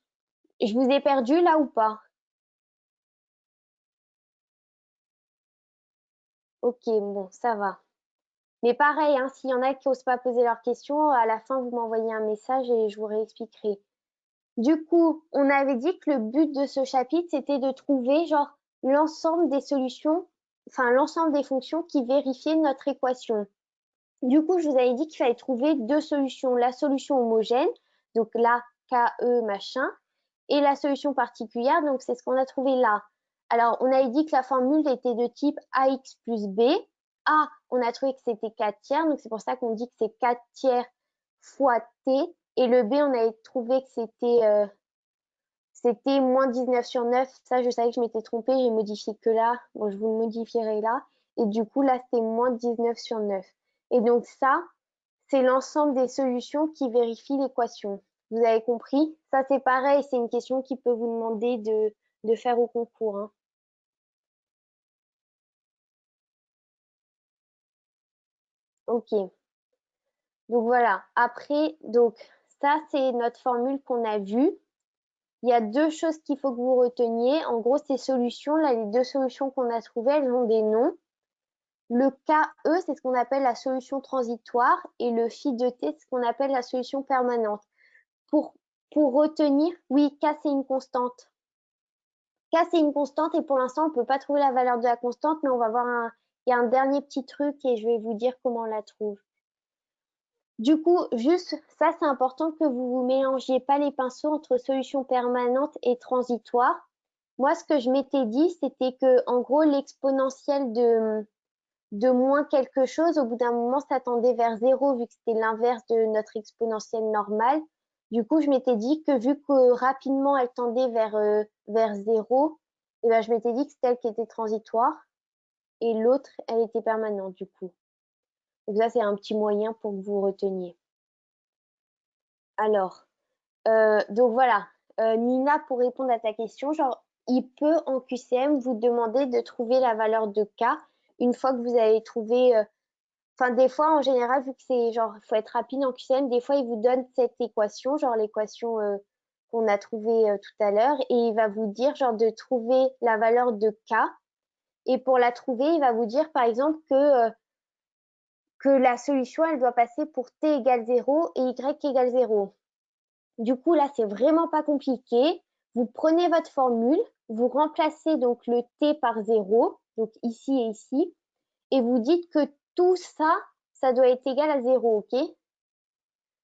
je vous ai perdu là ou pas? Ok, bon, ça va. Mais pareil, hein, s'il y en a qui n'osent pas poser leurs questions, à la fin, vous m'envoyez un message et je vous réexpliquerai. Du coup, on avait dit que le but de ce chapitre, c'était de trouver genre l'ensemble des solutions, enfin l'ensemble des fonctions qui vérifiaient notre équation. Du coup, je vous avais dit qu'il fallait trouver deux solutions. La solution homogène, donc là, KE machin, et la solution particulière, donc c'est ce qu'on a trouvé là. Alors, on avait dit que la formule était de type AX plus B. A, on a trouvé que c'était 4 tiers, donc c'est pour ça qu'on dit que c'est 4 tiers fois T. Et le B, on avait trouvé que c'était moins 19 sur 9. Ça, je savais que je m'étais trompée, j'ai modifié que là. Bon, je vous le modifierai là. Et du coup, là, c'était moins 19 sur 9. Et donc ça, c'est l'ensemble des solutions qui vérifient l'équation. Vous avez compris? Ça, c'est pareil, c'est une question qui peut vous demander de faire au concours, hein. Ok. Donc voilà. Après, donc ça, c'est notre formule qu'on a vue. Il y a deux choses qu'il faut que vous reteniez. En gros, ces solutions, là, les deux solutions qu'on a trouvées, elles ont des noms. Le KE, c'est ce qu'on appelle la solution transitoire et le phi de t, c'est ce qu'on appelle la solution permanente. Pour, pour retenir, oui, K, c'est une constante. K, c'est une constante et pour l'instant, on ne peut pas trouver la valeur de la constante, mais on va voir il y a un dernier petit truc et je vais vous dire comment on la trouve. Du coup, juste ça, c'est important que vous ne mélangiez pas les pinceaux entre solution permanente et transitoire. Moi, ce que je m'étais dit, c'était que, en gros, l'exponentielle de moins quelque chose, au bout d'un moment, ça tendait vers zéro, vu que c'était l'inverse de notre exponentielle normale. Du coup, je m'étais dit que vu que rapidement, elle tendait vers zéro, et ben, je m'étais dit que c'était elle qui était transitoire et l'autre, elle était permanente, du coup. Donc ça, c'est un petit moyen pour que vous reteniez. Alors, donc voilà, Nina, pour répondre à ta question, genre, il peut en QCM vous demander de trouver la valeur de K une fois que vous avez trouvé. Enfin, des fois, en général, vu que c'est genre, il faut être rapide en QCM, des fois, il vous donne cette équation, genre l'équation qu'on a trouvée tout à l'heure, et il va vous dire, genre, de trouver la valeur de K. Et pour la trouver, il va vous dire, par exemple, que la solution, elle doit passer pour t égale 0 et y égale 0. Du coup, là, c'est vraiment pas compliqué. Vous prenez votre formule, vous remplacez donc le t par 0, donc ici et ici, et vous dites que tout ça, ça doit être égal à 0, ok?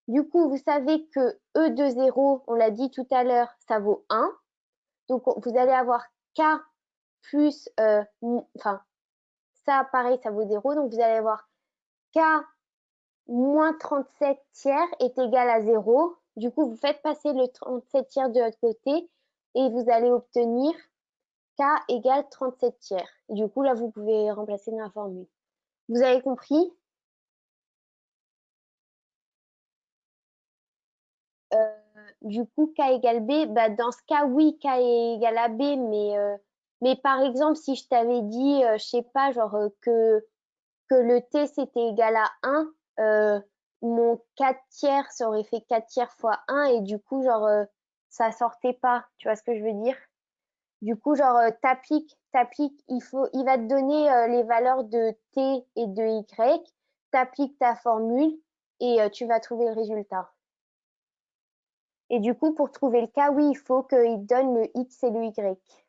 Du coup, vous savez que E de 0, on l'a dit tout à l'heure, ça vaut 1. Donc, vous allez avoir K plus, enfin, ça, pareil, ça vaut 0. Donc, vous allez avoir K moins 37 tiers est égal à 0. Du coup, vous faites passer le 37 tiers de l'autre côté et vous allez obtenir K égale 37 tiers. Du coup, là, vous pouvez remplacer dans la formule. Vous avez compris? Du coup, K égale B, bah, dans ce cas, oui, K est égal à B, mais par exemple, si je t'avais dit, je sais pas, genre que le T c'était égal à 1, mon 4 tiers, ça aurait fait 4 tiers fois 1 et du coup, genre, ça sortait pas. Tu vois ce que je veux dire? Du coup, genre, t'appliques, il va te donner les valeurs de T et de Y, t'appliques ta formule et tu vas trouver le résultat. Et du coup, pour trouver le K, oui, il faut qu'il donne le X et le Y.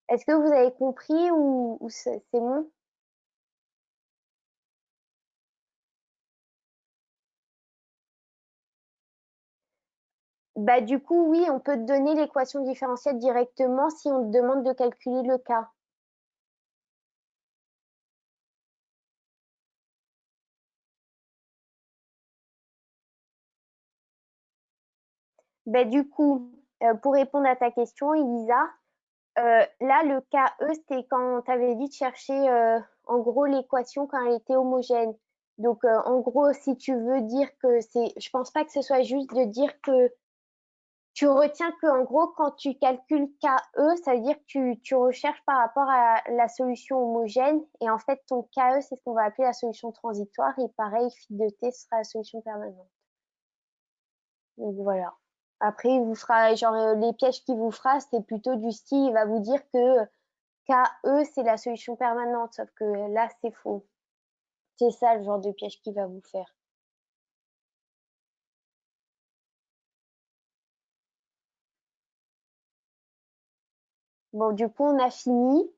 Est-ce que vous avez compris ou c'est bon? Bah, du coup, oui, on peut te donner l'équation différentielle directement si on te demande de calculer le K. Bah, du coup, pour répondre à ta question, Elisa, là, le KE, c'était quand tu avais dit de chercher en gros l'équation quand elle était homogène. Donc, en gros, si tu veux dire que c'est, je pense pas que ce soit juste de dire que Tu retiens qu'en gros, quand tu calcules KE, ça veut dire que tu recherches par rapport à la solution homogène. Et en fait, ton KE, c'est ce qu'on va appeler la solution transitoire. Et pareil, phi de t sera la solution permanente. Donc voilà. Après, il vous fera, genre, les pièges qu'il vous fera, c'est plutôt du style, il va vous dire que KE, c'est la solution permanente. Sauf que là, c'est faux. C'est ça le genre de piège qu'il va vous faire. Bon, du coup, on a fini.